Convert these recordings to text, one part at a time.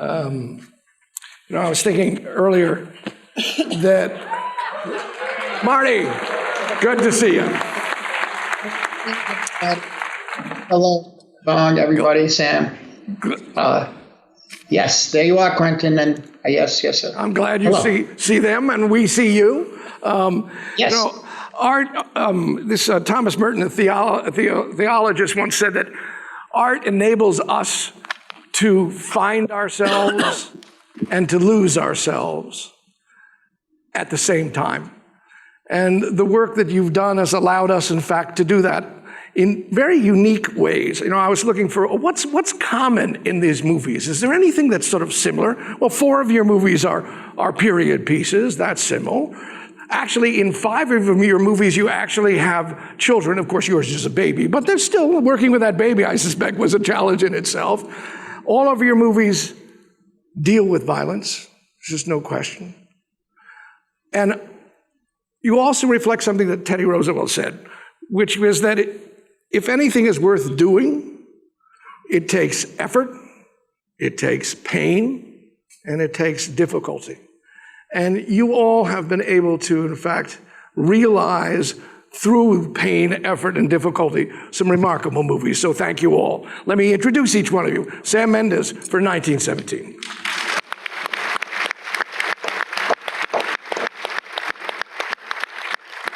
I was thinking earlier that, Marty, good to see you. Hello, Bong, everybody, Sam. Yes, there you are, Quentin, and yes, sir. I'm glad you see them, and we see you. Yes. Art, Thomas Merton, a theologist, once said that art enables us to find ourselves and to lose ourselves at the same time. And the work that you've done has allowed us, in fact, to do that in very unique ways. I was looking for what's common in these movies. Is there anything that's sort of similar? Well, 4 of your movies are period pieces. That's similar. Actually, in 5 of your movies, you actually have children. Of course, yours is a baby, but they're still working with that baby, I suspect, was a challenge in itself. All of your movies deal with violence. There's just no question. And you also reflect something that Teddy Roosevelt said, which was that if anything is worth doing, it takes effort, it takes pain, and it takes difficulty. And you all have been able to, in fact, realize through pain, effort, and difficulty some remarkable movies. So thank you all. Let me introduce each one of you. Sam Mendes for 1917.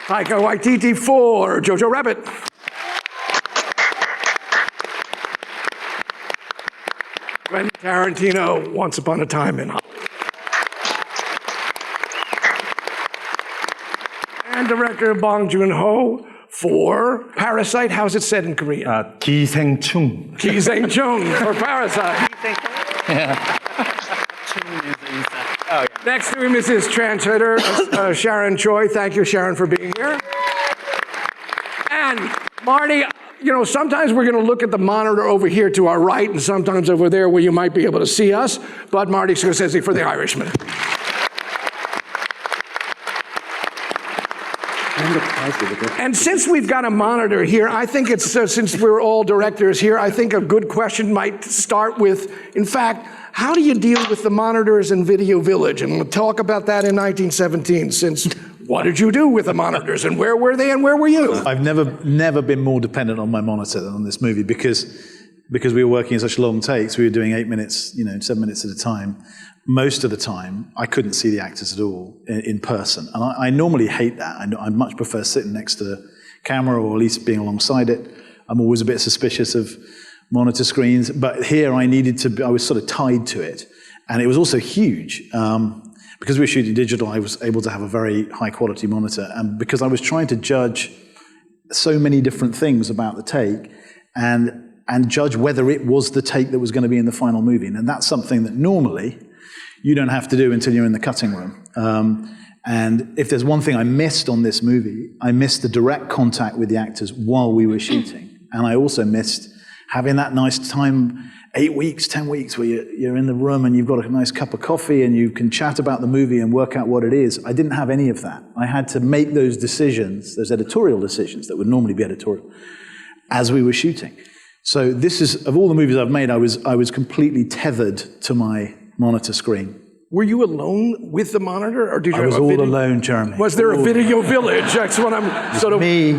Taika Waititi for Jojo Rabbit. Quentin Tarantino, Once Upon a Time in Hollywood. And director Bong Joon Ho for Parasite. How's it said in Korean? 기생충. 기생충 for Parasite. Next to him is his translator, Sharon Choi. Thank you, Sharon, for being here. And Marty, sometimes we're going to look at the monitor over here to our right, and sometimes over there where you might be able to see us. But Marty Scorsese for The Irishman. And since we've got a monitor here, I think it's, since we're all directors here, I think a good question might start with, in fact, how do you deal with the monitors in Video Village? And we'll talk about that in 1917, since what did you do with the monitors, and where were they, and where were you? I've never been more dependent on my monitor than on this movie, because we were working in such long takes. We were doing 8 minutes, 7 minutes at a time. Most of the time, I couldn't see the actors at all in person. And I normally hate that. I much prefer sitting next to the camera, or at least being alongside it. I'm always a bit suspicious of monitor screens. But here I was sort of tied to it. And it was also huge. Because we were shooting digital, I was able to have a very high quality monitor. And because I was trying to judge so many different things about the take, and judge whether it was the take that was going to be in the final movie. And that's something that normally you don't have to do until you're in the cutting room. And if there's one thing I missed on this movie, I missed the direct contact with the actors while we were shooting. And I also missed having that nice time, 8 weeks, 10 weeks, where you're in the room and you've got a nice cup of coffee and you can chat about the movie and work out what it is. I didn't have any of that. I had to make those decisions, those editorial decisions that would normally be editorial, as we were shooting. So this is, of all the movies I've made, I was completely tethered to my monitor screen. Were you alone with the monitor, or did you I was all alone, Jeremy. Was there a Video Village? That's what I'm sort of... Me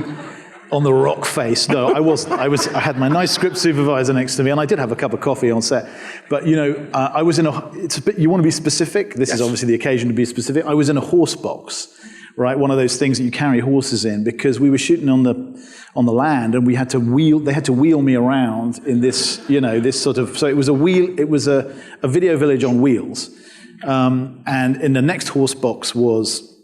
on the rock face. No, I had my nice script supervisor next to me, and I did have a cup of coffee on set. But, I was in it's a bit, you want to be specific? This is obviously the occasion to be specific. I was in a horse box, right? One of those things that you carry horses in, because we were shooting on the land, and they had to wheel me around in this, this sort of, so it was a Video Village on wheels. And in the next horse box was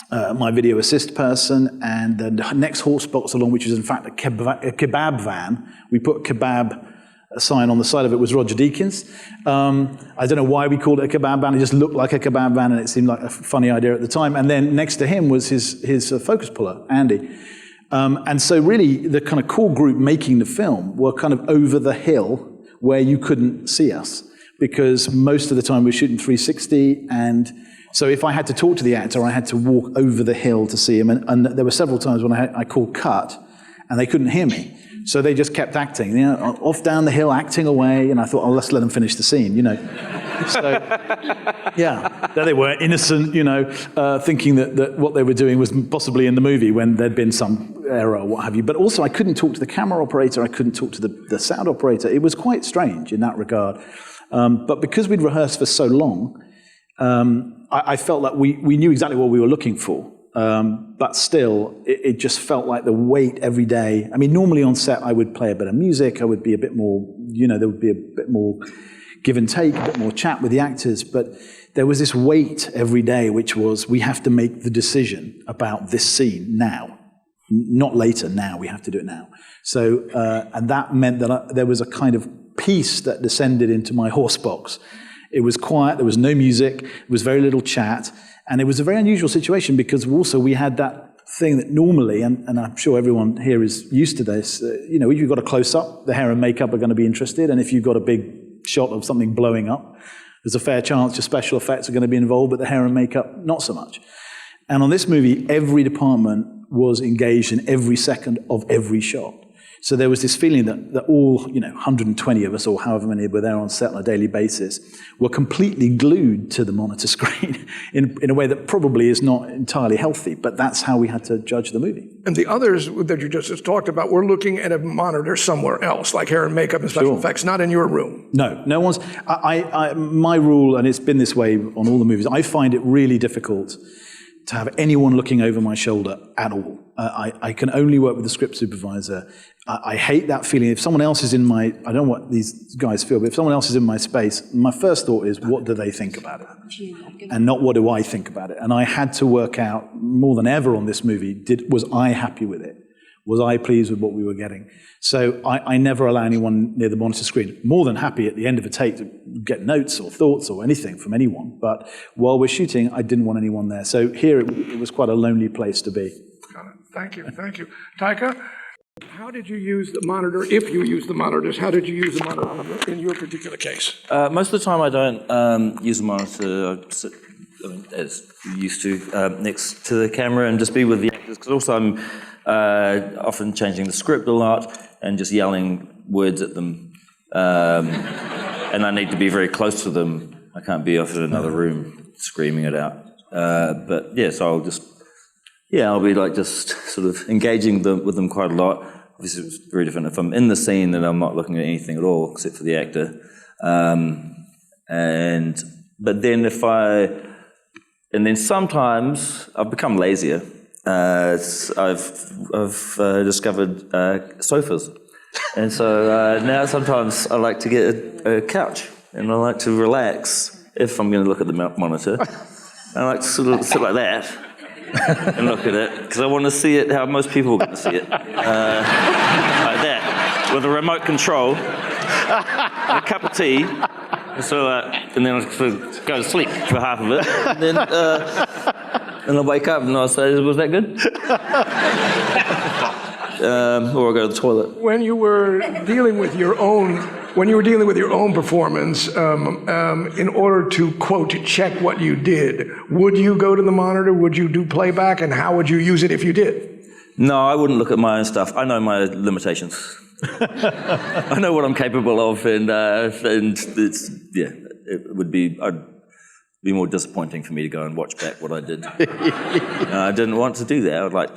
my video assist person, and the next horse box along, which was in fact a kebab van. We put kebab sign on the side of it, was Roger Deakins. I don't know why we called it a kebab van. It just looked like a kebab van, and it seemed like a funny idea at the time. And then next to him was his focus puller, Andy. And so really the kind of core group making the film were kind of over the hill where you couldn't see us, because most of the time we were shooting 360, and so if I had to talk to the actor, I had to walk over the hill to see him, and there were several times when I called cut, and they couldn't hear me, so they just kept acting, off down the hill, acting away, and I thought, oh, let's let them finish the scene, So, yeah, that they weren't innocent, thinking that what they were doing was possibly in the movie when there'd been some error or what have you. But also, I couldn't talk to the camera operator, I couldn't talk to the sound operator. It was quite strange in that regard. But because we'd rehearsed for so long, I felt that we knew exactly what we were looking for. But still, it just felt like the weight every day. I mean, normally on set, I would play a bit of music. I would be a bit more, there would be a bit more give and take, a bit more chat with the actors. But there was this weight every day, which was, we have to make the decision about this scene now. Not later, now. We have to do it now. So, and that meant that there was a kind of peace that descended into my horse box. It was quiet, there was no music, there was very little chat, and it was a very unusual situation because also we had that thing that normally, and I'm sure everyone here is used to this, if you've got a close-up, the hair and makeup are going to be interested, and if you've got a big shot of something blowing up, there's a fair chance your special effects are going to be involved, but the hair and makeup, not so much. And on this movie, every department was engaged in every second of every shot. So there was this feeling that all, 120 of us, or however many were there on set on a daily basis, were completely glued to the monitor screen in a way that probably is not entirely healthy, but that's how we had to judge the movie. And the others that you just talked about, were looking at a monitor somewhere else, like hair and makeup and special effects, not in your room. No one's. My rule, and it's been this way on all the movies, I find it really difficult to have anyone looking over my shoulder at all. I can only work with the script supervisor. I hate that feeling. If someone else is in my, I don't know what these guys feel, but if someone else is in my space, my first thought is, what do they think about it? And not what do I think about it? And I had to work out more than ever on this movie, was I happy with it? Was I pleased with what we were getting? So I never allow anyone near the monitor screen. More than happy at the end of a take to get notes or thoughts or anything from anyone. But while we're shooting, I didn't want anyone there. So here it was quite a lonely place to be. Got it. Thank you. Taika, how did you use the monitor, if you use the monitors, how did you use the monitor in your particular case? Most of the time I don't use the monitor. I sit, as you used to, next to the camera and just be with the actors, because also I'm often changing the script a lot and just yelling words at them. And I need to be very close to them. I can't be off in another room screaming it out. But yeah, so I'll be like just sort of engaging with them quite a lot. Obviously, it's very different if I'm in the scene and I'm not looking at anything at all except for the actor. But then sometimes I've become lazier. I've discovered sofas, and so now sometimes I like to get a couch and I like to relax if I'm going to look at the monitor. I like to sort of sit like that and look at it because I want to see it how most people are going to see it, like that, with a remote control, and a cup of tea. And then I sort of go to sleep for half of it, and then I wake up and I say, "Was that good?" Or I go to the toilet. When you were dealing with your own performance, in order to quote check what you did, would you go to the monitor? Would you do playback? And how would you use it if you did? No, I wouldn't look at my own stuff. I know my limitations. I know what I'm capable of, and it's I'd be more disappointing for me to go and watch back what I did. I didn't want to do that. I'd like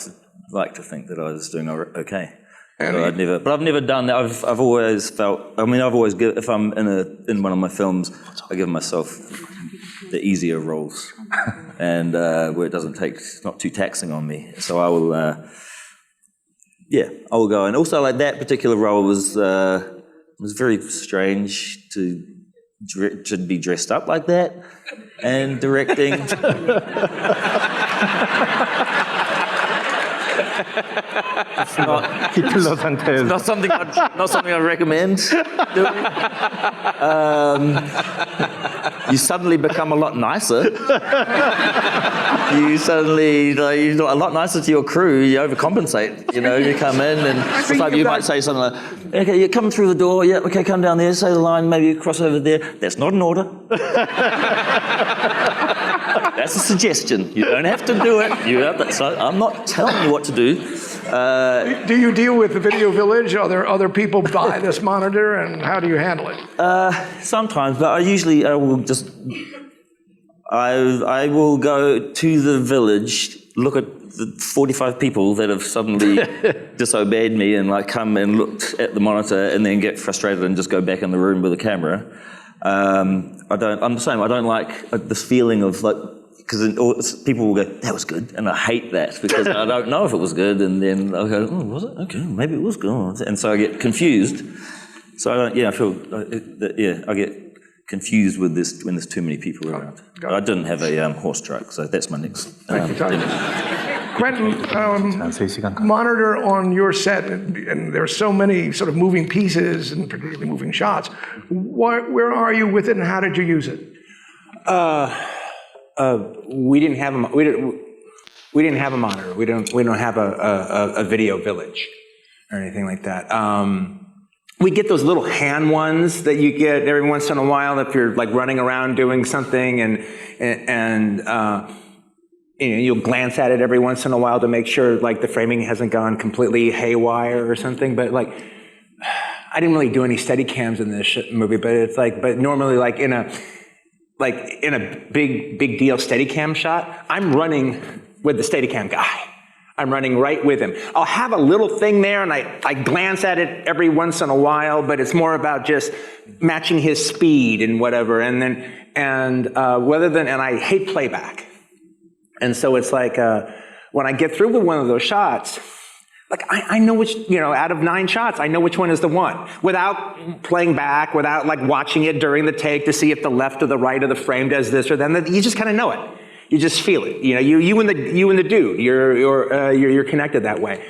to think that I was doing okay. But I've never done that. I've always felt. I mean, if I'm in one of my films, I give myself the easier roles, and where it's not too taxing on me. So I will. I will go. And also, like that particular role was very strange to be dressed up like that and directing. It's not something I recommend doing. You suddenly become a lot nicer. You're a lot nicer to your crew. You overcompensate. You come in and it's like you might say something like, "Okay, you're coming through the door. Yeah, okay, come down there. Say the line. Maybe you cross over there." That's not an order. That's a suggestion. You don't have to do it. I'm not telling you what to do. Do you deal with the Video Village? Are there other people buy this monitor, and how do you handle it? Sometimes, but I will go to the village, look at the 45 people that have suddenly disobeyed me and like come and looked at the monitor and then get frustrated and just go back in the room with the camera. I'm the same. I don't like this feeling of like, because people will go, that was good, and I hate that because I don't know if it was good, and then I'll go, oh, was it? Okay, maybe it was good, and so I get confused. So I get confused with this when there's too many people around. I didn't have a horse truck, so that's my next. Thank you, Taika. Quentin, monitor on your set, and there are so many sort of moving pieces and particularly moving shots. Where are you with it, and how did you use it? We didn't have a monitor. We don't have a video village or anything like that. We get those little hand ones that you get every once in a while if you're like running around doing something, and you'll glance at it every once in a while to make sure like the framing hasn't gone completely haywire or something. But like, I didn't really do any steady cams in this movie. But it's like, but normally like in a big deal Steadicam shot, I'm running with the Steadicam guy. I'm running right with him. I'll have a little thing there, and I glance at it every once in a while, but it's more about just matching his speed and whatever. And I hate playback. And so it's like, when I get through with one of those shots, like I know which, out of 9 shots, I know which one is the one. Without playing back, without like watching it during the take to see if the left or the right of the frame does this or that. You just kind of know it. You just feel it. You and the dude. You're connected that way.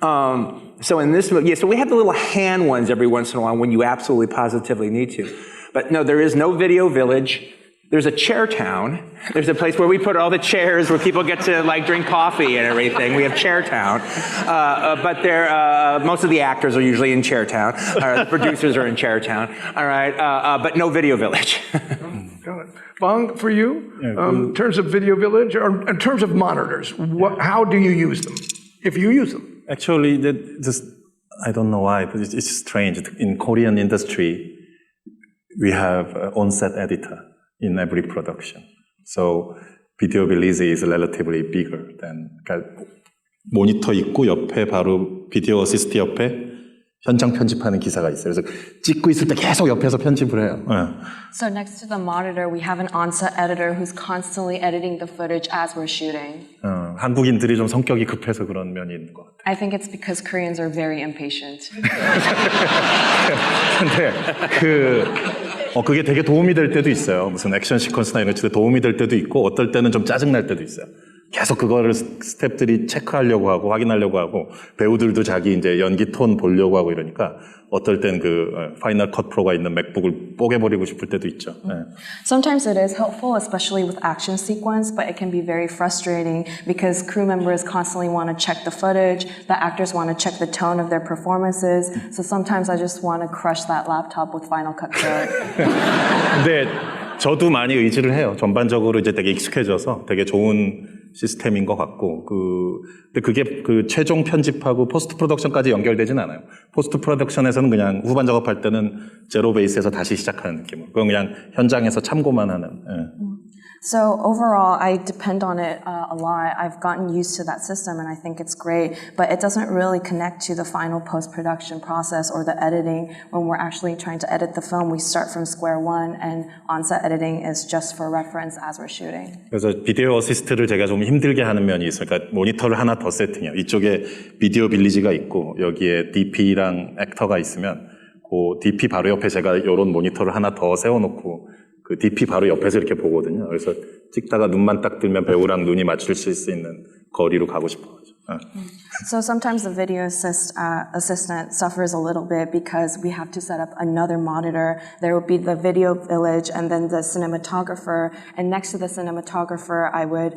So in this movie, so we have the little hand ones every once in a while when you absolutely positively need to. But no, there is no video village. There's a chair town. There's a place where we put all the chairs where people get to like drink coffee and everything. We have Chair Town. But most of the actors are usually in Chair Town. The producers are in Chair Town. All right. But no video village. Got it. Bong, for you, in terms of Video Village, or in terms of monitors, how do you use them, if you use them? Actually, I don't know why, but it's strange. In Korean industry, we have an on-set editor in every production. So video release is relatively bigger than, 그러니까 모니터 있고 옆에 바로 비디오 어시스트 옆에 현장 편집하는 기사가 있어요. 그래서 찍고 있을 때 계속 옆에서 편집을 해요. So next to the monitor, we have an on-set editor who's constantly editing the footage as we're shooting. 한국인들이 좀 성격이 급해서 그런 면이 있는 것 같아요. I think it's because Koreans are very impatient. 근데 그게 되게 도움이 될 때도 있어요. 무슨 액션 시퀀스나 이런 데 도움이 될 때도 있고 어떨 때는 좀 짜증날 때도 있어요. 계속 그거를 스태프들이 체크하려고 하고 확인하려고 하고 배우들도 자기 이제 연기 톤 보려고 하고 이러니까 어떨 땐 파이널 컷 프로가 있는 맥북을 뽀개버리고 싶을 때도 있죠. Sometimes it is helpful, especially with action sequence, but it can be very frustrating because crew members constantly want to check the footage, the actors want to check the tone of their performances, so sometimes I just want to crush that laptop with Final Cut Pro. 근데 저도 많이 의지를 해요. 전반적으로 이제 되게 익숙해져서 되게 좋은 시스템인 것 같고, 근데 그게 최종 편집하고 포스트 프로덕션까지 연결되진 않아요. 포스트 프로덕션에서는 그냥 후반 작업할 때는 제로 베이스에서 다시 시작하는 느낌으로. 그건 그냥 현장에서 참고만 하는. So overall, I depend on it a lot. I've gotten used to that system and I think it's great, but it doesn't really connect to the final post-production process or the editing. When we're actually trying to edit the film, we start from square one and on-set editing is just for reference as we're shooting. 그래서 비디오 어시스트를 제가 좀 힘들게 하는 면이 있어요. 그러니까 모니터를 하나 더 세팅해요. 이쪽에 비디오 빌리지가 있고 여기에 DP랑 액터가 있으면 그 DP 바로 옆에 제가 이런 모니터를 하나 더 세워놓고 그 DP 바로 옆에서 이렇게 보거든요. 그래서 찍다가 눈만 딱 뜨면 배우랑 눈이 맞추실 수 있는 거리로 가고 싶어요. So sometimes the video assistant suffers a little bit because we have to set up another monitor. There will be the video village and then the cinematographer. And next to the cinematographer, I would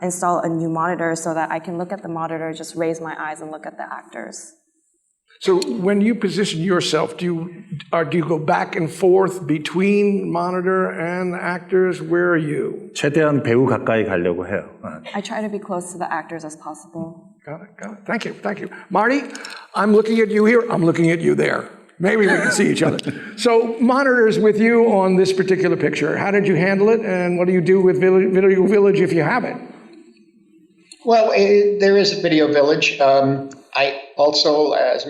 install a new monitor so that I can look at the monitor, just raise my eyes and look at the actors. So when you position yourself, do you go back and forth between monitor and actors? Where are you? 최대한 배우 가까이 가려고 해요. I try to be close to the actors as possible. Got it. Thank you. Marty, I'm looking at you here, I'm looking at you there. Maybe we can see each other. So monitors with you on this particular picture. How did you handle it, and what do you do with Video Village if you have it? Well, there is a video village. I also, as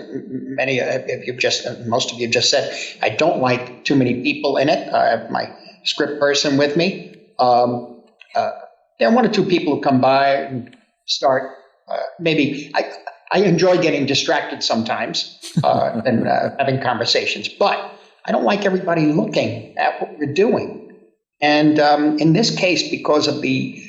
most of you just said, I don't like too many people in it. I have my script person with me. There are one or two people who come by and start. Maybe I enjoy getting distracted sometimes and having conversations, but I don't like everybody looking at what we're doing. And in this case, because of the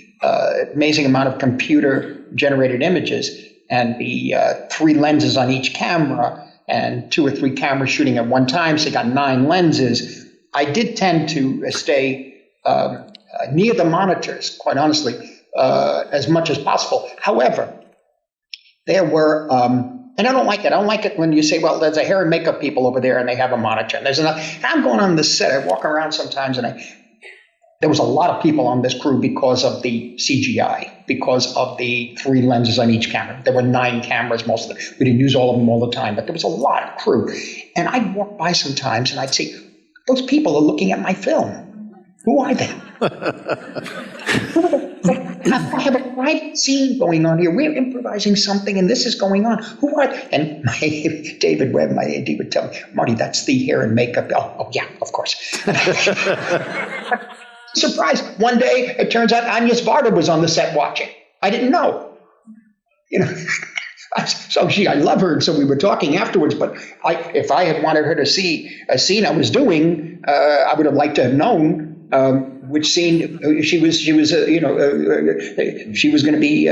amazing amount of computer-generated images and the 3 lenses on each camera and 2 or 3 cameras shooting at one time, so you got 9 lenses, I did tend to stay near the monitors, quite honestly, as much as possible. However, there were, and I don't like it. I don't like it when you say, well, there's a hair and makeup people over there and they have a monitor. And there's another. I'm going on this set. I walk around sometimes and there was a lot of people on this crew because of the CGI, because of the 3 lenses on each camera. There were 9 cameras, most of them. We didn't use all of them all the time, but there was a lot of crew. And I'd walk by sometimes and I'd say, those people are looking at my film. Who are they? I have a private scene going on here. We're improvising something, and this is going on. Who are they? And David Webb, my AD, would tell me, Marty, that's the hair and makeup. Oh yeah, of course. Surprise! One day, it turns out Anya Sparta was on the set watching. I didn't know. So I love her, and so we were talking afterwards. But if I had wanted her to see a scene I was doing, I would have liked to have known. Which scene she was going to be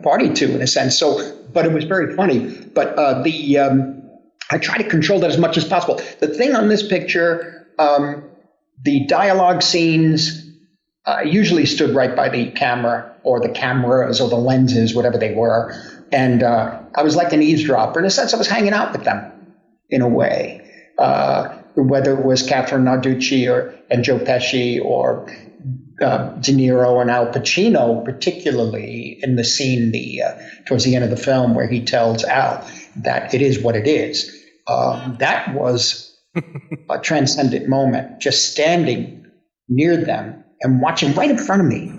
party to, in a sense. So, but it was very funny. But I try to control that as much as possible. The thing on this picture, the dialogue scenes usually stood right by the camera or the cameras or the lenses, whatever they were, and I was like an eavesdropper. In a sense, I was hanging out with them in a way. Whether it was Catherine Narducci and Joe Pesci or De Niro and Al Pacino, particularly in the scene towards the end of the film where he tells Al that it is what it is. That was a transcendent moment, just standing near them and watching right in front of me.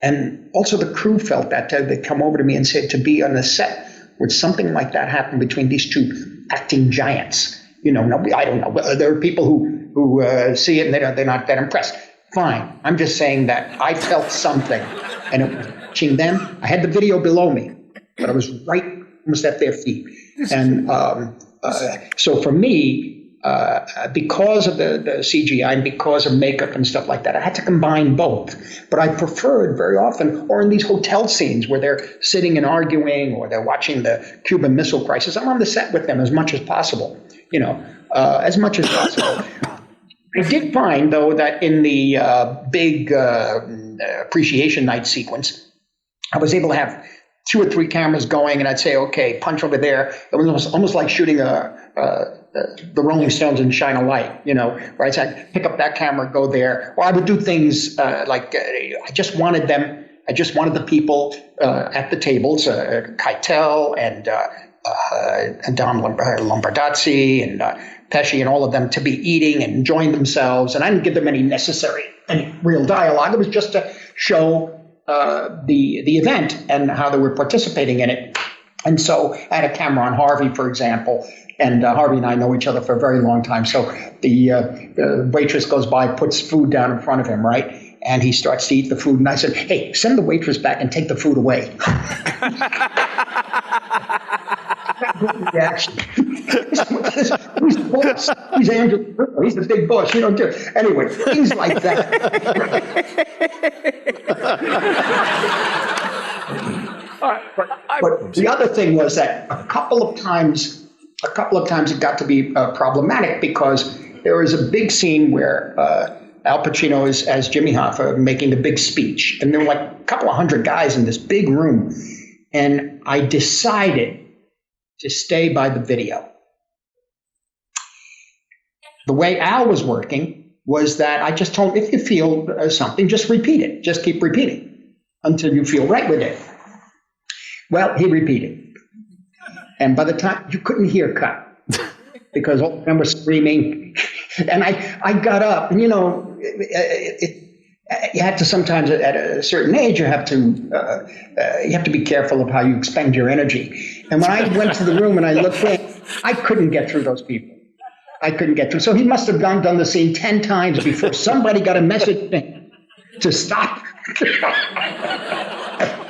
And also the crew felt that. They'd come over to me and said, to be on the set where something like that happened between these 2 acting giants. I don't know. There are people who see it and they're not that impressed. Fine. I'm just saying that I felt something, and it was watching them. I had the video below me, but I was right almost at their feet. And so for me, because of the CGI and because of makeup and stuff like that, I had to combine both. But I preferred very often, or in these hotel scenes where they're sitting and arguing or they're watching the Cuban Missile Crisis, I'm on the set with them as much as possible. As much as possible. I did find, though, that in the big appreciation night sequence, I was able to have 2 or 3 cameras going, and I'd say, okay, punch over there. It was almost like shooting the Rolling Stones and Shine a Light, where I'd pick up that camera, go there. Or I would do things like I just wanted the people at the tables, Keitel and Dom Lombardazzi and Pesci and all of them to be eating and enjoying themselves. And I didn't give them any real dialogue. It was just to show the event and how they were participating in it. And so I had a camera on Harvey, for example, and Harvey and I know each other for a very long time. So the waitress goes by, puts food down in front of him, right? And he starts to eat the food. And I said, hey, send the waitress back and take the food away. Reaction. Who's the boss? He's Andrew. He's the big boss. You don't do it. Anyway, things like that. But the other thing was that a couple of times it got to be problematic because there was a big scene where Al Pacino is as Jimmy Hoffa making a big speech, and there were like a couple of 100 guys in this big room, and I decided to stay by the video. The way Al was working was that I just told him, if you feel something, just repeat it. Just keep repeating until you feel right with it. Well, he repeated. And by the time, you couldn't hear cut because all of them were screaming. And I got up, and you have to sometimes, at a certain age, you have to be careful of how you expend your energy. And when I went to the room and I looked in, I couldn't get through those people. I couldn't get through. So he must have done the scene 10 times before somebody got a message to stop.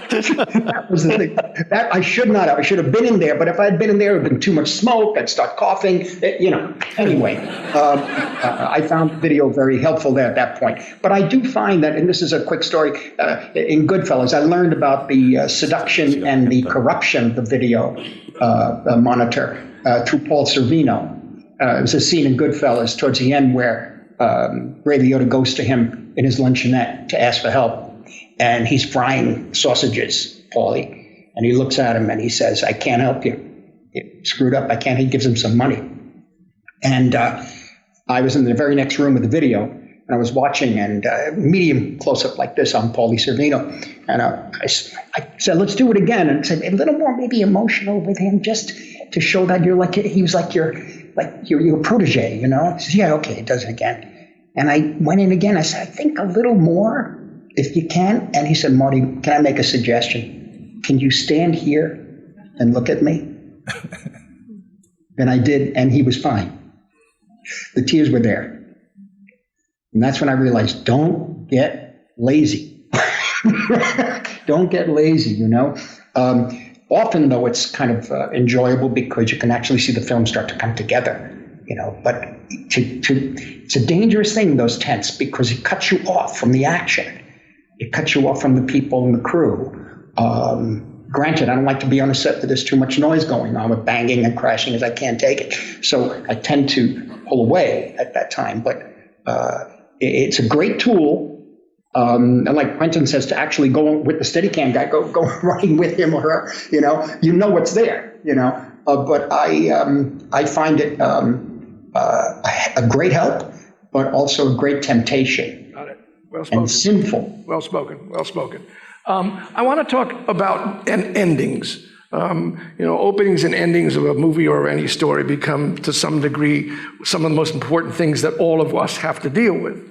That was the thing. That I should not have. I should have been in there. But if I had been in there, it would have been too much smoke. I'd start coughing. Anyway, I found the video very helpful there at that point. But I do find that, and this is a quick story, in Goodfellas, I learned about the seduction and the corruption of the video monitor through Paul Sorvino. There's a scene in Goodfellas towards the end where Ray Liotta goes to him in his luncheonette to ask for help. And he's frying sausages, Paulie. And he looks at him and he says, I can't help you. You screwed up. I can't. He gives him some money. And I was in the very next room with the video. And I was watching, and medium close-up like this on Paulie Sorvino. And I said, let's do it again. And said, a little more maybe emotional with him, just to show that he was like your protege, He says, yeah, okay, he does it again. And I went in again. I said, I think a little more, if you can. And he said, Marty, can I make a suggestion? Can you stand here and look at me? And I did, and he was fine. The tears were there. And that's when I realized, don't get lazy. Don't get lazy, Often, though, it's kind of enjoyable because you can actually see the film start to come together, But it's a dangerous thing, those tents, because it cuts you off from the action. It cuts you off from the people and the crew. Granted, I don't like to be on a set where there's too much noise going on with banging and crashing, as I can't take it. So I tend to pull away at that time. But it's a great tool. And like Quentin says, to actually go with the Steadicam guy, go running with him or her, what's there, But I find it a great help, but also a great temptation. Got it. Well spoken. And sinful. Well spoken. Well spoken. I want to talk about endings. Openings and endings of a movie or any story become, to some degree, some of the most important things that all of us have to deal with.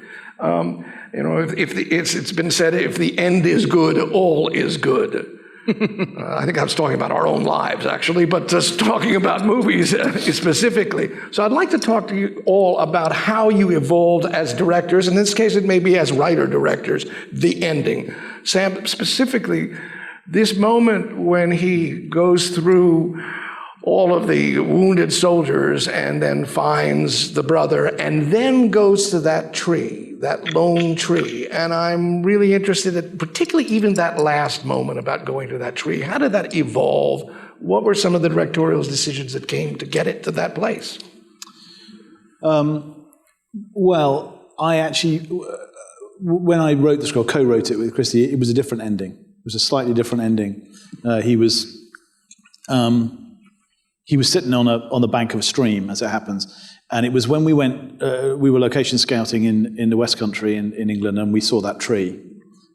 It's been said, if the end is good, all is good. I think I was talking about our own lives, actually, but just talking about movies specifically. So I'd like to talk to you all about how you evolved as directors. In this case, it may be as writer-directors, the ending. Sam, specifically, this moment when he goes through all of the wounded soldiers and then finds the brother and then goes to that tree, that lone tree. And I'm really interested in particularly even that last moment about going to that tree. How did that evolve? What were some of the directorial decisions that came to get it to that place? Well, I actually, when I wrote the script, co-wrote it with Christy, it was a different ending. It was a slightly different ending. He was sitting on the bank of a stream, as it happens, and it was when we went. We were location scouting in the West Country in England, and we saw that tree.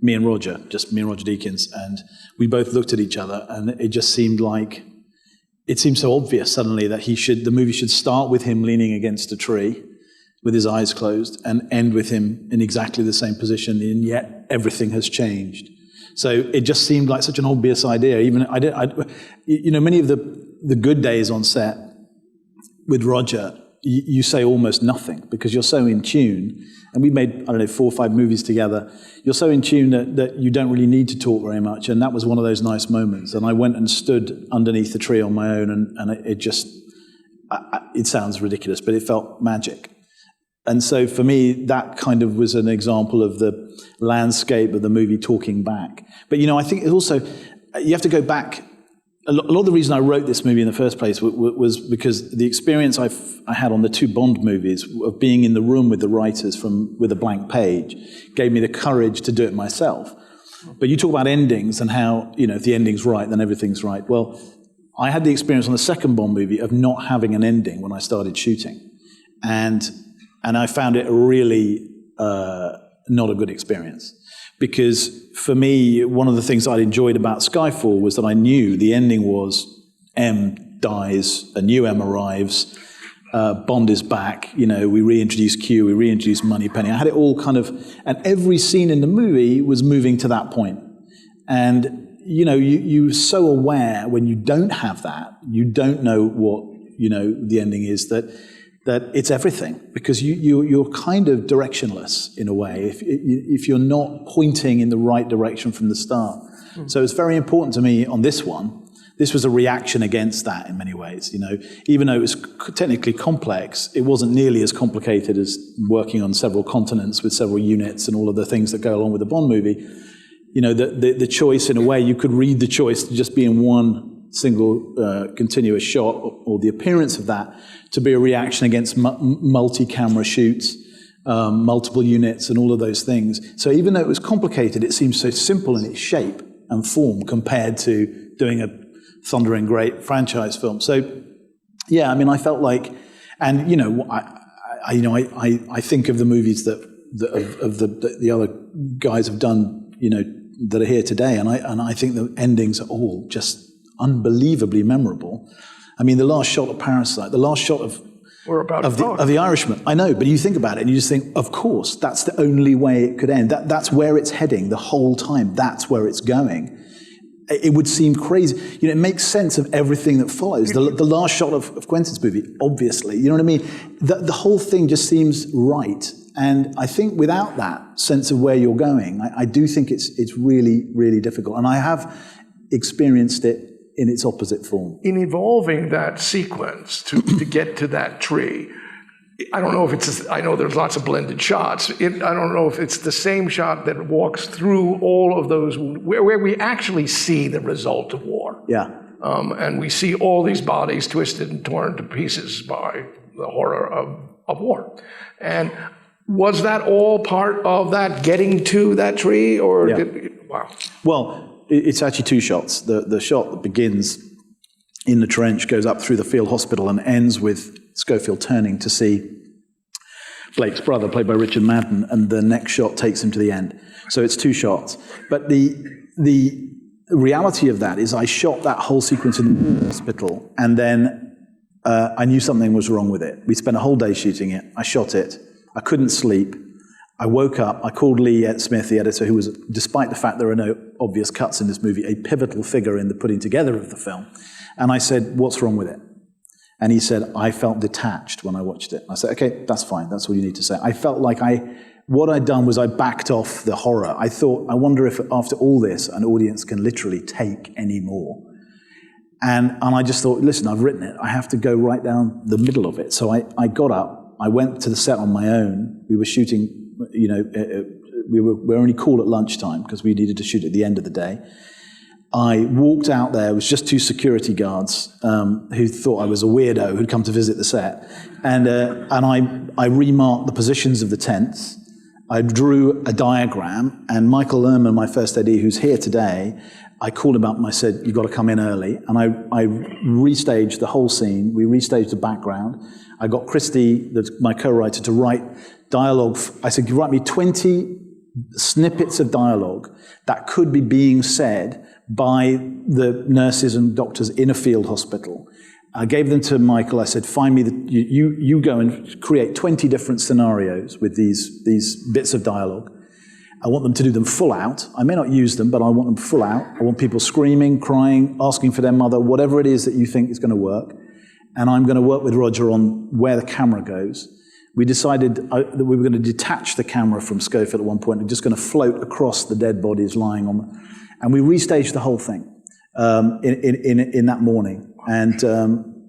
Me and Roger Deakins, and we both looked at each other, and it just seemed so obvious suddenly that the movie should start with him leaning against a tree, with his eyes closed, and end with him in exactly the same position, and yet everything has changed. So it just seemed like such an obvious idea. Even many of the good days on set with Roger, you say almost nothing because you're so in tune. And we made, 4 or 5 movies together. You're so in tune that you don't really need to talk very much. And that was one of those nice moments. And I went and stood underneath the tree on my own, and it sounds ridiculous, but it felt magic. And so for me, that kind of was an example of the landscape of the movie talking back. But, I think it also, you have to go back. A lot of the reason I wrote this movie in the first place was because the experience I had on the 2 Bond movies of being in the room with the writers with a blank page gave me the courage to do it myself. But you talk about endings and how, if the ending's right, then everything's right. Well, I had the experience on the second Bond movie of not having an ending when I started shooting. And I found it really not a good experience. because for me, one of the things I'd enjoyed about Skyfall was that I knew the ending was M dies, a new M arrives, Bond is back, we reintroduce Q, we reintroduce Moneypenny. I had it all kind of, and every scene in the movie was moving to that point. And, you're so aware when you don't have that, you don't know what, the ending is, that it's everything, because you're kind of directionless in a way if you're not pointing in the right direction from the start. So it's very important to me on this one. This was a reaction against that in many ways. Even though it was technically complex, it wasn't nearly as complicated as working on several continents with several units and all of the things that go along with a Bond movie. The choice, in a way, you could read the choice to just be in one single continuous shot, or the appearance of that, to be a reaction against multi-camera shoots, multiple units, and all of those things. So even though it was complicated, it seems so simple in its shape and form compared to doing a thundering great franchise film. So, yeah, I felt like, and I think of the movies that the other guys have done, that are here today, and I think the endings are all just unbelievably memorable. The last shot of Parasite, the last shot of the Irishman. I know, but you think about it and you just think, of course, that's the only way it could end. That's where it's heading the whole time. That's where it's going. It would seem crazy. It makes sense of everything that follows. The last shot of Quentin's movie, obviously. You know what I mean? The whole thing just seems right. And I think without that sense of where you're going, I do think it's really, really difficult. And I have experienced it in its opposite form. In evolving that sequence to get to that tree, I don't know if I know there's lots of blended shots. I don't know if it's the same shot that walks through all of those, where we actually see the result of war. Yeah. And we see all these bodies twisted and torn to pieces by the horror of war. And was that all part of that getting to that tree, or wow? Well, it's actually two shots. The shot that begins in the trench, goes up through the field hospital, and ends with Schofield turning to see Blake's brother, played by Richard Madden, and the next shot takes him to the end. So it's two shots. But the reality of that is I shot that whole sequence in the hospital, and then I knew something was wrong with it. We spent a whole day shooting it. I shot it. I couldn't sleep. I woke up. I called Lee Smith, the editor, who was, despite the fact there are no obvious cuts in this movie, a pivotal figure in the putting together of the film. And I said, "What's wrong with it?" And he said, "I felt detached when I watched it." I said, "Okay, that's fine. That's all you need to say." I felt like what I'd done was I backed off the horror. I thought, I wonder if after all this, an audience can literally take any more. And I just thought, listen, I've written it. I have to go right down the middle of it. So I got up. I went to the set on my own. We were shooting, we were only cool at lunchtime because we needed to shoot at the end of the day. I walked out there. It was just two security guards who thought I was a weirdo who'd come to visit the set. And I remarked the positions of the tents. I drew a diagram, and Michael Lerman, my first AD, who's here today, I called him up and I said, "You've got to come in early." And I restaged the whole scene. We restaged the background. I got Christy, my co-writer, to write dialogue. I said, "Write me 20 snippets of dialogue that could be being said by the nurses and doctors in a field hospital." I gave them to Michael. I said, "Find me you go and create 20 different scenarios with these bits of dialogue. I want them to do them full out. I may not use them, but I want them full out. I want people screaming, crying, asking for their mother, whatever it is that you think is going to work. And I'm going to work with Roger on where the camera goes." We decided that we were going to detach the camera from Schofield at one point and just going to float across the dead bodies lying on them. And we restaged the whole thing in that morning.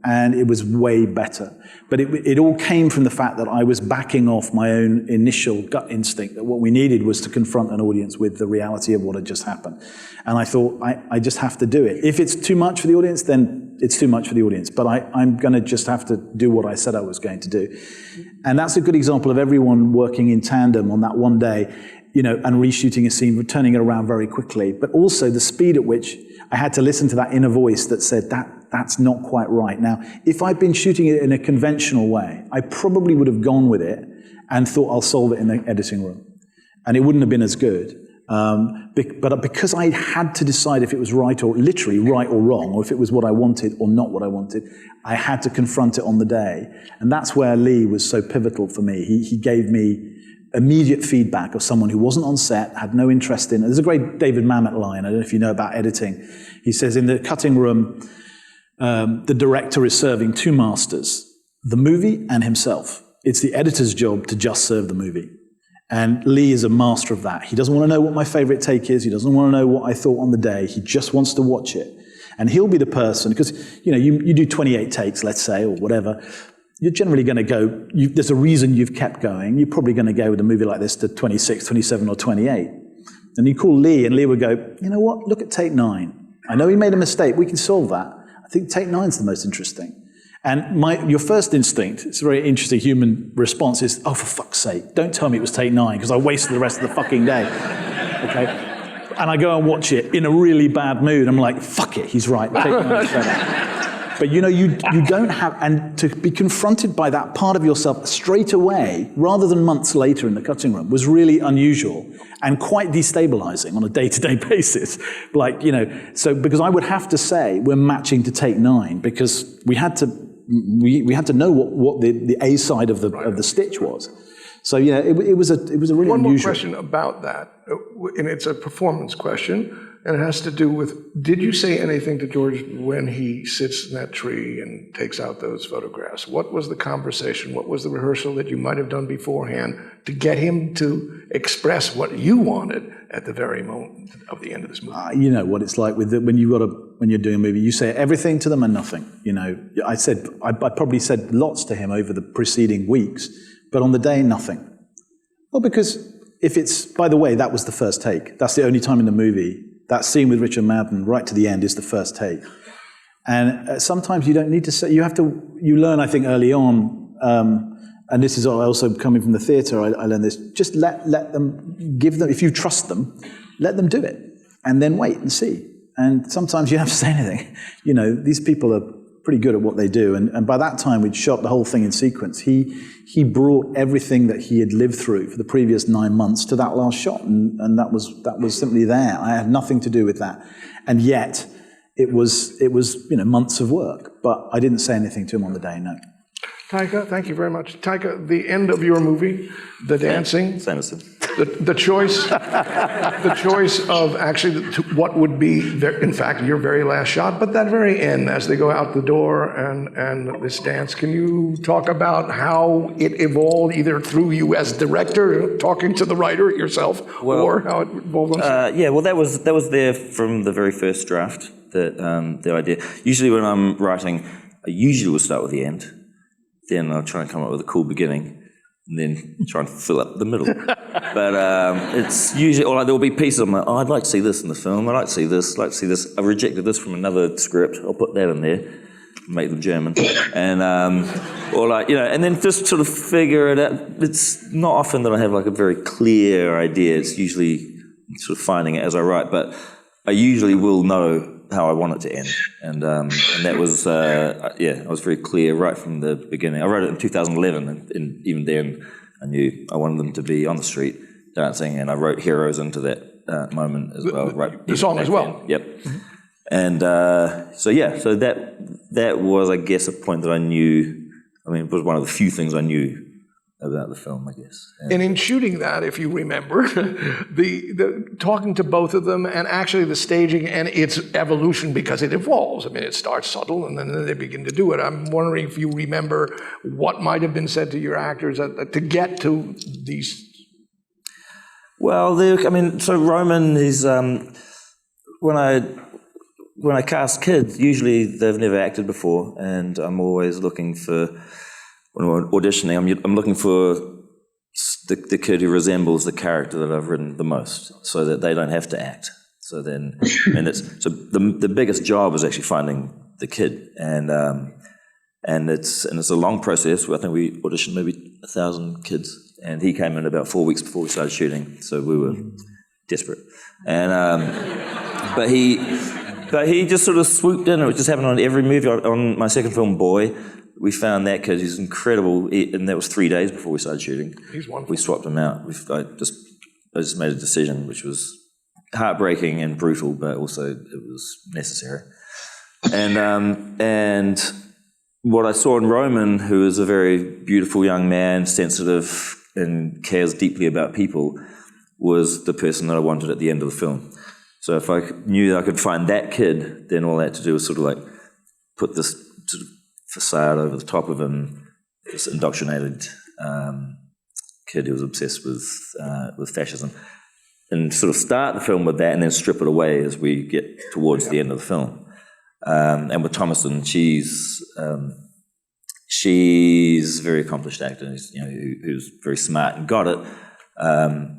And it was way better. But it all came from the fact that I was backing off my own initial gut instinct that what we needed was to confront an audience with the reality of what had just happened. And I thought, I just have to do it. If it's too much for the audience, then it's too much for the audience. But I'm going to just have to do what I said I was going to do. And that's a good example of everyone working in tandem on that one day, and reshooting a scene, returning it around very quickly. But also the speed at which I had to listen to that inner voice that said, that's not quite right. Now, if I'd been shooting it in a conventional way, I probably would have gone with it and thought I'll solve it in the editing room. And it wouldn't have been as good. But because I had to decide if it was right or literally right or wrong, or if it was what I wanted or not what I wanted, I had to confront it on the day. And that's where Lee was so pivotal for me. He gave me immediate feedback of someone who wasn't on set, had no interest in it. There's a great David Mamet line, I don't know if you know about editing. He says, in the cutting room, the director is serving two masters, the movie and himself. It's the editor's job to just serve the movie. And Lee is a master of that. He doesn't want to know what my favorite take is. He doesn't want to know what I thought on the day. He just wants to watch it. And he'll be the person, because you do 28 takes, let's say, or whatever. You're generally going to go, there's a reason you've kept going. You're probably going to go with a movie like this to 26, 27, or 28. And you call Lee, and Lee would go, you know what, look at take 9. I know he made a mistake. We can solve that. I think take 9's the most interesting. And your first instinct, it's a very interesting human response, is, oh, for fuck's sake, don't tell me it was take 9, because I wasted the rest of the fucking day. Okay? And I go and watch it in a really bad mood. I'm like, fuck it, he's right. Take 9 is better. But you don't have, and to be confronted by that part of yourself straight away, rather than months later in the cutting room, was really unusual and quite destabilizing on a day-to-day basis. So because I would have to say we're matching to take 9, because we had to know what the A side of the stitch was. So it was a really One more unusual. question about that, and it's a performance question, and it has to do with, did you say anything to George when he sits in that tree and takes out those photographs? What was the conversation? What was the rehearsal that you might have done beforehand to get him to express what you wanted at the very moment of the end of this movie? You know what it's like when you're doing a movie. You say everything to them and nothing. I probably said lots to him over the preceding weeks, but on the day, nothing. Well, because by the way, that was the first take. That's the only time in the movie. That scene with Richard Madden right to the end is the first take. And sometimes you don't need to say, you learn, I think, early on, and this is also coming from the theatre, I learned this, just let them, give them, if you trust them, let them do it, and then wait and see. And sometimes you don't have to say anything. These people are pretty good at what they do, and by that time we'd shot the whole thing in sequence. He brought everything that he had lived through for the previous 9 months to that last shot, and that was simply there. I had nothing to do with that, and yet it was months of work. But I didn't say anything to him on the day. No. Taika, thank you very much. Taika, the end of your movie, the dancing, Sanderson. the choice of actually what would be, in fact, your very last shot, but that very end as they go out the door and this dance. Can you talk about how it evolved, either through you as director, talking to the writer yourself, or how it evolved? That was there from the very first draft. The idea. Usually when I'm writing, I usually will start with the end. Then I'll try and come up with a cool beginning, and then try and fill up the middle. But it's usually, there will be pieces I'm like, I'd like to see this in the film, I'd like to see this, I've rejected this from another script, I'll put that in there, make them German. And, and then just sort of figure it out. It's not often that I have a very clear idea, it's usually sort of finding it as I write, but I usually will know how I want it to end, and that was I was very clear right from the beginning. I wrote it in 2011, and even then I knew I wanted them to be on the street dancing, and I wrote Heroes into that moment as well. The song as well. Then. Yep. And so that was, I guess, a point that I knew. It was one of the few things I knew about the film, I guess. And in shooting that, if you remember, the talking to both of them, and actually the staging and its evolution, because it evolves. It starts subtle, and then they begin to do it. I'm wondering if you remember what might have been said to your actors to get to these. Well, so Roman is when I cast kids, usually they've never acted before, and I'm always looking for. When I'm auditioning, I'm looking for the kid who resembles the character that I've written the most, so that they don't have to act. So then, the biggest job is actually finding the kid, and it's a long process. I think we auditioned maybe 1,000 kids, and he came in about 4 weeks before we started shooting, so we were desperate. And but he just sort of swooped in. It just happened on every movie. On my second film, Boy, we found that kid. He's incredible, and that was 3 days before we started shooting. He's wonderful. We swapped him out. I just made a decision, which was heartbreaking and brutal, but also it was necessary. And what I saw in Roman, who is a very beautiful young man, sensitive and cares deeply about people, was the person that I wanted at the end of the film. So if I knew that I could find that kid, then all I had to do was sort of like put this sort of facade over the top of him, this indoctrinated kid who was obsessed with fascism, and sort of start the film with that and then strip it away as we get towards the end of the film. And with Thomason, she's a very accomplished actor, who's very smart and got it.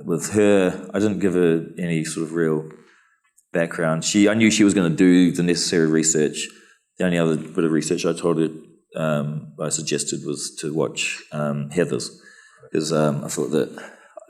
With her, I didn't give her any sort of real background. I knew she was going to do the necessary research. The only other bit of research I told her, I suggested, was to watch Heathers, because I thought that,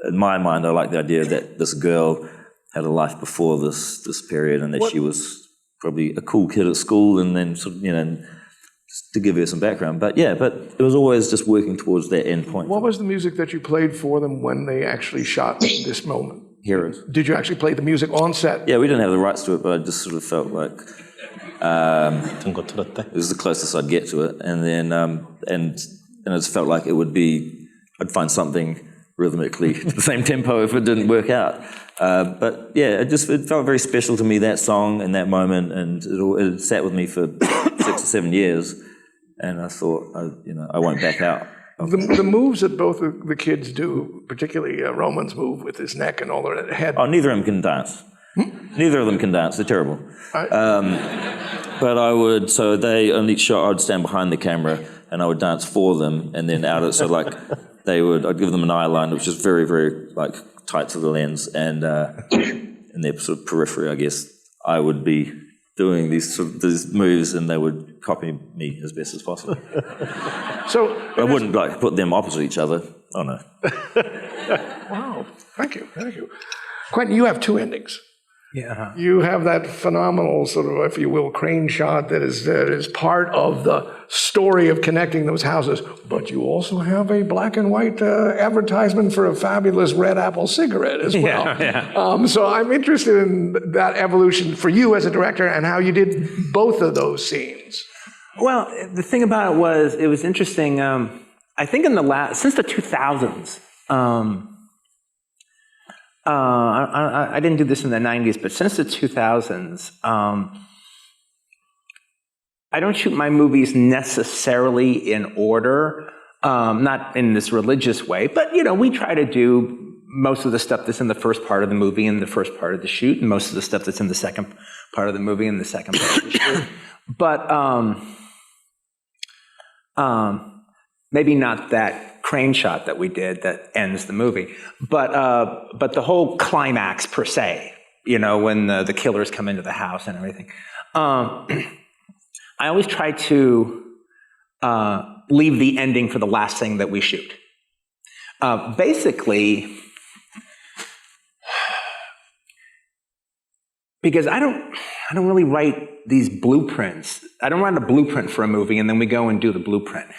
in my mind, I liked the idea that this girl had a life before this period, and that she was probably a cool kid at school, and then sort of, just to give her some background. But it was always just working towards that end point. What was the music that you played for them when they actually shot this moment? Heroes. Did you actually play the music on set? Yeah, we didn't have the rights to it, but I just sort of felt like it was the closest I'd get to it, and then and I just felt like I'd find something rhythmically to the same tempo if it didn't work out. But yeah, it felt very special to me, that song and that moment, and it sat with me for 6 or 7 years, and I thought, I won't back out. The moves that both of the kids do, particularly Roman's move with his neck and all that head. Oh, neither of them can dance. Neither of them can dance. They're terrible. But I would, so on each shot, I'd stand behind the camera and I would dance for them, and then so like I'd give them an eye line, which is very, very like tight to the lens, and in their sort of periphery, I guess, I would be doing these moves, and they would copy me as best as possible. So I wouldn't like put them opposite each other. Oh no. Wow, thank you. Quentin, you have 2 endings. Yeah. You have that phenomenal sort of, if you will, crane shot that is part of the story of connecting those houses, but you also have a black and white advertisement for a fabulous red apple cigarette as well. Yeah. So I'm interested in that evolution for you as a director and how you did both of those scenes. Well, the thing about it was interesting. I think since the 2000s, I didn't do this in the 90s, but since the 2000s, I don't shoot my movies necessarily in order, not in this religious way, but we try to do most of the stuff that's in the first part of the movie in the first part of the shoot, and most of the stuff that's in the second part of the movie in the second part of the shoot. But maybe not that crane shot that we did that ends the movie, but the whole climax per se, when the killers come into the house and everything. I always try to leave the ending for the last thing that we shoot. Basically, because I don't really write these blueprints. I don't write a blueprint for a movie and then we go and do the blueprint.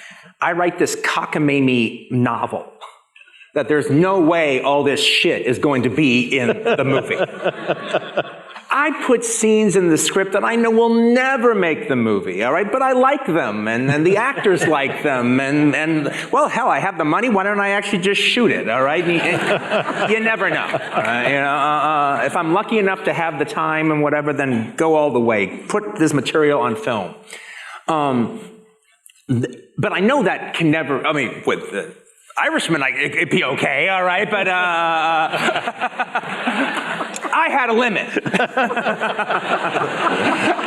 I write this cockamamie novel that there's no way all this shit is going to be in the movie. I put scenes in the script that I know will never make the movie, all right? But I like them, and the actors like them, and well, hell, I have the money. Why don't I actually just shoot it, all right? You never know. If I'm lucky enough to have the time and whatever, then go all the way. Put this material on film. But I know that can never, with the Irishman, it'd be okay, all right? But I had a limit.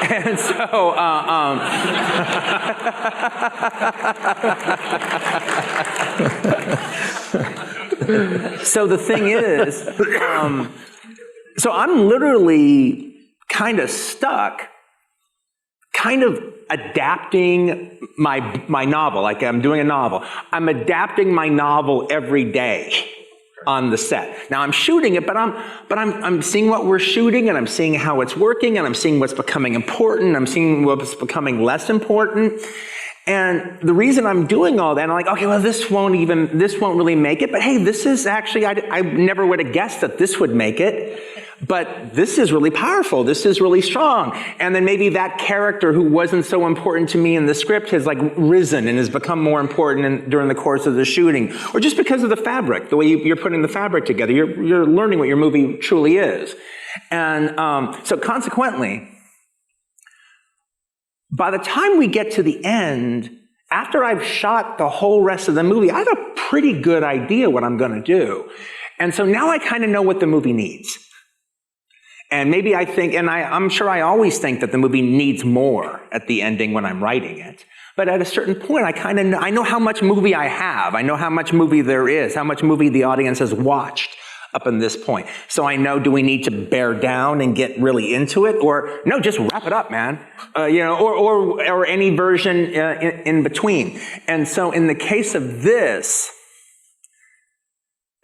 And so, so the thing is, so I'm literally kind of stuck, kind of adapting my novel, like I'm doing a novel. I'm adapting my novel every day on the set. Now I'm shooting it, but I'm seeing what we're shooting, and I'm seeing how it's working, and I'm seeing what's becoming important, I'm seeing what's becoming less important. And the reason I'm doing all that, I'm like, okay, well, this won't really make it, but hey, this is actually, I never would have guessed that this would make it. but this is really powerful. This is really strong. And then maybe that character who wasn't so important to me in the script has like risen and has become more important during the course of the shooting, or just because of the fabric, the way you're putting the fabric together. You're learning what your movie truly is. And so consequently, by the time we get to the end, after I've shot the whole rest of the movie, I have a pretty good idea what I'm going to do. And so now I kind of know what the movie needs. And maybe I think, and I'm sure I always think that the movie needs more at the ending when I'm writing it. But at a certain point, I know how much movie I have. I know how much movie there is, how much movie the audience has watched up in this point. So I know, do we need to bear down and get really into it? Or no, just wrap it up, man. Or any version in between. And so in the case of this,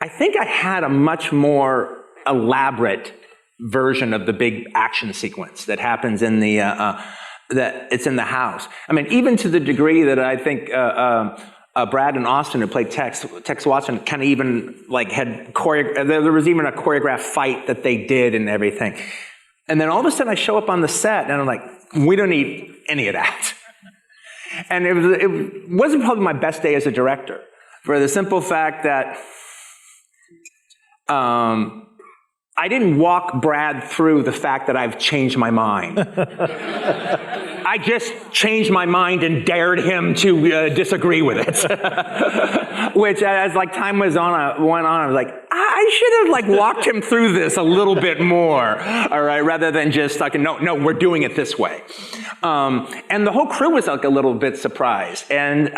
I think I had a much more elaborate version of the big action sequence that happens in the, that it's in the house. I mean, even to the degree that I think Brad and Austin, who played Tex Watson, kind of even like had there was even a choreographed fight that they did and everything. And then all of a sudden I show up on the set and I'm like, we don't need any of that. And it wasn't probably my best day as a director, for the simple fact that I didn't walk Brad through the fact that I've changed my mind. I just changed my mind and dared him to disagree with it. Which, as like time went on, I was like, I should have like walked him through this a little bit more, all right, rather than just like, no, we're doing it this way. And the whole crew was like a little bit surprised, and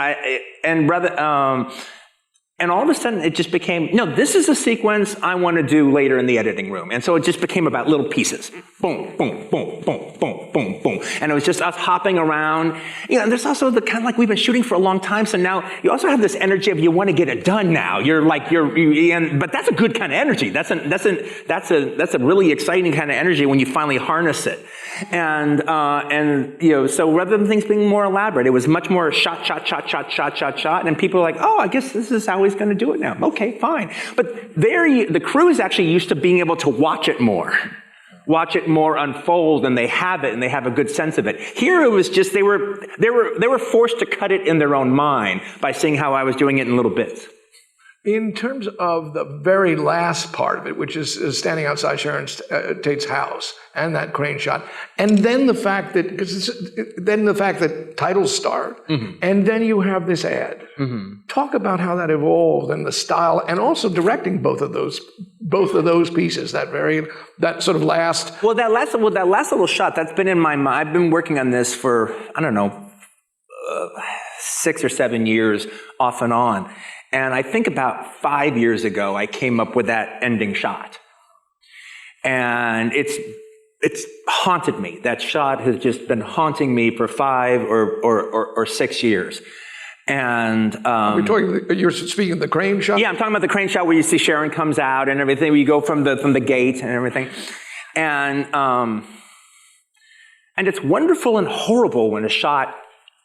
all of a sudden, it just became, no, this is a sequence I want to do later in the editing room. And so it just became about little pieces. Boom, boom, boom, boom, boom, boom, boom. And it was just us hopping around. And there's also the kind of like we've been shooting for a long time, so now you also have this energy of you want to get it done now. But that's a good kind of energy. That's a really exciting kind of energy when you finally harness it. And so rather than things being more elaborate, it was much more shot, and people were like, oh, I guess this is how he's going to do it now. Okay, fine. But the crew is actually used to being able to watch it more unfold, and they have it, and they have a good sense of it. Here it was just they were forced to cut it in their own mind by seeing how I was doing it in little bits. In terms of the very last part of it, which is standing outside Sharon Tate's house and that crane shot, and then the fact that titles start, mm-hmm. and then you have this ad. Mm-hmm. Talk about how that evolved and the style, and also directing both of those pieces. That sort of last. Well, that last little shot that's been in my mind. I've been working on this for 6 or 7 years, off and on. And I think about 5 years ago, I came up with that ending shot. And it's haunted me. That shot has just been haunting me for 5 or 6 years. And you're speaking of the crane shot? Yeah, I'm talking about the crane shot where you see Sharon comes out and everything, where you go from the gate and everything. And it's wonderful and horrible when a shot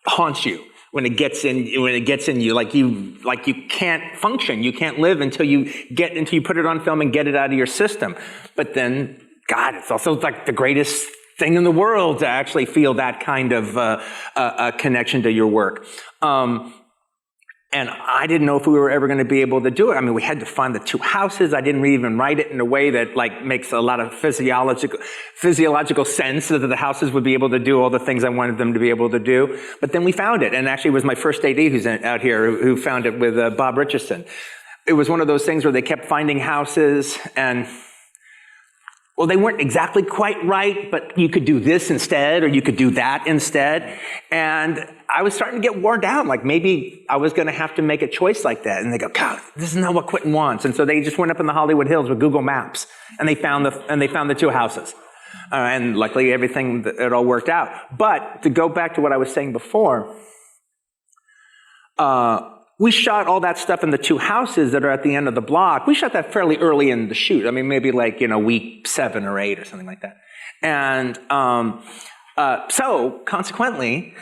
haunts you. When it gets in you, like you can't function, you can't live until you put it on film and get it out of your system. But then, God, it's also like the greatest thing in the world to actually feel that kind of a connection to your work. And I didn't know if we were ever going to be able to do it. I mean, we had to find the two houses. I didn't even write it in a way that like makes a lot of physiological sense so that the houses would be able to do all the things I wanted them to be able to do. But then we found it, and actually it was my first AD who's out here who found it with Bob Richardson. It was one of those things where they kept finding houses, and well, they weren't exactly quite right, but you could do this instead, or you could do that instead. And I was starting to get worn down, like maybe I was going to have to make a choice like that. And they go, God, this is not what Quentin wants. And so they just went up in the Hollywood Hills with Google Maps, and they found the two houses. And luckily it all worked out. But to go back to what I was saying before, we shot all that stuff in the two houses that are at the end of the block. We shot that fairly early in the shoot. I mean, maybe like, week 7 or 8 or something like that. And so consequently,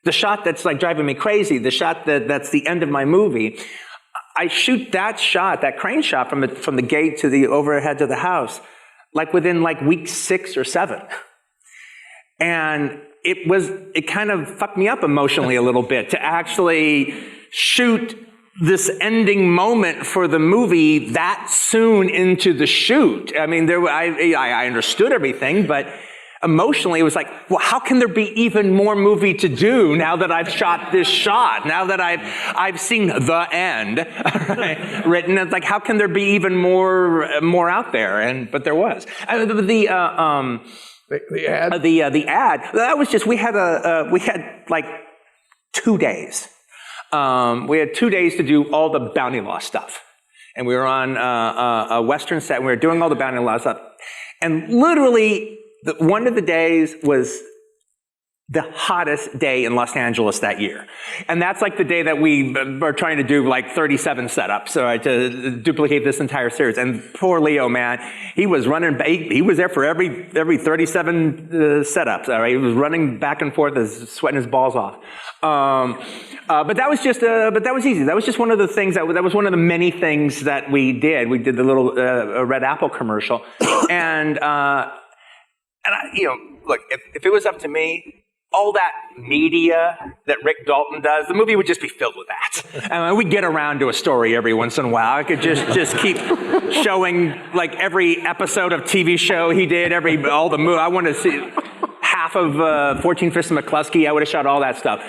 the shot that's like driving me crazy, the shot that's the end of my movie, I shoot that shot, that crane shot from the gate to the overhead to the house, like within like week 6 or 7. And it kind of fucked me up emotionally a little bit to actually shoot this ending moment for the movie that soon into the shoot. I mean, I understood everything, but emotionally it was like, well, how can there be even more movie to do now that I've shot this shot? Now that I've seen the end right, written, it's like, how can there be even more out there? But there was. The ad. The ad. That was just we had like 2 days. We had 2 days to do all the bounty law stuff, and we were on a Western set. And we were doing all the bounty law stuff, and literally one of the days was the hottest day in Los Angeles that year. And that's like the day that we were trying to do like 37 setups to duplicate this entire series. And poor Leo, man, he was running, he was there for every 37 setups, all right? He was running back and forth, sweating his balls off. But that was just, but that was easy. That was just one of the things, that was one of the many things that we did. We did the little Red Apple commercial. And look, if it was up to me, all that media that Rick Dalton does, the movie would just be filled with that. And we'd get around to a story every once in a while. I could just keep showing like every episode of TV show he did, all the movie. I wanted to see half of 14 Fists of McCluskey. I would have shot all that stuff.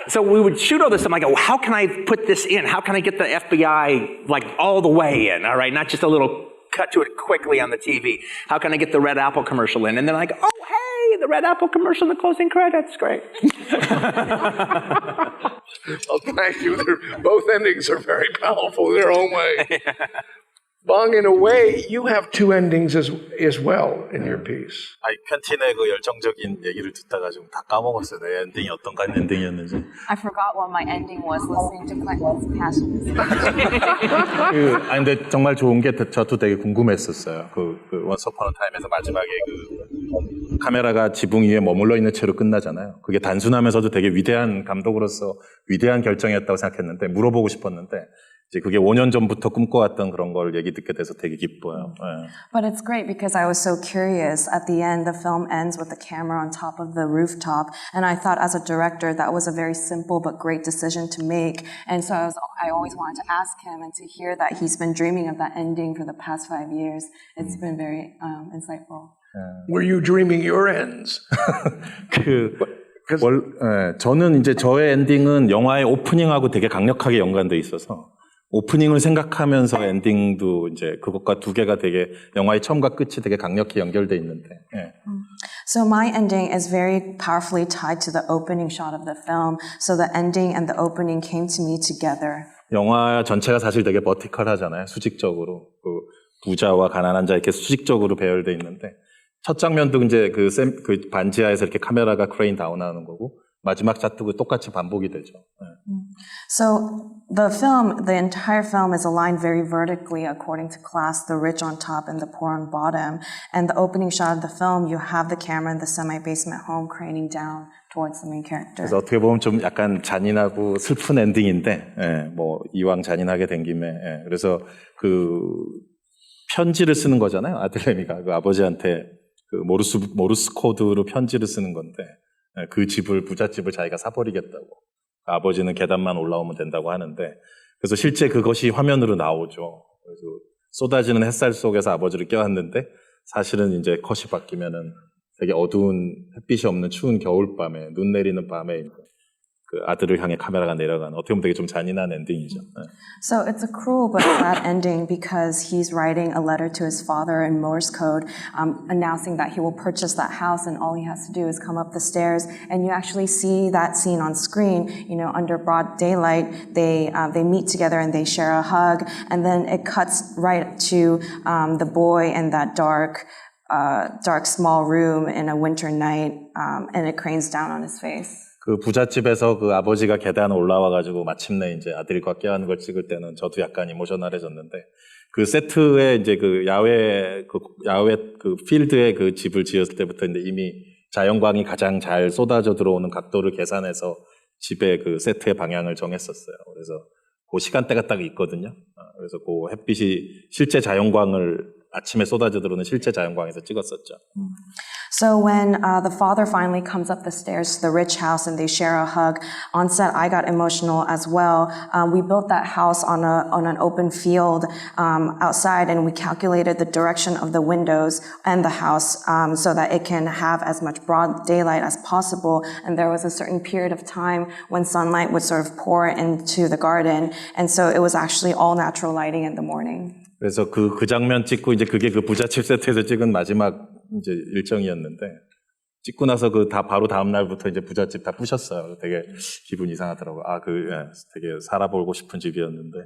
So we would shoot all this stuff. I go, well, how can I put this in? How can I get the FBI like all the way in? All right, not just a little cut to it quickly on the TV. How can I get the Red Apple commercial in? And then I go, oh, hey, the Red Apple commercial in the closing credits. Great. Well, thank you. Both endings are very powerful in their own way. Bong, in a way, you have 2 endings as well in your piece. 아니, 퀸틴의 그 열정적인 얘기를 듣다가 좀 다 까먹었어요. 내 엔딩이 어떤 엔딩이었는지. I forgot what my ending was listening to Quentin's passion. 아니, 근데 정말 좋은 게 저도 되게 궁금했었어요. 그 Once Upon a Time에서 마지막에 그 카메라가 지붕 위에 머물러 있는 채로 끝나잖아요. 그게 단순하면서도 되게 위대한 감독으로서 위대한 결정이었다고 생각했는데 물어보고 싶었는데 이제 그게 5년 전부터 꿈꿔왔던 그런 걸 얘기 듣게 돼서 되게 기뻐요. 네. But it's great because I was so curious. At the end, the film ends with the camera on top of the rooftop, and I thought as a director that was a very simple but great decision to make. And so I always wanted to ask him, and to hear that he's been dreaming of that ending for the past 5 years, it's been very insightful. Were you dreaming your ends? 저는 이제 저의 엔딩은 영화의 오프닝하고 되게 강력하게 연관돼 있어서 오프닝을 생각하면서 엔딩도 이제 그것과 2개가 되게 영화의 처음과 끝이 되게 강력히 연결돼 있는데. 예. So my ending is very powerfully tied to the opening shot of the film. So the ending and the opening came to me together. 영화 전체가 사실 되게 버티컬하잖아요. 수직적으로 그 부자와 가난한 자 이렇게 수직적으로 배열돼 있는데 첫 장면도 이제 그 반지하에서 이렇게 카메라가 크레인 다운하는 거고. 마지막 샷도 똑같이 반복이 되죠. 네. So the entire film is aligned very vertically according to class, the rich on top and the poor on bottom. And the opening shot of the film, you have the camera in the semi-basement home craning down towards the main character. 그래서 어떻게 보면 좀 약간 잔인하고 슬픈 엔딩인데, 예, 뭐 이왕 잔인하게 된 김에, 예, 그래서 그 편지를 쓰는 거잖아요. 아들내미가 그 아버지한테 그 모르스 코드로 편지를 쓰는 건데. 그 부잣집을 자기가 사버리겠다고. 아버지는 계단만 올라오면 된다고 하는데, 그래서 실제 그것이 화면으로 나오죠. 그래서 쏟아지는 햇살 속에서 아버지를 껴안는데, 사실은 이제 컷이 바뀌면은 되게 어두운 햇빛이 없는 추운 겨울밤에, 눈 내리는 밤에 그 아들을 향해 카메라가 내려가는, 어떻게 보면 되게 좀 잔인한 엔딩이죠. So it's a cruel but sad ending because he's writing a letter to his father in Morse code, announcing that he will purchase that house, and all he has to do is come up the stairs. And you actually see that scene on screen. You know, under broad daylight, they meet together and they share a hug, and then it cuts right to the boy in that dark small room in a winter night, and it cranes down on his face. 그 부잣집에서 그 아버지가 계단 올라와가지고 마침내 이제 아들과 껴안는 걸 찍을 때는 저도 약간 이모셔널해졌는데 그 세트에 이제 그 야외 그 필드에 그 집을 지었을 때부터 이제 이미 자연광이 가장 잘 쏟아져 들어오는 각도를 계산해서 집의 그 세트의 방향을 정했었어요. 그래서 그 시간대가 딱 있거든요. 그래서 그 햇빛이 실제 자연광을 아침에 쏟아져 들어오는 실제 자연광에서 찍었었죠. So when the father finally comes up the stairs to the rich house and they share a hug, on set I got emotional as well. We built that house on an open field outside, and we calculated the direction of the windows and the house so that it can have as much broad daylight as possible. And there was a certain period of time when sunlight would sort of pour into the garden, and so it was actually all natural lighting in the morning. 그래서 그 장면 찍고 이제 그게 그 부잣집 세트에서 찍은 마지막 이제 일정이었는데 찍고 나서 그 바로 다음 날부터 이제 부잣집 다 부셨어요. 되게 기분 이상하더라고요. 되게 살아보고 싶은 집이었는데.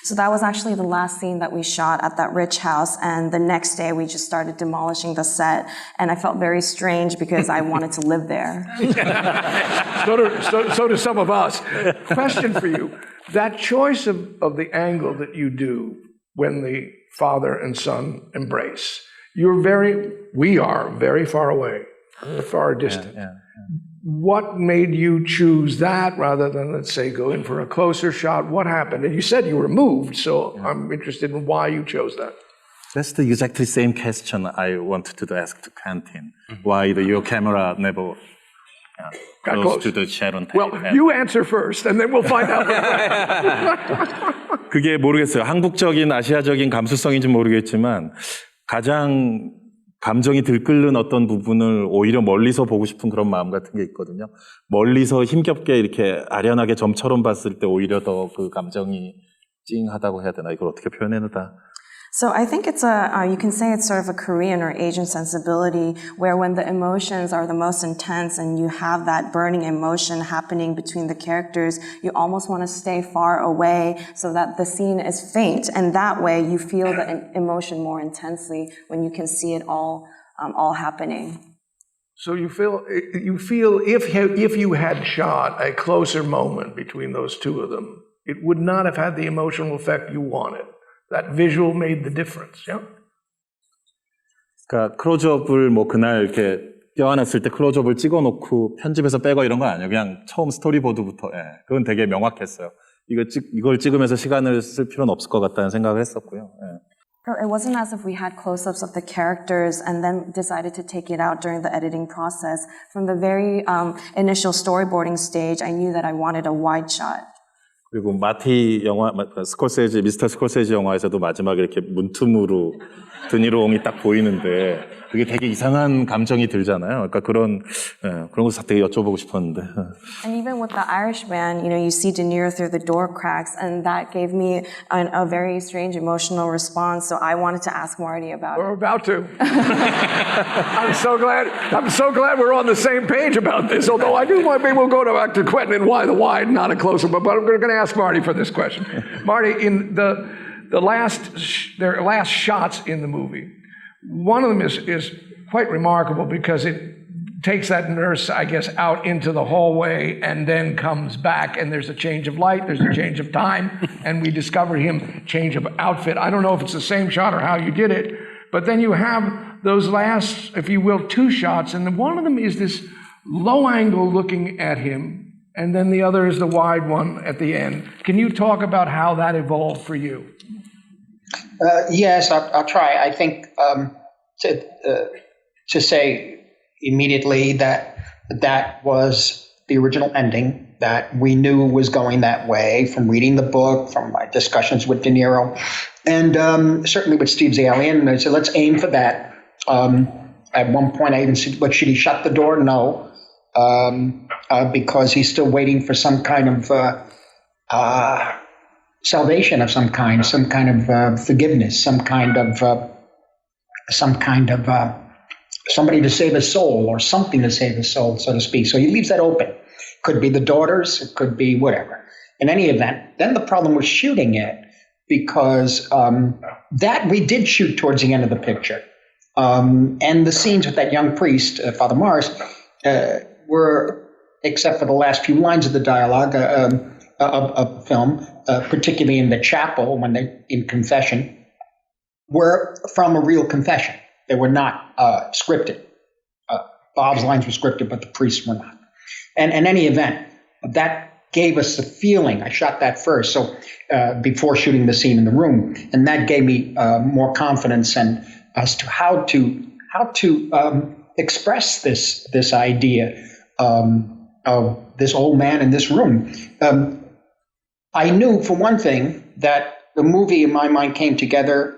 So that was actually the last scene that we shot at that rich house, and the next day we just started demolishing the set, and I felt very strange because I wanted to live there. So do some of us. Question for you. That choice of the angle that you do when the father and son embrace, we are very far away, far distant. Yeah. What made you choose that rather than, let's say, go in for a closer shot? What happened? And you said you were moved, so I'm interested in why you chose that. That's the exactly same question I wanted to ask to Quentin. Why your camera never close to the Sharon? Well, you answer first, and then we'll find out. 그게 모르겠어요. 한국적인 아시아적인 감수성인지 모르겠지만 가장 감정이 들끓는 어떤 부분을 오히려 멀리서 보고 싶은 그런 마음 같은 게 있거든요. 멀리서 힘겹게 이렇게 아련하게 점처럼 봤을 때 오히려 더 그 감정이 찡하다고 해야 되나? 이걸 어떻게 표현해내다? So I think it's you can say it's sort of a Korean or Asian sensibility where when the emotions are the most intense and you have that burning emotion happening between the characters, you almost want to stay far away so that the scene is faint. And that way you feel the emotion more intensely when you can see it all happening. So you feel if you had shot a closer moment between those two of them, it would not have had the emotional effect you wanted. That visual made the difference, yeah? 그러니까 클로즈업을 뭐 그날 이렇게 껴안았을 때 클로즈업을 찍어놓고 편집해서 빼고 이런 건 아니에요. 그냥 처음 스토리보드부터, 그건 되게 명확했어요. 이걸 찍으면서 시간을 쓸 필요는 없을 것 같다는 생각을 했었고요. It wasn't as if we had close-ups of the characters and then decided to take it out during the editing process. From the very initial storyboarding stage, I knew that I wanted a wide shot. 그리고 마티 영화, 미스터 스콜세지 영화에서도 마지막에 이렇게 문틈으로 드니로옹이 딱 보이는데 그게 되게 이상한 감정이 들잖아요. 그러니까 그런 거 되게 여쭤보고 싶었는데. And even with the Irishman, you see De Niro through the door cracks, and that gave me a very strange emotional response. So I wanted to ask Marty about it. We're about to. I'm so glad we're on the same page about this. Although I do want, maybe we'll go back to Quentin and why the wide, not a close-up. But I'm going to ask Marty for this question. Marty, in their last shots in the movie, one of them is quite remarkable because it takes that nurse, I guess, out into the hallway and then comes back, and there's a change of light, there's a change of time, and we discover him change of outfit. I don't know if it's the same shot or how you did it, but then you have those last, if you will, two shots, and one of them is this low angle looking at him, and then the other is the wide one at the end. Can you talk about how that evolved for you? Yes, I'll try. I think to say immediately that was the original ending that we knew was going that way from reading the book, from my discussions with De Niro, and certainly with Steve Zalian. And I said, let's aim for that. At one point, I even said, "But should he shut the door?" No, because he's still waiting for some kind of salvation of some kind of forgiveness, some kind of somebody to save his soul or something to save his soul, so to speak. So he leaves that open. Could be the daughters, it could be whatever. In any event, then the problem was shooting it because that we did shoot towards the end of the picture. And the scenes with that young priest, Father Morris, were, except for the last few lines of the dialogue, of film, particularly in the chapel when they in confession, were from a real confession. They were not scripted. Bob's lines were scripted, but the priests were not. And in any event, that gave us the feeling. I shot that first, so before shooting the scene in the room, and that gave me more confidence and as to how to express this idea of this old man in this room. I knew, for one thing, that the movie in my mind came together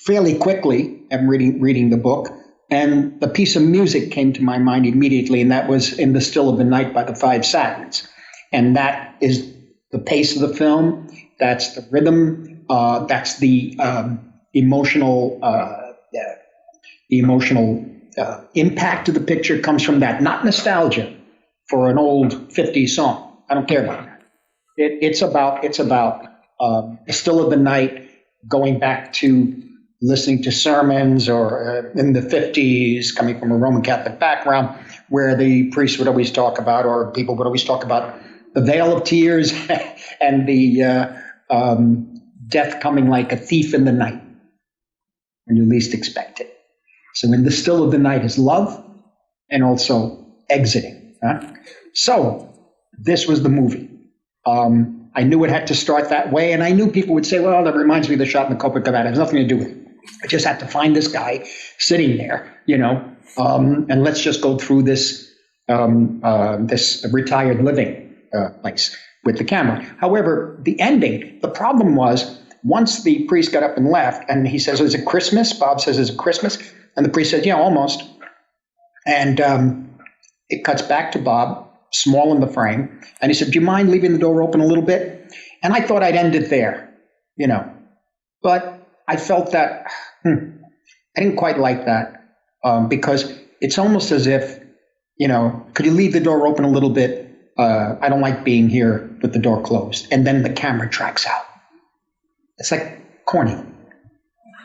fairly quickly. I'm reading the book, and the piece of music came to my mind immediately, and that was "In the Still of the Night" by the Five Satins. And that is the pace of the film, that's the rhythm, that's the emotional impact of the picture comes from that, not nostalgia for an old 50s song. I don't care about that. It's about "The Still of the Night," going back to listening to sermons or in the 50s, coming from a Roman Catholic background, where the priest would always talk about, or people would always talk about, the veil of tears and the death coming like a thief in the night when you least expect it. So in the still of the night is love and also exiting. So this was the movie. I knew it had to start that way, and I knew people would say, well, that reminds me of the shot in the Copacabana. It has nothing to do with it. I just had to find this guy sitting there, and let's just go through this this retired living place with the camera. However, the ending, the problem was, once the priest got up and left, and he says, is it Christmas? Bob says, is it Christmas? And the priest said, yeah, almost. And it cuts back to Bob, small in the frame, and he said, do you mind leaving the door open a little bit? And I thought I'd end it there, but I felt that I didn't quite like that, because it's almost as if, could you leave the door open a little bit? I don't like being here with the door closed. And then the camera tracks out. It's like corny.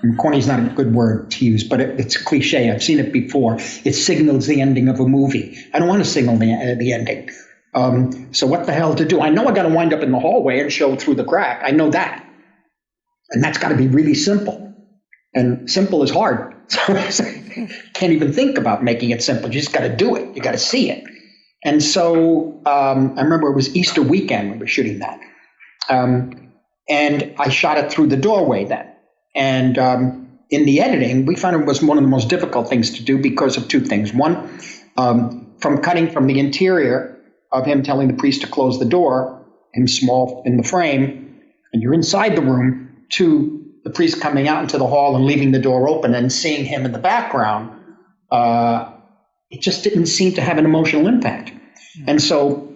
And corny is not a good word to use, but it's cliche. I've seen it before. It signals the ending of a movie. I don't want to signal the ending. So what the hell to do? I know I got to wind up in the hallway and show through the crack. I know that. And that's got to be really simple. And simple is hard. So can't even think about making it simple. You just got to do it. You got to see it. And so I remember it was Easter weekend when we were shooting that. And I shot it through the doorway then. And in the editing, we found it was one of the most difficult things to do because of two things. One, from cutting from the interior of him telling the priest to close the door, him small in the frame, and you're inside the room, to the priest coming out into the hall and leaving the door open and seeing him in the background, it just didn't seem to have an emotional impact. And so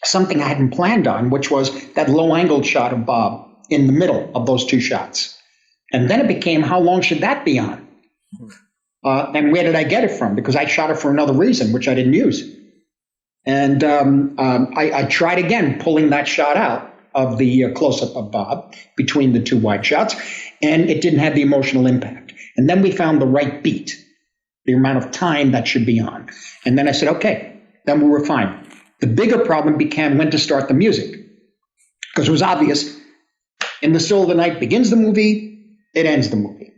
something I hadn't planned on, which was that low-angled shot of Bob in the middle of those two shots. And then it became, how long should that be on? And where did I get it from? Because I shot it for another reason, which I didn't use. And I tried again pulling that shot out of the close-up of Bob between the two wide shots, and it didn't have the emotional impact. And then we found the right beat, the amount of time that should be on. And then I said, okay, then we were fine. The bigger problem became when to start the music, because it was obvious. In the Still of the Night begins the movie, it ends the movie.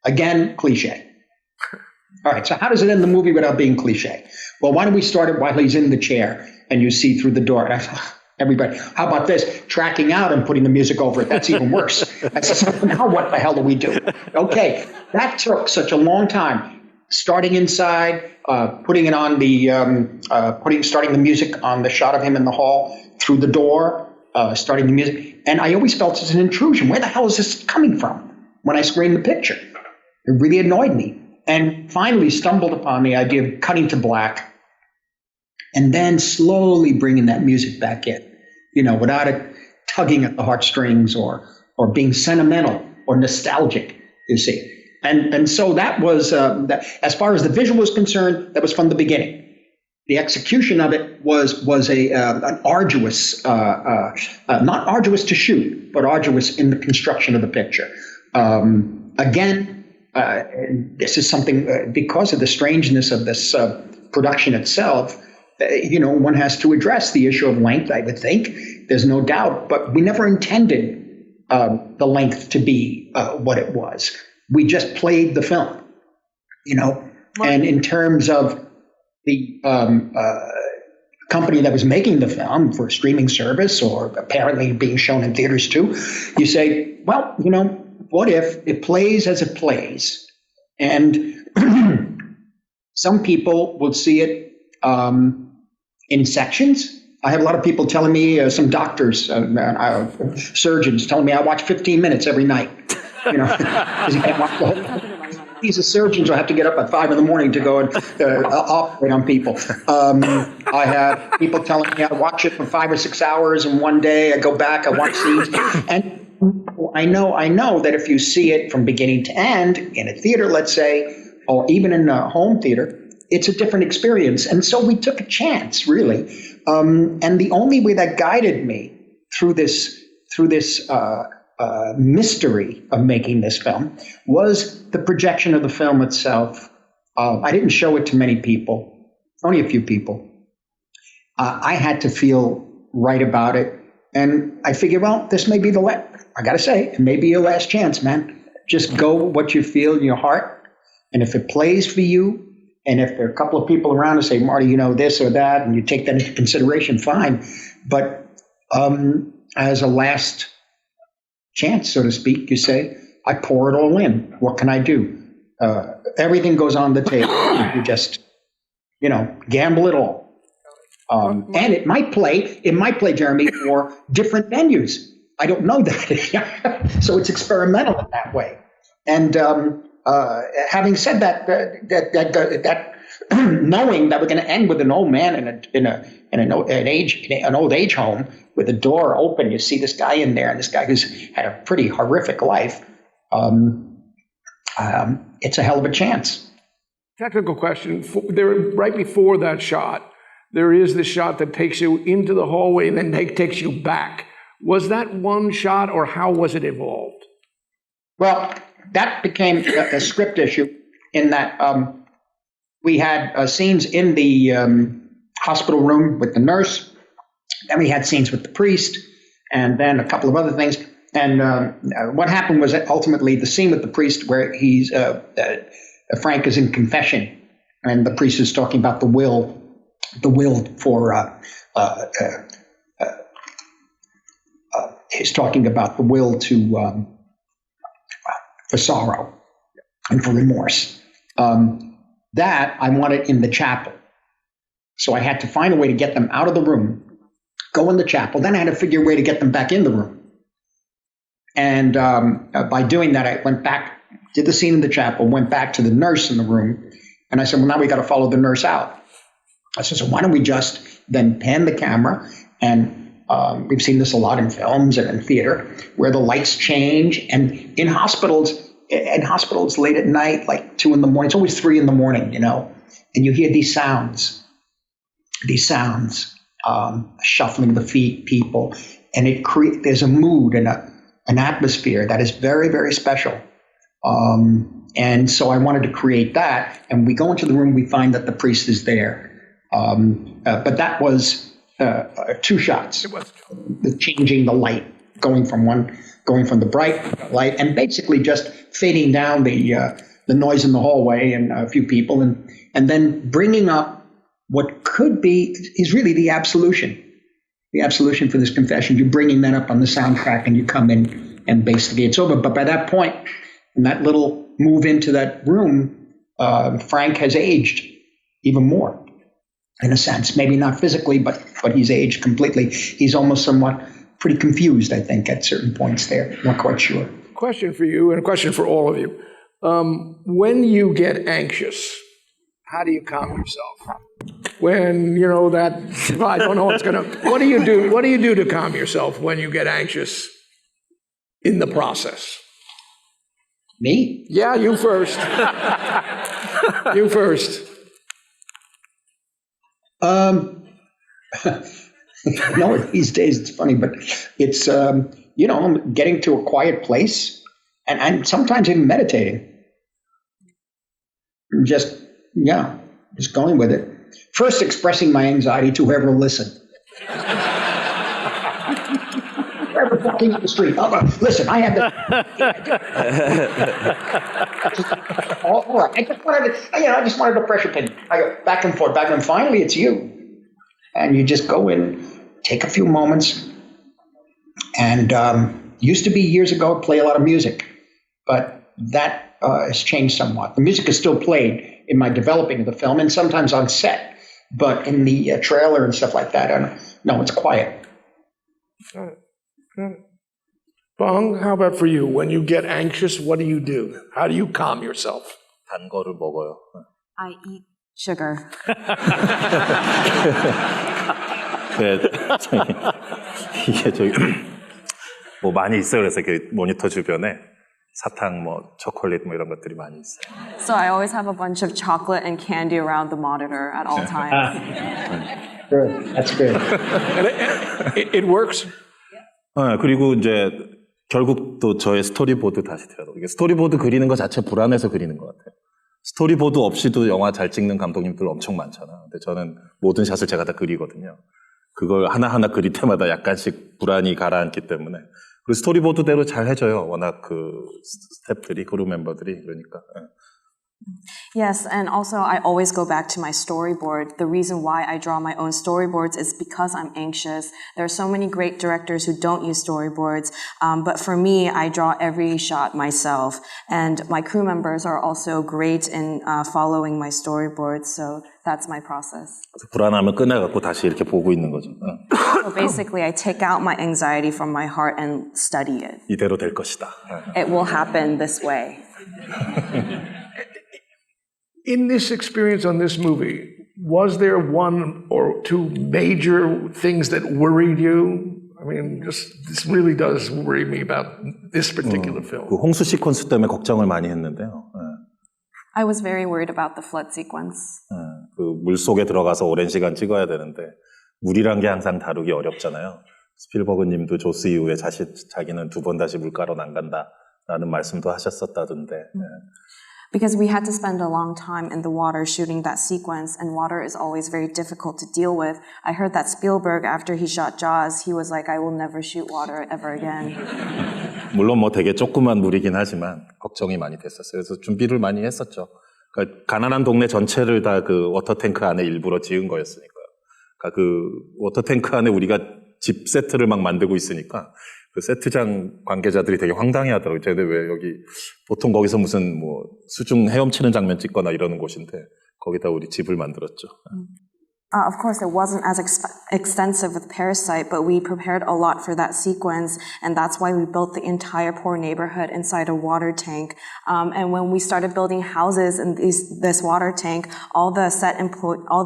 Again, cliche. All right, so how does it end the movie without being cliche? Well, why don't we start it while he's in the chair and you see through the door? And I thought, everybody, how about this? Tracking out and putting the music over it. That's even worse. I said, now what the hell do we do? Okay, that took such a long time. Starting inside, putting it on the, starting the music on the shot of him in the hall, through the door, starting the music. And I always felt it's an intrusion. Where the hell is this coming from when I screened the picture? It really annoyed me. And finally stumbled upon the idea of cutting to black and then slowly bringing that music back in, without it tugging at the heartstrings or being sentimental or nostalgic, you see. And so that was, that, as far as the visual was concerned, that was from the beginning. The execution of it was an arduous, not arduous to shoot, but arduous in the construction of the picture. Again, this is something, because of the strangeness of this production itself, one has to address the issue of length, I would think. There's no doubt, but we never intended the length to be what it was. We just played the film, and in terms of the company that was making the film for a streaming service or apparently being shown in theaters too, you say, well, what if it plays as it plays? And some people will see it in sections. I have a lot of people telling me, some doctors, surgeons telling me I watch 15 minutes every night, because you can't watch the whole. These are surgeons who have to get up at 5 a.m. to go and operate on people. I have people telling me I watch it for 5 or 6 hours in one day. I go back, I watch scenes, and I know that if you see it from beginning to end in a theater, let's say, or even in a home theater, it's a different experience. And so we took a chance, really. And the only way that guided me through this mystery of making this film was the projection of the film itself. I didn't show it to many people, only a few people. I had to feel right about it. And I figured, well, this may be I got to say, it may be your last chance, man. Just go what you feel in your heart. And if it plays for you, and if there are a couple of people around who say, Marty, this or that, and you take that into consideration, fine. But as a last chance, so to speak, you say, I pour it all in. What can I do? Everything goes on the table. You just, gamble it all. And it might play, Jeremy, for different venues. I don't know that. So it's experimental in that way. And having said that, knowing that we're going to end with an old man in an old age home with a door open, you see this guy in there, and this guy who's had a pretty horrific life. It's a hell of a chance. Technical question. Right before that shot, there is this shot that takes you into the hallway and then takes you back. Was that one shot, or how was it evolved? Well, that became a script issue in that we had scenes in the hospital room with the nurse, then we had scenes with the priest, and then a couple of other things. And what happened was that ultimately the scene with the priest where Frank is in confession, and the priest is talking about the will for he's talking about the will to for sorrow and for remorse. That I wanted in the chapel. So I had to find a way to get them out of the room, go in the chapel. Then I had to figure a way to get them back in the room. And by doing that, I went back, did the scene in the chapel, went back to the nurse in the room. And I said, well, now we got to follow the nurse out. I said, so why don't we just then pan the camera, and we've seen this a lot in films and in theater, where the lights change, and in hospitals late at night, like 2 a.m, it's always 3 a.m, and you hear these sounds, shuffling the feet, people, and there's a mood and an atmosphere that is very, very special. And so I wanted to create that, and we go into the room, we find that the priest is there. But that was 2 shots. It was changing the light, going from the bright light, and basically just fading down the noise in the hallway and a few people, and then bringing up what could be is really the absolution for this confession. You're bringing that up on the soundtrack, and you come in, and basically it's over. But by that point, in that little move into that room, Frank has aged even more. In a sense, maybe not physically, but he's aged completely. He's almost somewhat pretty confused, I think, at certain points there. Not quite sure. Question for you, and a question for all of you. When you get anxious, how do you calm yourself? When, that, I don't know what's going to, what do you do? What do you do to calm yourself when you get anxious in the process? Me? Yeah, you first. You first. These days it's funny, but it's, I'm getting to a quiet place, and sometimes even meditating. Just going with it. First, expressing my anxiety to whoever will listen. Whoever walking up the street. Listen, I had all right. I just wanted a pressure opinion. I go back and forth, and finally it's you. and you just go in, take a few moments, and used to be years ago, play a lot of music, but that has changed somewhat. The music is still played in my developing of the film and sometimes on set, but in the trailer and stuff like that, no, it's quiet. Bong, how about for you? When you get anxious, what do? How do you calm yourself? 단 거를 먹어요. I eat sugar. 이게 저기 뭐 많이 있어요. 그래서 그 모니터 주변에 사탕, 뭐 초콜릿 뭐 이런 것들이 많이 있어요. So I always have a bunch of chocolate and candy around the monitor at all times. Good, that's good. It works? 그리고 이제 결국 또 저의 스토리보드 다시 들어요. 이게 스토리보드 그리는 것 자체 불안해서 그리는 것 같아요. 스토리보드 없이도 영화 잘 찍는 감독님들 엄청 많잖아요. 근데 저는 모든 샷을 제가 다 그리거든요. 그걸 하나하나 그릴 때마다 약간씩 불안이 가라앉기 때문에. 그리고 스토리보드대로 잘 해줘요. 워낙 그 스태프들이, 크루 멤버들이. 그러니까. Yes, and also I always go back to my storyboard. The reason why I draw my own storyboards is because I'm anxious. There are so many great directors who don't use storyboards, but for me, I draw every shot myself. And my crew members are also great in following my storyboards, so that's my process. 불안하면 꺼내갖고 다시 이렇게 보고 있는 거죠. So basically, I take out my anxiety from my heart and study it. 이대로 될 것이다. It will happen this way. In this experience on this movie, was there one or two major things that worried you? I mean, this really does worry me about this particular film. 그 홍수 시퀀스 때문에 걱정을 많이 했는데요. I was very worried about the flood sequence. 그 물속에 들어가서 오랜 시간 찍어야 되는데 물이란 게 항상 다루기 어렵잖아요. 스필버그 님도 조스 이후에 자기는 2번 다시 물가로 안 간다라는 말씀도 하셨었다던데. Because we had to spend a long time in the water shooting that sequence, and water is always very difficult to deal with. I heard that Spielberg, after he shot Jaws, he was like, I will never shoot water ever again. 물론 뭐 되게 조그만 물이긴 하지만 걱정이 많이 됐었어요. 그래서 준비를 많이 했었죠. 그러니까 가난한 동네 전체를 다 그 워터탱크 안에 일부러 지은 거였으니까요. 그러니까 그 워터탱크 안에 우리가 집 세트를 막 만들고 있으니까 그 세트장 관계자들이 되게 황당해하더라고요. 쟤네 왜 여기 보통 거기서 무슨 뭐 수중 헤엄치는 장면 찍거나 이러는 곳인데 거기다 우리 집을 만들었죠. Of course, it wasn't as extensive with Parasite, but we prepared a lot for that sequence, and that's why we built the entire poor neighborhood inside a water tank. And when we started building houses in this water tank, all the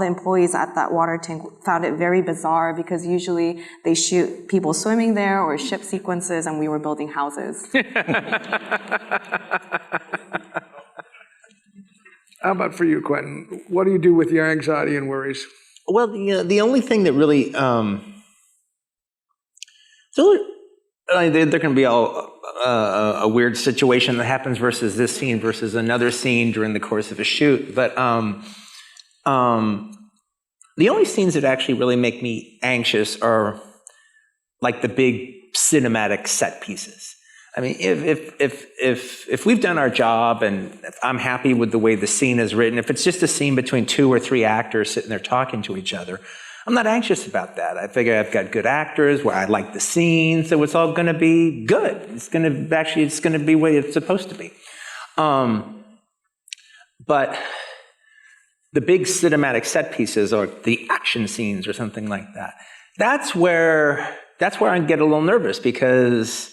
employees at that water tank found it very bizarre because usually they shoot people swimming there or ship sequences, and we were building houses. How about for you, Quentin? What do you do with your anxiety and worries? Well, the only thing that really, there can be a weird situation that happens versus this scene versus another scene during the course of a shoot. But the only scenes that actually really make me anxious are like the big cinematic set pieces. I mean, if we've done our job and if I'm happy with the way the scene is written, if it's just a scene between 2 or 3 actors sitting there talking to each other, I'm not anxious about that. I figure I've got good actors where I like the scene, so it's all going to be good. It's going to be the way it's supposed to be. But the big cinematic set pieces or the action scenes or something like that, that's where I get a little nervous because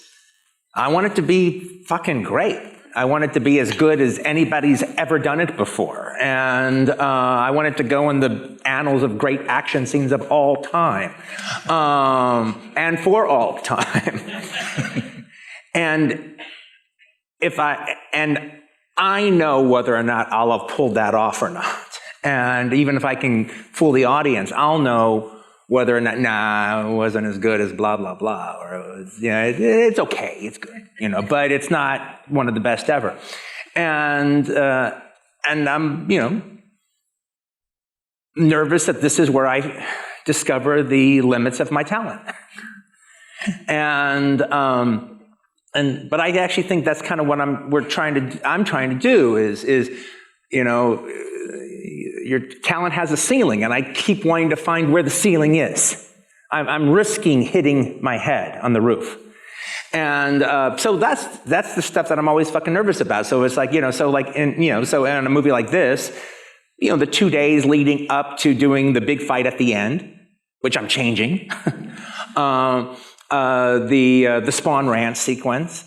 I want it to be fucking great. I want it to be as good as anybody's ever done it before. And I want it to go in the annals of great action scenes of all time. And for all time. And I know whether or not I'll have pulled that off or not. And even if I can fool the audience, I'll know whether or not, it wasn't as good as blah, blah, blah, or it was, it's okay, it's good, but it's not one of the best ever. And I'm, nervous that this is where I discover the limits of my talent. But I actually think that's kind of what I'm trying to do is your talent has a ceiling, and I keep wanting to find where the ceiling is. I'm risking hitting my head on the roof. And so that's the stuff that I'm always fucking nervous about. So it's like, so in a movie like this, the 2 days leading up to doing the big fight at the end, which I'm changing, the Spawn Ranch sequence,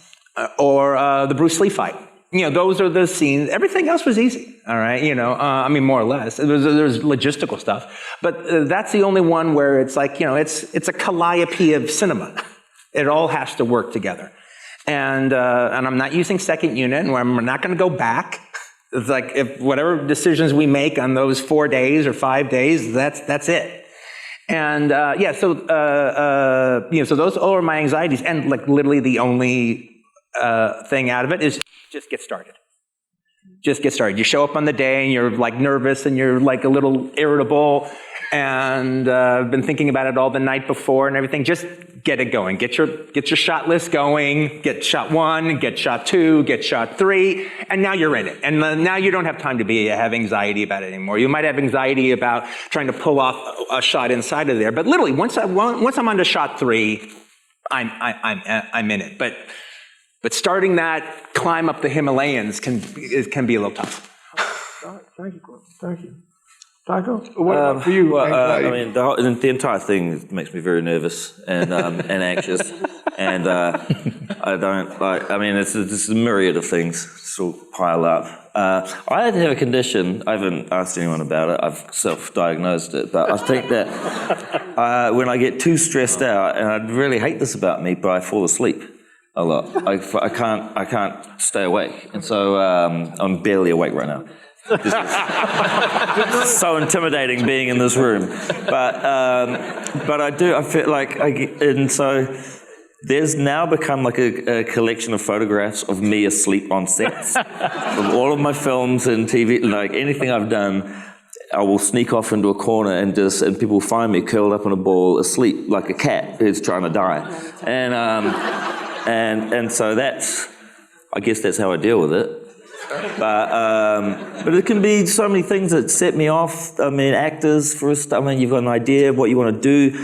or the Bruce Lee fight. Those are the scenes. Everything else was easy, all right? I mean, more or less. There's logistical stuff. But that's the only one where it's like, it's a calliope of cinema. It all has to work together. And I'm not using second unit, and I'm not going to go back. It's like, if whatever decisions we make on those 4 days or 5 days, that's it. And so those are my anxieties. And like literally the only thing out of it is just get started. Just get started. You show up on the day and you're like nervous and you're like a little irritable, and I've been thinking about it all the night before and everything. Just get it going. Get your shot list going. Get shot 1, get shot 2, get shot 3, and now you're in it. And now you don't have time to have anxiety about it anymore. You might have anxiety about trying to pull off a shot inside of there, but literally once I'm on to shot 3, I'm in it. But starting that climb up the Himalayas can be a little tough. Thank you. Thank you. Taika, what about for you? I mean, the entire thing makes me very nervous and anxious, and I don't like. I mean, it's a myriad of things sort of pile up. I have a condition. I haven't asked anyone about it. I've self-diagnosed it, but I think that when I get too stressed out, and I really hate this about me, but I fall asleep a lot. I can't stay awake, and so I'm barely awake right now. It's so intimidating being in this room, but I feel like and so there's now become like a collection of photographs of me asleep on sets of all of my films and TV, like anything I've done. I will sneak off into a corner and people will find me curled up in a ball asleep like a cat who's trying to die, and so I guess that's how I deal with it. But it can be so many things that set me off. I mean, actors, you've got an idea of what you want to do.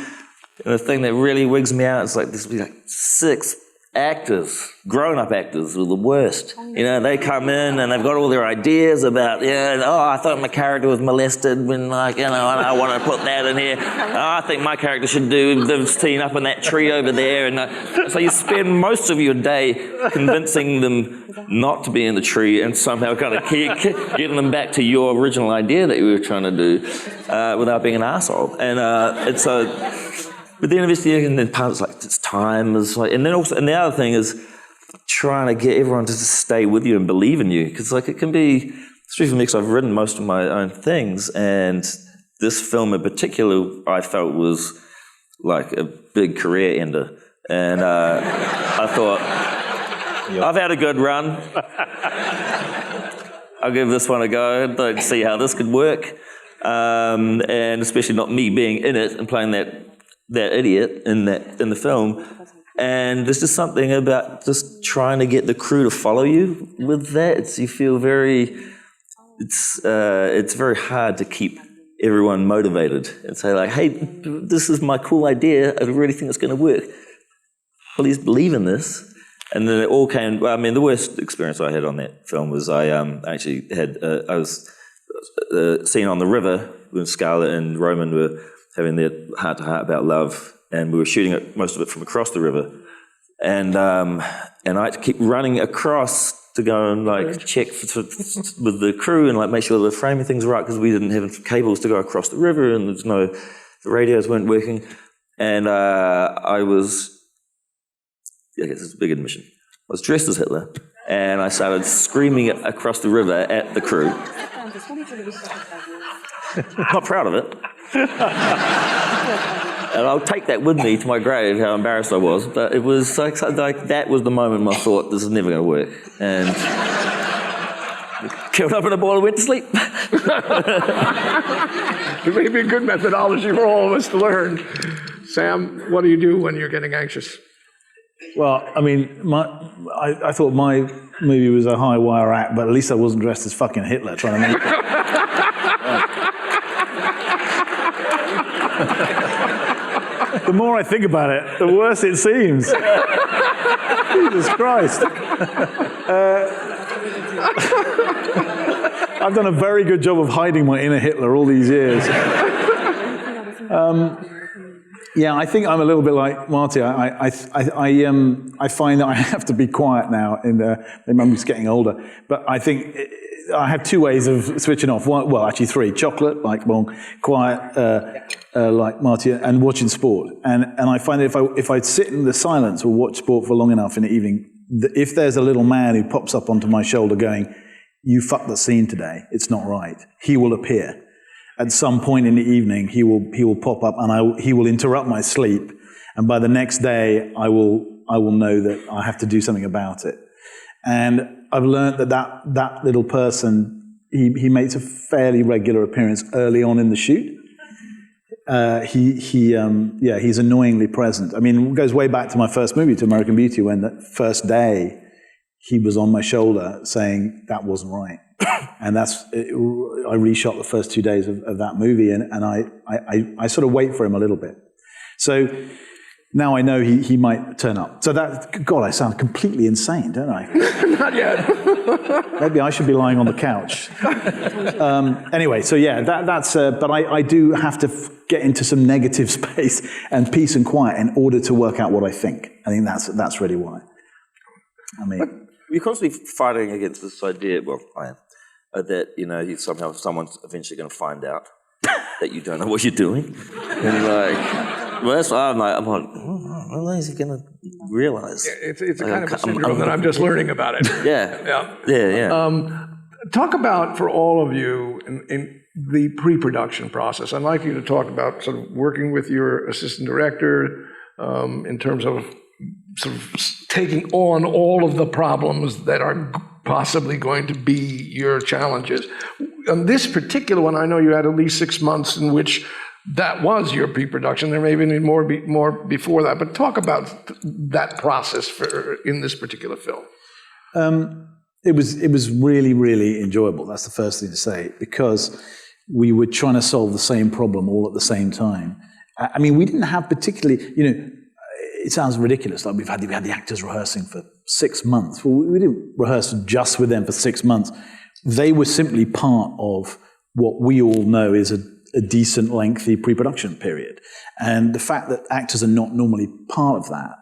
And the thing that really wigs me out is like, this will be like 6 actors, grown-up actors, were the worst. They come in and they've got all their ideas about, I thought my character was molested when, I want to put that in here. I think my character should do the scene up in that tree over there. And so you spend most of your day convincing them not to be in the tree and somehow kind of getting them back to your original idea that you were trying to do without being an asshole. And so... But then eventually, and then part of it's like, it's time, and the other thing is trying to get everyone to just stay with you and believe in you, because like it can be, especially for me, because I've written most of my own things, and this film in particular, I felt was like a big career ender, and I thought, I've had a good run, I'll give this one a go, and see how this could work, and especially not me being in it and playing that idiot in the film, and there's just something about just trying to get the crew to follow you with that. You feel it's very hard to keep everyone motivated and say like, hey, this is my cool idea. I really think it's going to work. Please believe in this. And then it all came. I mean, the worst experience I had on that film was I actually had I was scene on the river when Scarlett and Roman were having their heart-to-heart about love, and we were shooting most of it from across the river, and I had to keep running across to go and like check with the crew and like make sure the framing things were right, because we didn't have cables to go across the river, and the radios weren't working, and I guess it's a big admission. I was dressed as Hitler, and I started screaming across the river at the crew. Not proud of it. And I'll take that with me to my grave, how embarrassed I was. But it was like that was the moment when I thought, this is never going to work. And curled up in a ball and went to sleep. It may be a good methodology for all of us to learn. Sam, what do you do when you're getting anxious? Well, I mean, I thought my movie was a high wire act, but at least I wasn't dressed as fucking Hitler trying to make it. The more I think about it, the worse it seems. Jesus Christ. I've done a very good job of hiding my inner Hitler all these years. Yeah, I think I'm a little bit like Marty. I find that I have to be quiet now. Maybe I'm just getting older. But I think I have two ways of switching off. One, well, actually three: chocolate, like Bong, quiet, like Marty, and watching sport. And I find that if I sit in the silence or watch sport for long enough in the evening, if there's a little man who pops up onto my shoulder going, "You fucked the scene today. It's not right," he will appear. At some point in the evening, he will pop up and he will interrupt my sleep. And by the next day, I will know that I have to do something about it. And I've learned that little person, he makes a fairly regular appearance early on in the shoot. He's annoyingly present. I mean, it goes way back to my first movie, to American Beauty, when the first day he was on my shoulder saying that wasn't right. And I reshot the first 2 days of that movie, and I sort of wait for him a little bit. So now I know he might turn up. So God, I sound completely insane, don't I? Not yet. Maybe I should be lying on the couch. Anyway, so yeah, that's. But I do have to get into some negative space and peace and quiet in order to work out what I think. I think that's really why. I mean, you're constantly fighting against this idea. Well, I am. That someone's eventually going to find out that you don't know what you're doing, and well, that's why I'm like, when is he going to realize? It's a kind of a syndrome that I'm just learning about it. Yeah. Talk about, for all of you, in the pre-production process. I'd like you to talk about sort of working with your assistant director in terms of sort of taking on all of the problems that are possibly going to be your challenges. On this particular one, I know you had at least 6 months in which that was your pre-production. There may have been more before that, but talk about that process in this particular film. It was really, really enjoyable. That's the first thing to say, because we were trying to solve the same problem all at the same time. I mean, we didn't have particularly, it sounds ridiculous. Like we had the actors rehearsing for 6 months. Well, we didn't rehearse just with them for 6 months. They were simply part of what we all know is a decent, lengthy pre-production period. And the fact that actors are not normally part of that,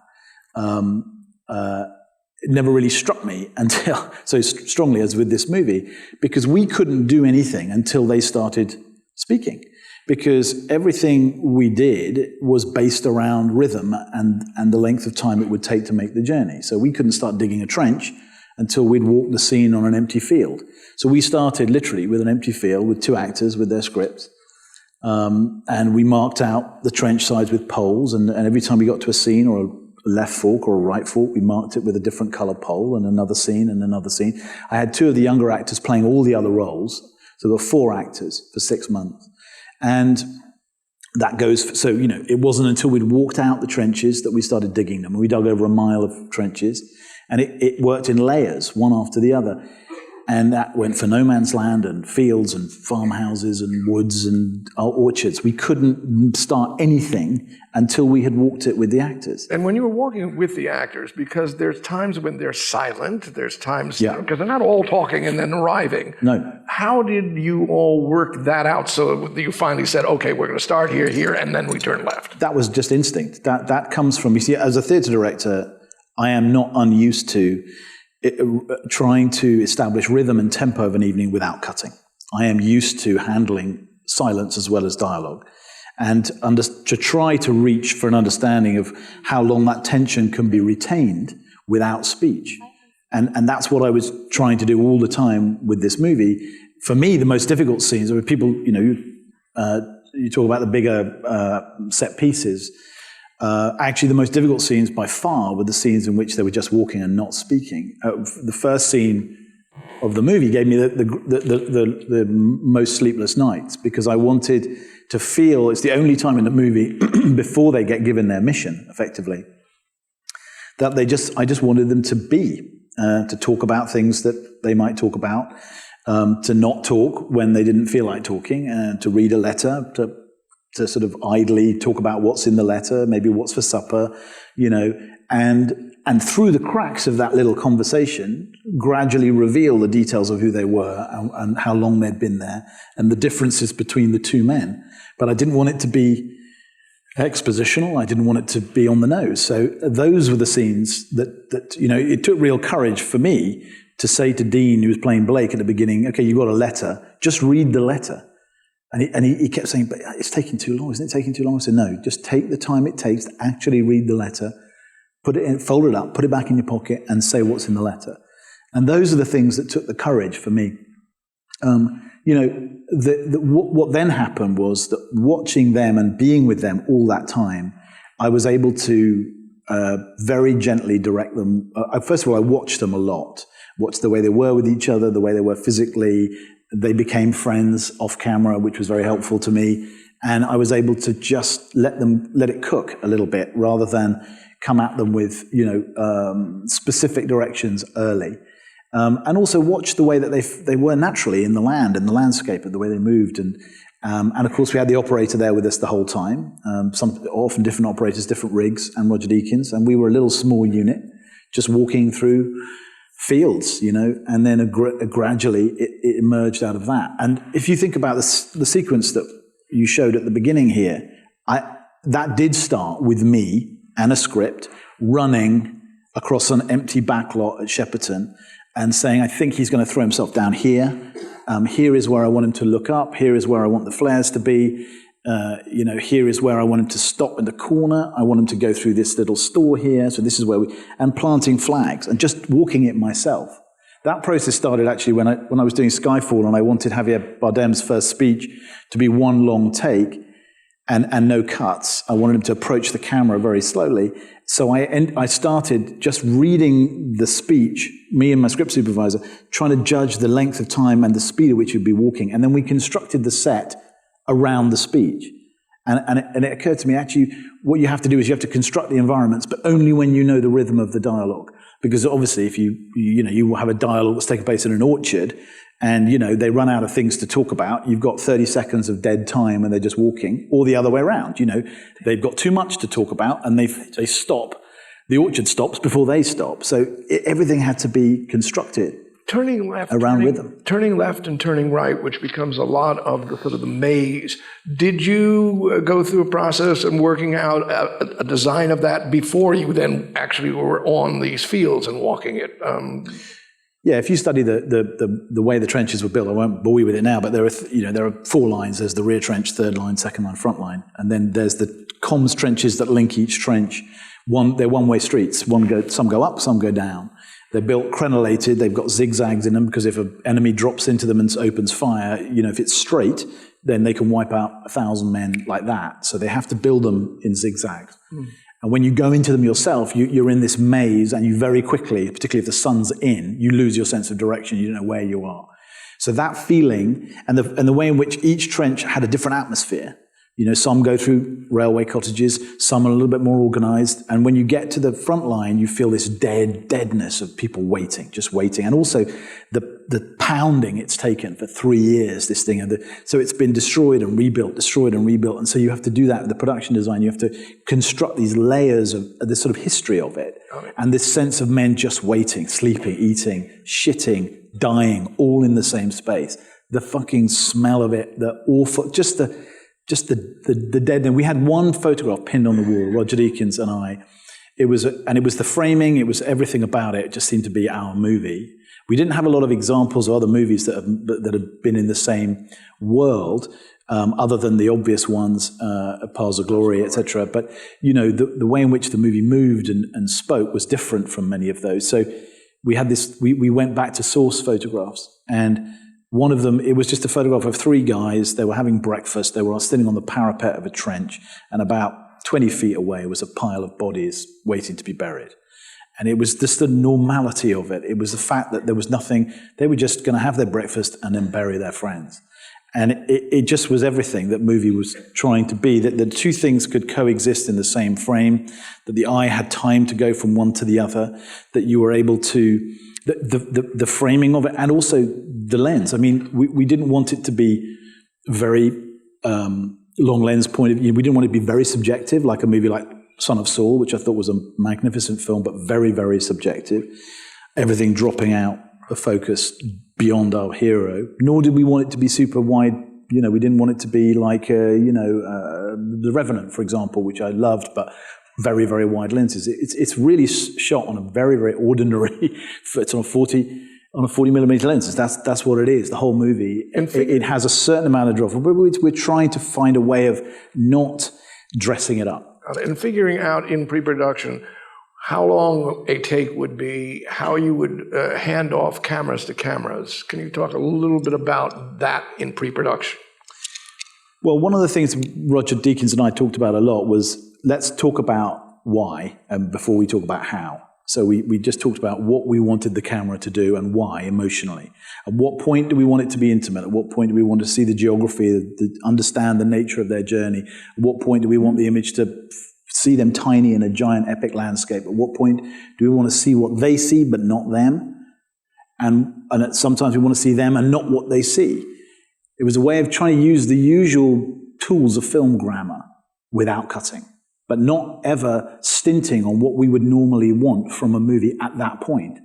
it never really struck me until so strongly as with this movie, because we couldn't do anything until they started speaking. Because everything we did was based around rhythm and the length of time it would take to make the journey. So we couldn't start digging a trench until we'd walked the scene on an empty field. So we started literally with an empty field with 2 actors with their scripts. And we marked out the trench sides with poles. And every time we got to a scene or a left fork or a right fork, we marked it with a different color pole, and another scene and another scene. I had 2 of the younger actors playing all the other roles. So there were 4 actors for 6 months. And that goes, so, it wasn't until we'd walked out the trenches that we started digging them. We dug over a mile of trenches, and it worked in layers, one after the other. And that went for no man's land and fields and farmhouses and woods and orchards. We couldn't start anything until we had walked it with the actors. And when you were walking with the actors, because there's times when they're silent, there's times, Yeah. because they're not all talking and then arriving. No. How did you all work that out so that you finally said, okay, we're going to start here, and then we turn left? That was just instinct. That comes from, you see, as a theatre director, I am not unused to trying to establish rhythm and tempo of an evening without cutting. I am used to handling silence as well as dialogue, and to try to reach for an understanding of how long that tension can be retained without speech. And that's what I was trying to do all the time with this movie. For me, the most difficult scenes are people, you talk about the bigger set pieces. Actually, the most difficult scenes by far were the scenes in which they were just walking and not speaking. The first scene of the movie gave me the most sleepless nights, because I wanted to feel, it's the only time in the movie before they get given their mission, effectively, that I just wanted them to be, to talk about things that they might talk about, to not talk when they didn't feel like talking, to read a letter, to to sort of idly talk about what's in the letter, maybe what's for supper, and through the cracks of that little conversation, gradually reveal the details of who they were and how long they'd been there and the differences between the two men. But I didn't want it to be expositional. I didn't want it to be on the nose. So those were the scenes that it took real courage for me to say to Dean, who was playing Blake at the beginning, okay, you got a letter, just read the letter. And he kept saying, but it's taking too long, isn't it taking too long? I said, no, just take the time it takes to actually read the letter, put it in, fold it up, put it back in your pocket, and say what's in the letter. And those are the things that took the courage for me. What then happened was that watching them and being with them all that time, I was able to very gently direct them. First of all, I watched them a lot, watched the way they were with each other, the way they were physically. They became friends off camera, which was very helpful to me. And I was able to just let it cook a little bit rather than come at them with, specific directions early. And also watch the way that they were naturally in the land, in the landscape, and the way they moved. And of course, we had the operator there with us the whole time, often different operators, different rigs, and Roger Deakins. And we were a little small unit, just walking through fields, and then gradually it emerged out of that. And if you think about the sequence that you showed at the beginning here, that did start with me and a script running across an empty backlot at Shepperton and saying, I think he's going to throw himself down here. Here is where I want him to look up. Here is where I want the flares to be. Here is where I want him to stop in the corner. I want him to go through this little store here. So this is where and planting flags and just walking it myself. That process started actually when I was doing Skyfall and I wanted Javier Bardem's first speech to be one long take and no cuts. I wanted him to approach the camera very slowly. So I started just reading the speech, me and my script supervisor, trying to judge the length of time and the speed at which he'd be walking. And then we constructed the set around the speech. And it occurred to me, actually, what you have to do is you have to construct the environments, but only when you know the rhythm of the dialogue. Because obviously, if you have a dialogue that's taking place in an orchard, and they run out of things to talk about, you've got 30 seconds of dead time and they're just walking, or the other way around. They've got too much to talk about and they stop. The orchard stops before they stop. So everything had to be constructed. Turning left, turning left and turning right, which becomes a lot of the sort of the maze. Did you go through a process and working out a design of that before you then actually were on these fields and walking it? Yeah, if you study the way the trenches were built, I won't bore you with it now, but there are 4 lines. There's the rear trench, third line, second line, front line, and then there's the comms trenches that link each trench. They're one-way streets. Some go up, some go down. They're built crenellated. They've got zigzags in them because if an enemy drops into them and opens fire, if it's straight, then they can wipe out 1,000 men like that. So they have to build them in zigzags. And when you go into them yourself, you're in this maze, and you very quickly, particularly if the sun's in, you lose your sense of direction. You don't know where you are. So that feeling and the way in which each trench had a different atmosphere. Some go through railway cottages, some are a little bit more organized. And when you get to the front line, you feel this deadness of people waiting, just waiting. And also the pounding it's taken for 3 years, this thing. So it's been destroyed and rebuilt. And so you have to do that with the production design. You have to construct these layers of this sort of history of it. And this sense of men just waiting, sleeping, eating, shitting, dying, all in the same space. The fucking smell of it, the awful, just the dead. And we had one photograph pinned on the wall, Roger Deakins and I. It was the framing, it was everything about it. It just seemed to be our movie. We didn't have a lot of examples of other movies that have been in the same world, other than the obvious ones, Paths of Glory, etc. But the way in which the movie moved and spoke was different from many of those. So we had this. We went back to source photographs, and one of them, it was just a photograph of 3 guys. They were having breakfast. They were sitting on the parapet of a trench, and about 20 feet away was a pile of bodies waiting to be buried. And it was just the normality of it. It was the fact that there was nothing. They were just going to have their breakfast and then bury their friends. And it just was everything that movie was trying to be, that the 2 things could coexist in the same frame, that the eye had time to go from one to the other, that you were able to, the framing of it, and also the lens. I mean, we didn't want it to be very long lens point of view. We didn't want it to be very subjective, like a movie like Son of Saul, which I thought was a magnificent film, but very, very subjective. Everything dropping out of focus beyond our hero. Nor did we want it to be super wide. You know, we didn't want it to be like, The Revenant, for example, which I loved, but very, very wide lenses. It's really shot on a very, very ordinary, it's on a 40 millimeter lenses. That's what it is, the whole movie. It has a certain amount of drop, but we're trying to find a way of not dressing it up. And figuring out in pre-production how long a take would be, how you would hand off cameras to cameras. Can you talk a little bit about that in pre-production? Well, one of the things Roger Deakins and I talked about a lot was, let's talk about why before we talk about how. So we just talked about what we wanted the camera to do and why emotionally. At what point do we want it to be intimate? At what point do we want to see the geography, understand the nature of their journey? At what point do we want the image to see them tiny in a giant epic landscape? At what point do we want to see what they see but not them? And sometimes we want to see them and not what they see. It was a way of trying to use the usual tools of film grammar without cutting, but not ever stinting on what we would normally want from a movie at that point.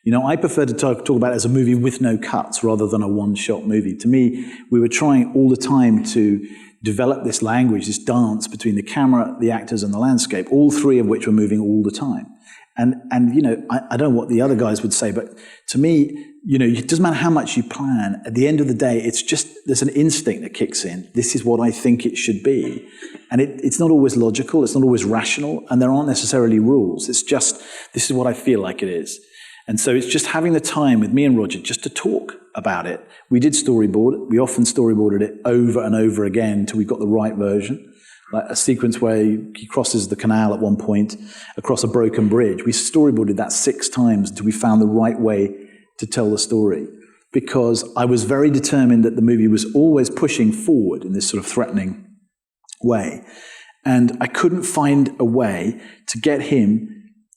You know, I prefer to talk about it as a movie with no cuts rather than a one-shot movie. To me, we were trying all the time to develop this language, this dance between the camera, the actors, and the landscape, all three of which were moving all the time. And you know, I don't know what the other guys would say, but to me, you know, it doesn't matter how much you plan. At the end of the day, it's just, there's an instinct that kicks in. This is what I think it should be. And it's not always logical, it's not always rational, and there aren't necessarily rules. It's just, this is what I feel like it is. And so it's just having the time with me and Roger just to talk about it. We did storyboard. We often storyboarded it over and over again until we got the right version. Like a sequence where he crosses the canal at one point across a broken bridge. We storyboarded that 6 times until we found the right way to tell the story. Because I was very determined that the movie was always pushing forward in this sort of threatening way. And I couldn't find a way to get him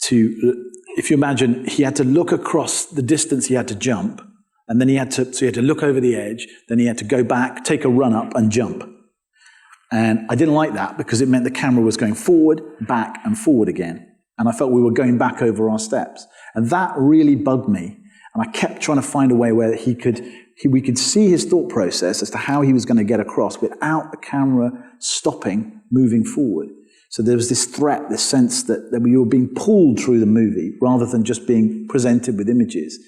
to, if you imagine, he had to look across the distance he had to jump, and then he had to look over the edge, then he had to go back, take a run up and jump. And I didn't like that because it meant the camera was going forward, back, and forward again. And I felt we were going back over our steps. And that really bugged me. And I kept trying to find a way where we could see his thought process as to how he was going to get across without the camera stopping, moving forward. So there was this threat, this sense that we were being pulled through the movie rather than just being presented with images,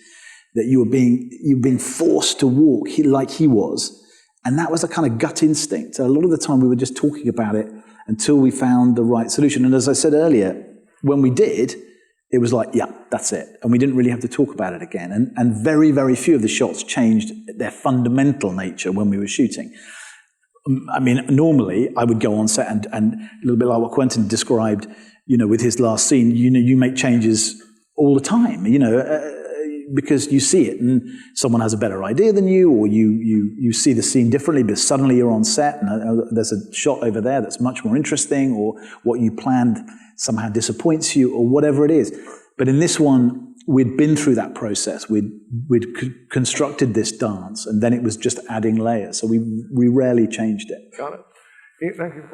that you were being forced to walk like he was. And that was a kind of gut instinct. So a lot of the time we were just talking about it until we found the right solution. And as I said earlier, when we did, it was like, yeah, that's it. And we didn't really have to talk about it again. And very, very few of the shots changed their fundamental nature when we were shooting. I mean, normally I would go on set and a little bit like what Quentin described, you know, with his last scene, you know, you make changes all the time, you know, because you see it and someone has a better idea than you, or you see the scene differently, but suddenly you're on set and there's a shot over there that's much more interesting, or what you planned somehow disappoints you, or whatever it is. But in this one, we'd been through that process. We'd constructed this dance, and then it was just adding layers. So we rarely changed it. Got it. Thank you.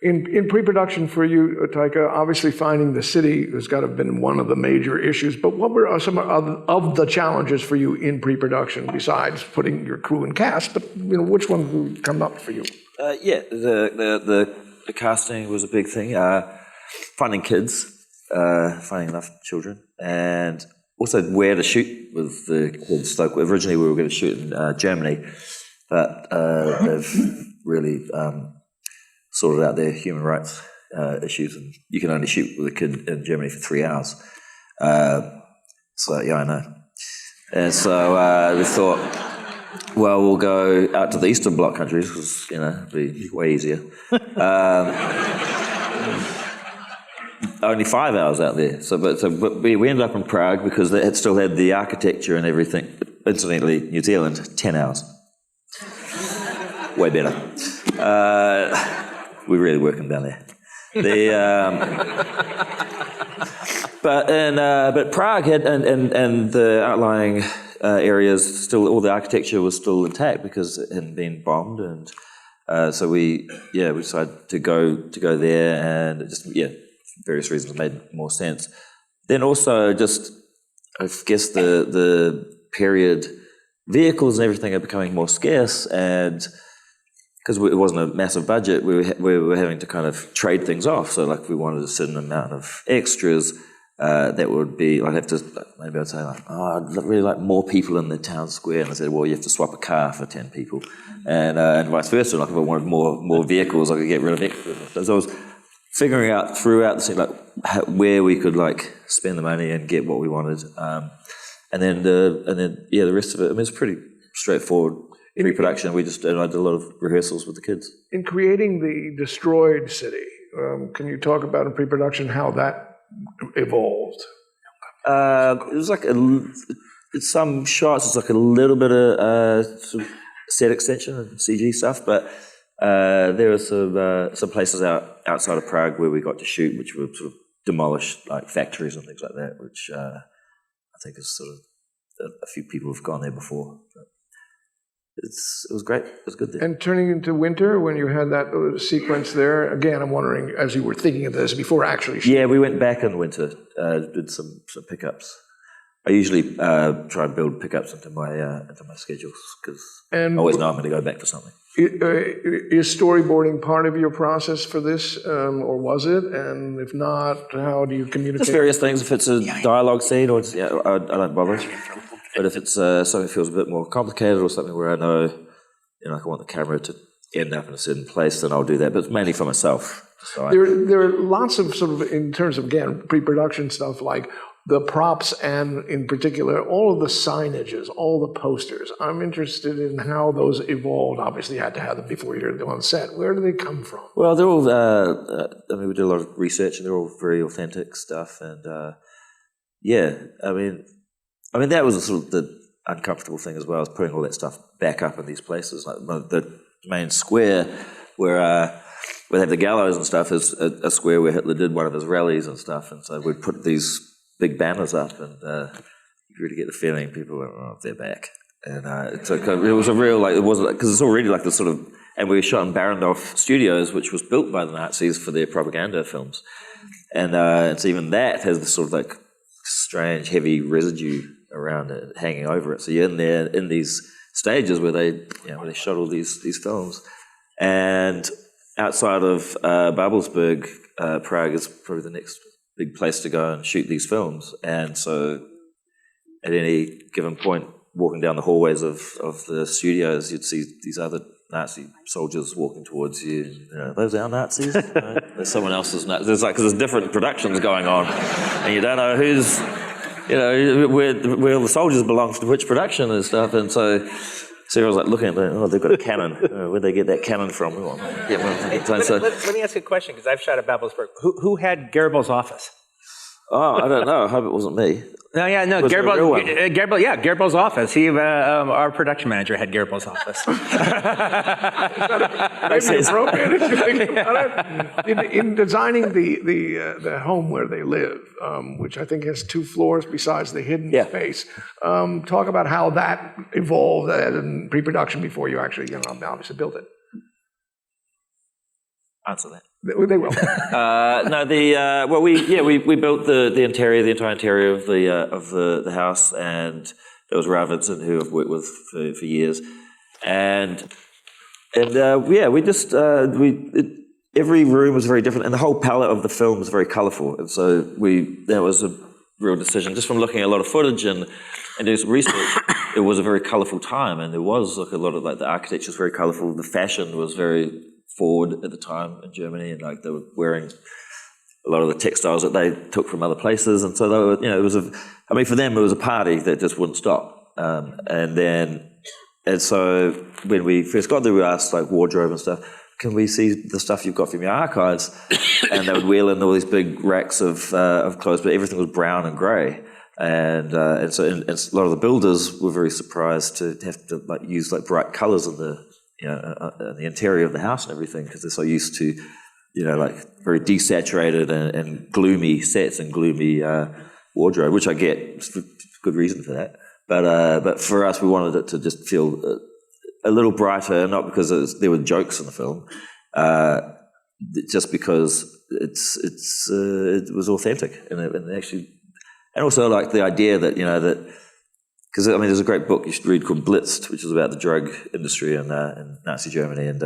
In pre-production for you, Taika, obviously finding the city has got to have been one of the major issues, but what were some of the challenges for you in pre-production, besides putting your crew and cast, but you know, which one would come up for you? Yeah, the casting was a big thing. Finding kids, finding enough children, and also where to shoot with the kids. Like originally we were going to shoot in Germany, but they've really sorted out their human rights issues, and you can only shoot with a kid in Germany for 3 hours. So yeah, I know. And so we thought, well, we'll go out to the Eastern Bloc countries because, you know, it'd be way easier. Only 5 hours out there. But we ended up in Prague because they still had the architecture and everything. Incidentally, New Zealand, 10 hours. Way better. We're really working down there. But Prague had and the outlying areas still, all the architecture was still intact because it hadn't been bombed, and So we decided to go there, and it just for various reasons it made more sense. Then also just, I guess the period vehicles and everything are becoming more scarce, and because it wasn't a massive budget, we were having to kind of trade things off. So like we wanted a certain amount of extras that would be, I'd have to, maybe I'd say like, I'd really like more people in the town square. And I said, well, you have to swap a car for 10 people. And vice versa. Like if I wanted more vehicles, I could get rid of extras. So I was figuring out throughout the scene, like where we could like spend the money and get what we wanted. And then the rest of it, I mean, it's pretty straightforward. Pre-production, I did a lot of rehearsals with the kids. In creating the destroyed city, can you talk about in pre-production how that evolved? It was like some shots, it's like a little bit of sort of set extension and CG stuff, but there were some places outside of Prague where we got to shoot, which were sort of demolished, like factories and things like that, which I think is sort of a few people have gone there before. But it was great. It was good there. And turning into winter, when you had that sequence there, again, I'm wondering, as you were thinking of this before actually shooting. Yeah, we went back in winter, did some pickups. I usually try and build pickups into my schedules because I always know I'm going to go back for something. Is storyboarding part of your process for this, or was it? And if not, how do you communicate? Just various things. If it's a dialogue scene, or I don't bother. But if it's something that feels a bit more complicated or something where I know, I want the camera to end up in a certain place, then I'll do that. But it's mainly for myself. So there are lots of sort of, in terms of, again, pre-production stuff, like the props and, in particular, all of the signages, all the posters. I'm interested in how those evolved. Obviously, you had to have them before you're on set. Where do they come from? Well, they're all, we did a lot of research, and they're all very authentic stuff. And, I mean, that was sort of the uncomfortable thing as well, is putting all that stuff back up in these places. Like the main square where they have the gallows and stuff is a square where Hitler did one of his rallies and stuff. And so we'd put these big banners up, and you really get the feeling people were, they're back. And it was a real, like, it wasn't, because it's already like the sort of, and we shot in Barrendorf Studios, which was built by the Nazis for their propaganda films. And so even that has this sort of like strange, heavy residue around it, hanging over it. So you're in there in these stages where they shot all these films. And outside of Babelsberg, Prague is probably the next big place to go and shoot these films. And so at any given point, walking down the hallways of the studios, you'd see these other Nazi soldiers walking towards you. Those are our Nazis? No, there's someone else's Nazis. There's because there's different productions going on, and you don't know who's, where the soldiers belong to which production and stuff. And so everyone's like looking at them, they've got a cannon. Where'd they get that cannon from? We want to get one. Let me ask you a question, because I've shot at Babelsberg. Who had Goebbels' office? Oh, I don't know. I hope it wasn't me. Goebbels' office. Our production manager had Goebbels' office. Maybe appropriate if you think about it. In designing the home where they live, which I think has 2 floors besides the hidden space, talk about how that evolved in pre-production before you actually, obviously built it. Answer that. They will. We built the entire interior of the house, and it was Ravitzin, who I've worked with for years, and every room was very different, and the whole palette of the film was very colourful, and so that was a real decision just from looking at a lot of footage and doing some research. It was a very colourful time, and there was like a lot of the architecture was very colourful, the fashion was very forward at the time in Germany, and they were wearing a lot of the textiles that they took from other places, and so they were, for them it was a party that just wouldn't stop. And so when we first got there, we asked wardrobe and stuff, can we see the stuff you've got from your archives? And they would wheel in all these big racks of clothes, but everything was brown and grey. And so a lot of the builders were very surprised to have to use bright colours in the interior of the house and everything, because they're so used to, very desaturated and gloomy sets and gloomy wardrobe, which I get, good reason for that. But for us, we wanted it to just feel a little brighter, not because there were jokes in the film, just because it was authentic and actually, and also like the idea that because I mean there's a great book you should read called Blitzed, which is about the drug industry in Nazi Germany, and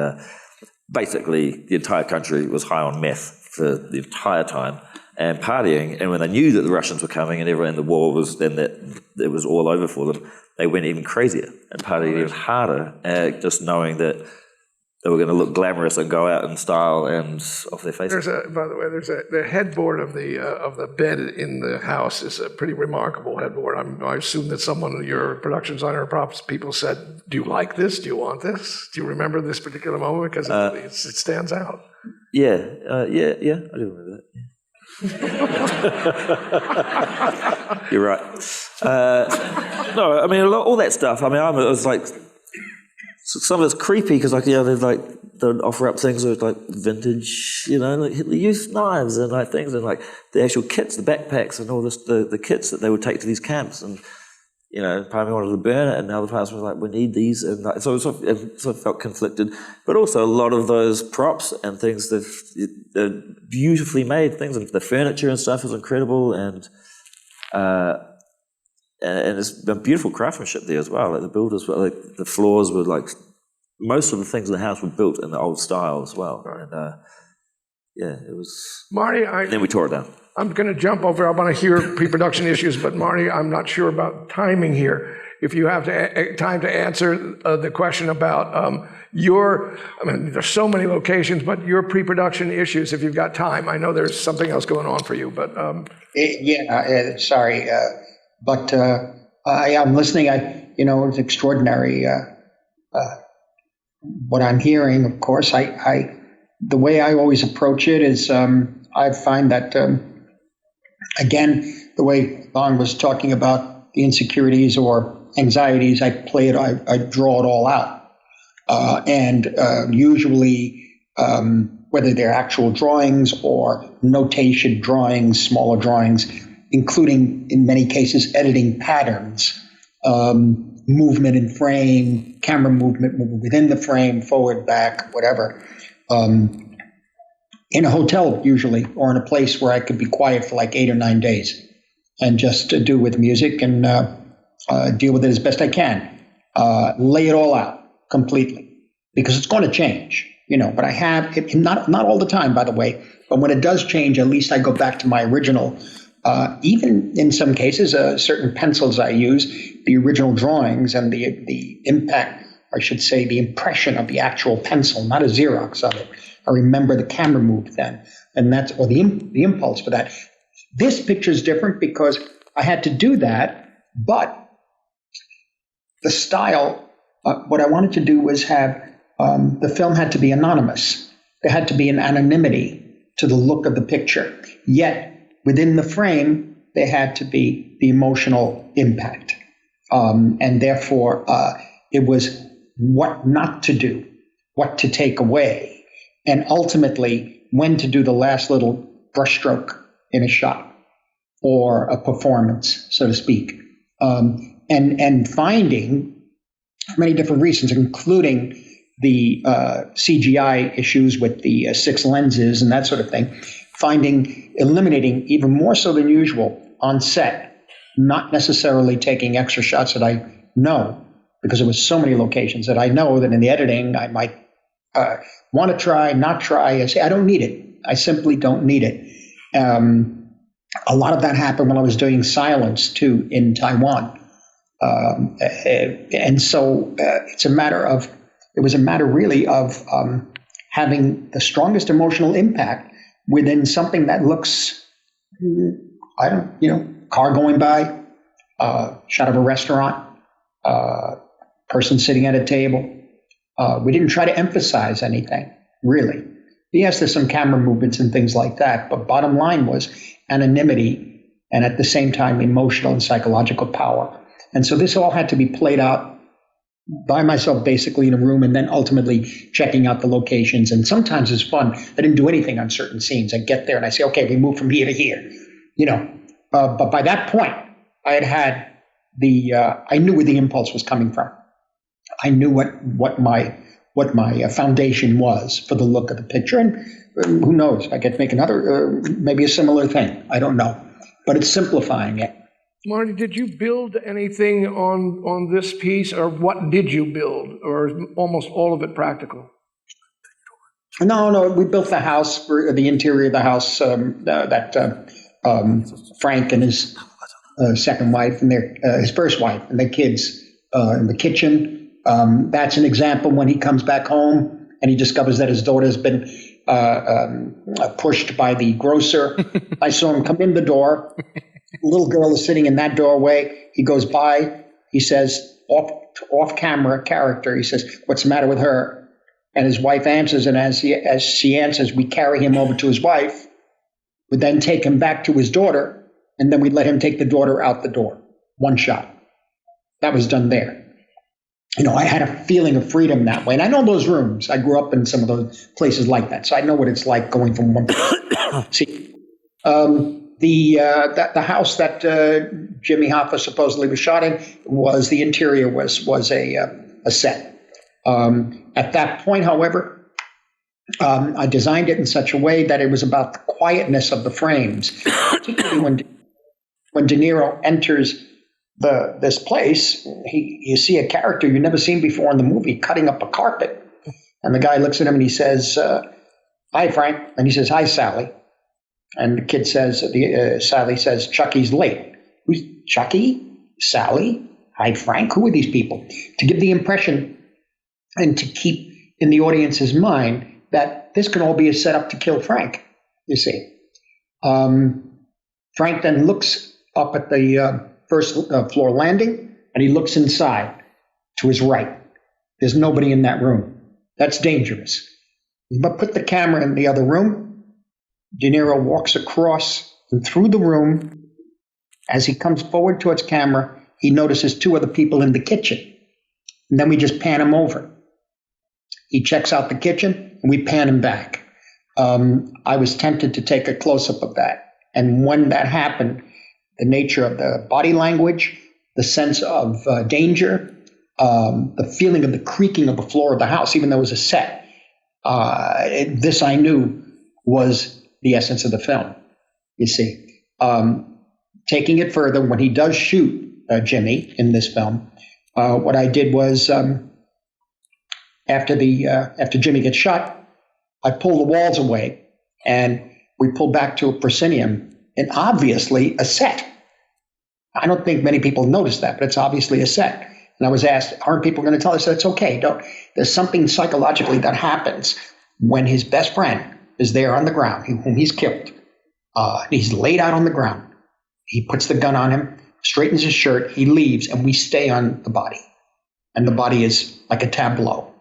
basically the entire country was high on meth for the entire time and partying, and when they knew that the Russians were coming and everyone, the war was, then that it was all over for them, they went even crazier and partied even harder, just knowing that they were going to look glamorous and go out in style and off their faces. By the way, the headboard of the bed in the house is a pretty remarkable headboard. I assume that someone of your production designer or props people said, "Do you like this? Do you want this? Do you remember this particular moment?" Because it stands out. Yeah, I do remember that. Yeah. You're right. No, I mean all that stuff. I mean, I was like, some of it's creepy because they'd offer up things with like vintage, like Hitler Youth knives and like things and like the actual kits, the backpacks and all this, the kits that they would take to these camps, and part of me wanted to burn it, and the other part was like, we need these, and like, so it sort of felt conflicted. But also a lot of those props and things, they're beautifully made things, and the furniture and stuff is incredible, and it's a beautiful craftsmanship there as well. Like the builders were like, the floors were like, most of the things in the house were built in the old style as well. Right. And it was. Marty, then we tore it down. I'm going to jump over. I want to hear pre-production issues, but Marty, I'm not sure about timing here. If you have time to answer the question about there's so many locations, but your pre-production issues, if you've got time. I know there's something else going on for you, but. Sorry, but I'm listening. It's extraordinary what I'm hearing. Of course, the way I always approach it is I find that. Again, the way Bong was talking about the insecurities or anxieties, I draw it all out. And usually, whether they're actual drawings or notation drawings, smaller drawings, including, in many cases, editing patterns, movement in frame, camera movement within the frame, forward, back, whatever. In a hotel, usually, or in a place where I could be quiet for like 8 or 9 days and just do with music and deal with it as best I can. Lay it all out completely, because it's going to change, but I have, not all the time, by the way, but when it does change, at least I go back to my original, even in some cases, certain pencils I use, the original drawings and the impact, I should say, the impression of the actual pencil, not a Xerox of it. I remember the camera move then, and or the impulse for that. This picture is different because I had to do that, but the style, what I wanted to do was have, the film had to be anonymous. There had to be an anonymity to the look of the picture. Yet, within the frame, there had to be the emotional impact. And therefore, it was what not to do, what to take away, and ultimately when to do the last little brushstroke in a shot or a performance, so to speak. And finding many different reasons, including the CGI issues with the 6 lenses and that sort of thing, eliminating even more so than usual on set, not necessarily taking extra shots that I know, because there was so many locations that I know that in the editing I might want to try, not try. I say, I don't need it. I simply don't need it. A lot of that happened when I was doing silence too in Taiwan. And so it was a matter really of having the strongest emotional impact within something that looks, car going by, shot of a restaurant, person sitting at a table. We didn't try to emphasize anything, really. Yes, there's some camera movements and things like that, but bottom line was anonymity and at the same time emotional and psychological power. And so this all had to be played out by myself basically in a room, and then ultimately checking out the locations. And sometimes it's fun. I didn't do anything on certain scenes. I get there and I say, okay, we move from here to here, but by that point I had I knew where the impulse was coming from. I knew what my foundation was for the look of the picture, and who knows? I could make another, maybe a similar thing. I don't know, but it's simplifying it. Marty, did you build anything on this piece, or what did you build, or is almost all of it practical? No, we built the house, for the interior of the house, Frank and his second wife and his first wife and their kids in the kitchen. That's an example when he comes back home and he discovers that his daughter's been pushed by the grocer. I saw him come in the door. A little girl is sitting in that doorway. He goes by. He says, off camera character, he says, "What's the matter with her?" And his wife answers, and as she answers, we carry him over to his wife. We then take him back to his daughter, and then we let him take the daughter out the door. One shot. That was done there. I had a feeling of freedom that way. And I know those rooms. I grew up in some of those places like that. So I know what it's like going from one place. See, the house that Jimmy Hoffa supposedly was shot in the interior was a set. At that point, however, I designed it in such a way that it was about the quietness of the frames, particularly when De Niro enters this place. You see a character you've never seen before in the movie cutting up a carpet, and the guy looks at him and he says, "Hi, Frank," and he says, "Hi, Sally," and the kid says, Sally says, "Chucky's late." Who's Chucky? Sally? Hi, Frank? Who are these people? To give the impression and to keep in the audience's mind that this can all be a setup to kill Frank, you see. Frank then looks up at the first floor landing, and he looks inside to his right. There's nobody in that room. That's dangerous. But put the camera in the other room. De Niro walks across and through the room. As he comes forward towards camera, he notices two other people in the kitchen. And then we just pan him over. He checks out the kitchen, and we pan him back. I was tempted to take a close-up of that. And when that happened, the nature of the body language, the sense of danger, the feeling of the creaking of the floor of the house, even though it was a set, this I knew was the essence of the film, you see. Taking it further, when he does shoot Jimmy in this film, what I did was... After Jimmy gets shot, I pull the walls away, and we pull back to a proscenium, and obviously a set. I don't think many people notice that, but it's obviously a set. And I was asked, aren't people going to tell us that it's okay? There's something psychologically that happens when his best friend is there on the ground, whom he's killed. He's laid out on the ground. He puts the gun on him, straightens his shirt, he leaves, and we stay on the body. And the body is like a tableau.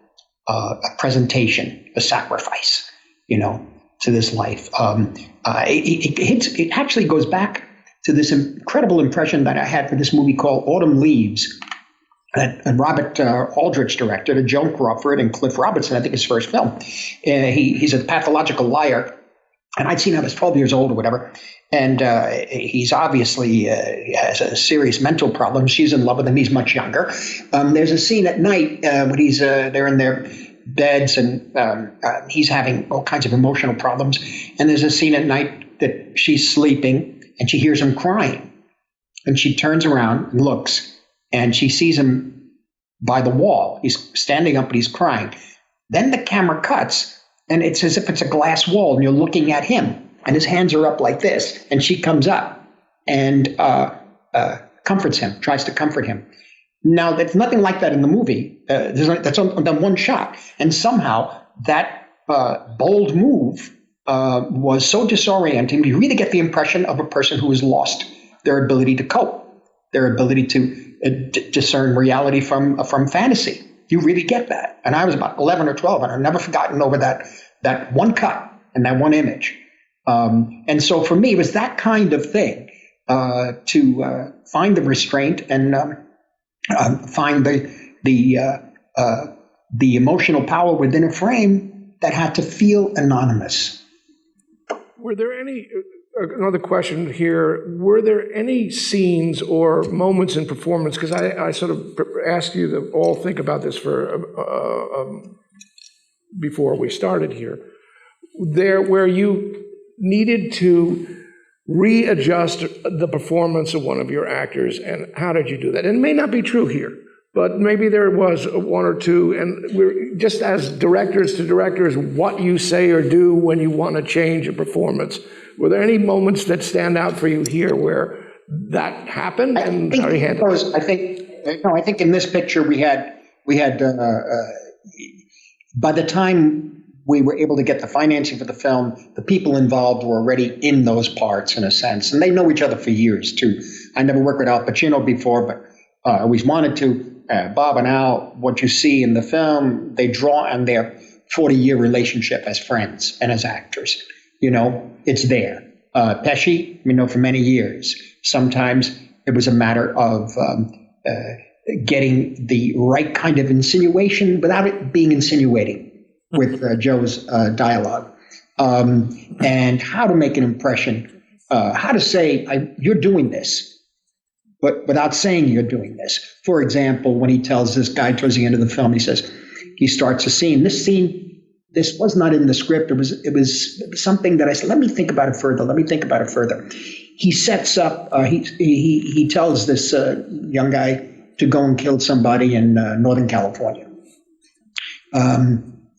A presentation, a sacrifice, to this life. It actually goes back to this incredible impression that I had for this movie called Autumn Leaves, that Robert Aldrich directed, Joan Crawford and Cliff Robertson, I think his first film. He's a pathological liar, and I'd seen him as 12 years old or whatever, and he's obviously has a serious mental problem. She's in love with him. He's much younger. There's a scene at night when they're in their beds, and he's having all kinds of emotional problems. And there's a scene at night that she's sleeping, and she hears him crying. And she turns around and looks, and she sees him by the wall. He's standing up, but he's crying. Then the camera cuts, and it's as if it's a glass wall, and you're looking at him. And his hands are up like this, and she comes up and comforts him, tries to comfort him. Now, there's nothing like that in the movie. That's on one shot. And somehow that bold move was so disorienting. You really get the impression of a person who has lost their ability to cope, their ability to discern reality from fantasy. You really get that. And I was about 11 or 12, and I've never forgotten over that one cut and that one image. And so for me, it was that kind of thing, to find the restraint and find the emotional power within a frame that had to feel anonymous. Were there any, another question here. Were there any scenes or moments in performance, because I sort of asked you to all think about this before we started here, there where you needed to readjust the performance of one of your actors, and how did you do that? And it may not be true here, but maybe there was one or two, and we're just as directors to directors, what you say or do when you want to change a performance. Were there any moments that stand out for you here where that happened, and how do you handle it? I think in this picture we had by the time we were able to get the financing for the film, the people involved were already in those parts in a sense, and they know each other for years too. I never worked with Al Pacino before, but I always wanted to. Bob and Al, what you see in the film, they draw on their 40-year relationship as friends and as actors. You know, it's there. Pesci, we know for many years. Sometimes it was a matter of getting the right kind of insinuation without it being insinuating with Joe's dialogue, and how to make an impression, how to say, you're doing this, but without saying you're doing this. For example, when he tells this guy towards the end of the film, he starts a scene. This was not in the script. It was something that I said, let me think about it further. He sets up, he tells this young guy to go and kill somebody in Northern California.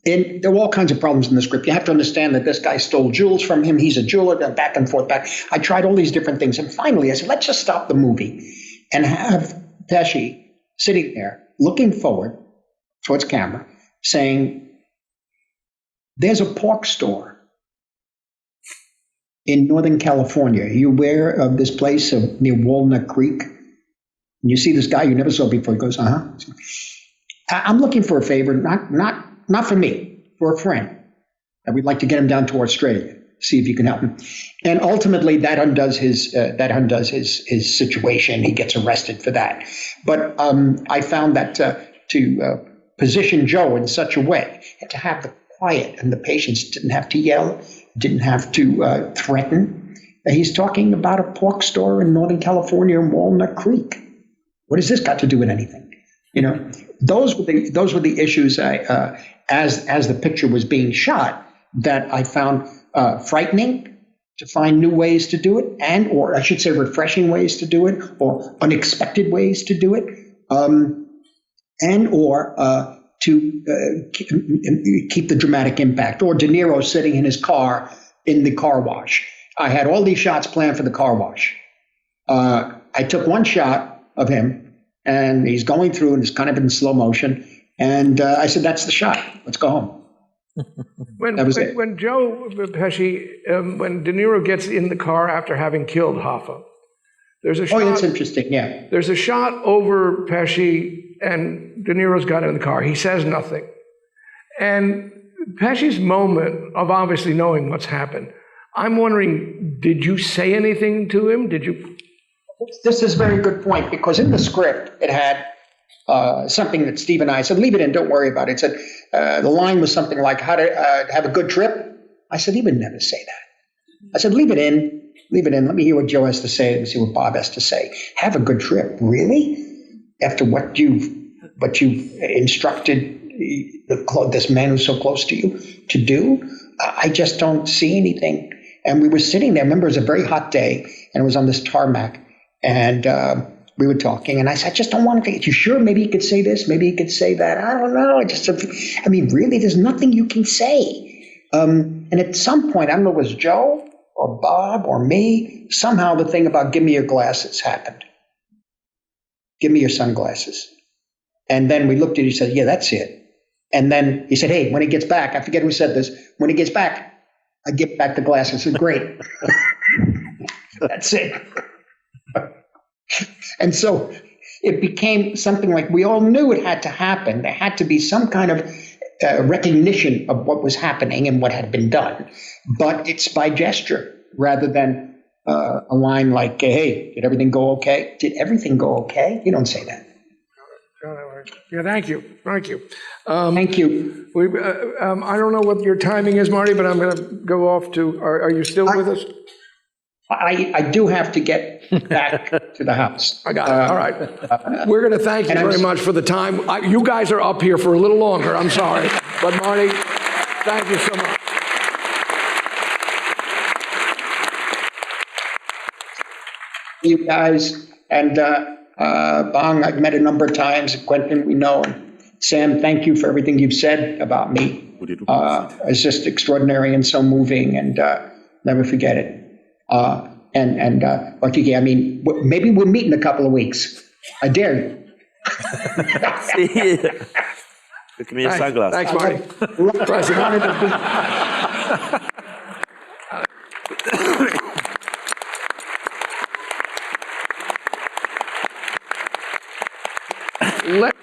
And there were all kinds of problems in the script. You have to understand that this guy stole jewels from him. He's a jeweler, back and forth, back. I tried all these different things. And finally, I said, let's just stop the movie and have Pesci sitting there looking forward towards camera saying, there's a pork store in Northern California. Are you aware of this place near Walnut Creek? And you see this guy you never saw before. He goes, uh-huh. I'm looking for a favor, not for me, for a friend. And we'd like to get him down to Australia, see if you can help him. And ultimately, that undoes his situation. He gets arrested for that. But I found that to position Joe in such a way, and to have the quiet and the patience, didn't have to yell, didn't have to threaten. He's talking about a pork store in Northern California in Walnut Creek. What has this got to do with anything? You know, those were the issues as the picture was being shot that I found frightening, to find new ways to do it, or I should say refreshing ways to do it, or unexpected ways to do it, to keep the dramatic impact. Or De Niro sitting in his car in the car wash. I had all these shots planned for the car wash. I took one shot of him, and he's going through, and it's kind of in slow motion. And I said, that's the shot. Let's go home. When Joe Pesci, when De Niro gets in the car after having killed Hoffa, there's a shot. Oh, that's interesting, yeah. There's a shot over Pesci, and De Niro's got in the car. He says nothing. And Pesci's moment of obviously knowing what's happened, I'm wondering, did you say anything to him? Did you? This is a very good point, because in the script, it had something that Steve and I said, leave it in, don't worry about it. It said, the line was something like, how to have a good trip. I said, he would never say that. I said, leave it in, let me hear what Joe has to say, let me see what Bob has to say. Have a good trip, really? After what you've instructed this man who's so close to you to do? I just don't see anything. And we were sitting there, remember, it was a very hot day, and it was on this tarmac. And we were talking, and I said, I just don't want to think. You sure? Maybe he could say this, maybe he could say that. I don't know. Really, there's nothing you can say. And at some point, I don't know, it was Joe or Bob or me, somehow the thing about give me your glasses happened. Give me your sunglasses. And then we looked at each other, yeah, that's it. And then he said, hey, when he gets back, I forget who said this, when he gets back, I give back the glasses. I said, great. That's it. And so it became something like we all knew it had to happen. There had to be some kind of recognition of what was happening and what had been done. But it's by gesture rather than a line like, hey, did everything go okay? Did everything go okay? You don't say that. Yeah, thank you. Thank you. I don't know what your timing is, Marty, but I'm going to go off to, are you still with us? I do have to get back to the house. I got it. All right. We're going to thank you very much for the time. You guys are up here for a little longer. I'm sorry. But Marty, thank you so much. You guys, and Bong, I've met a number of times. Quentin, we know. And Sam, thank you for everything you've said about me. It's just extraordinary and so moving, and never forget it. DGA, I mean, maybe we'll meet in a couple of weeks. I dare you. See, look at me in sunglasses. Thanks, Marty.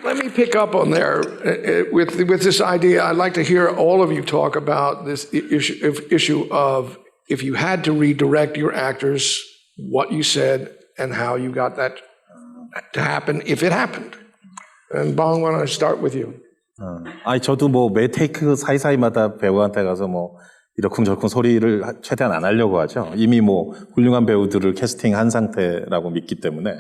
Let me pick up on there with this idea. I'd like to hear all of you talk about this issue of if you had to redirect your actors, what you said and how you got that to happen, if it happened. And Bong, why don't I start with you? 저도 뭐 매 테이크 사이사이마다 배우한테 가서 뭐 이러쿵저러쿵 소리를 최대한 안 하려고 하죠. 이미 뭐 훌륭한 배우들을 캐스팅한 상태라고 믿기 때문에.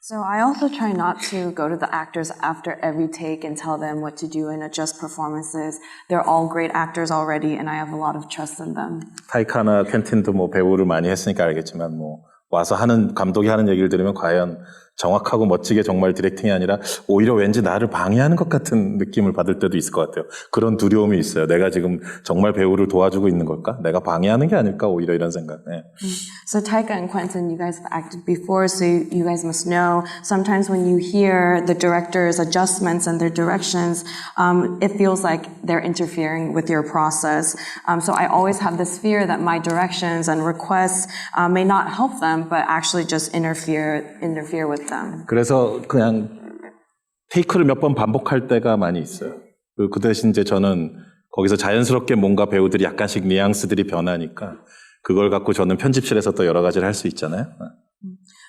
So I also try not to go to the actors after every take and tell them what to do and adjust performances. They're all great actors already, and I have a lot of trust in them. 타이카나 켄틴도 뭐 배우를 많이 했으니까 알겠지만 뭐 와서 하는 감독이 하는 얘기를 들으면 과연 정확하고 멋지게 정말 디렉팅이 아니라 오히려 왠지 나를 방해하는 것 같은 느낌을 받을 때도 있을 것 같아요. 그런 두려움이 있어요. 내가 지금 정말 배우를 도와주고 있는 걸까? 내가 방해하는 게 아닐까? 오히려 이런 생각. 네. So Taika and Quentin, you guys have acted before, so you guys must know, sometimes when you hear the director's adjustments and their directions, it feels like they're interfering with your process. So I always have this fear that my directions and requests may not help them, but actually just interfere with them. 그래서 그냥 테이크를 몇 번 반복할 때가 많이 있어요. 그 대신 이제 저는 거기서 자연스럽게 뭔가 배우들이 약간씩 뉘앙스들이 변하니까 그걸 갖고 저는 편집실에서 또 여러 가지를 할 수 있잖아요.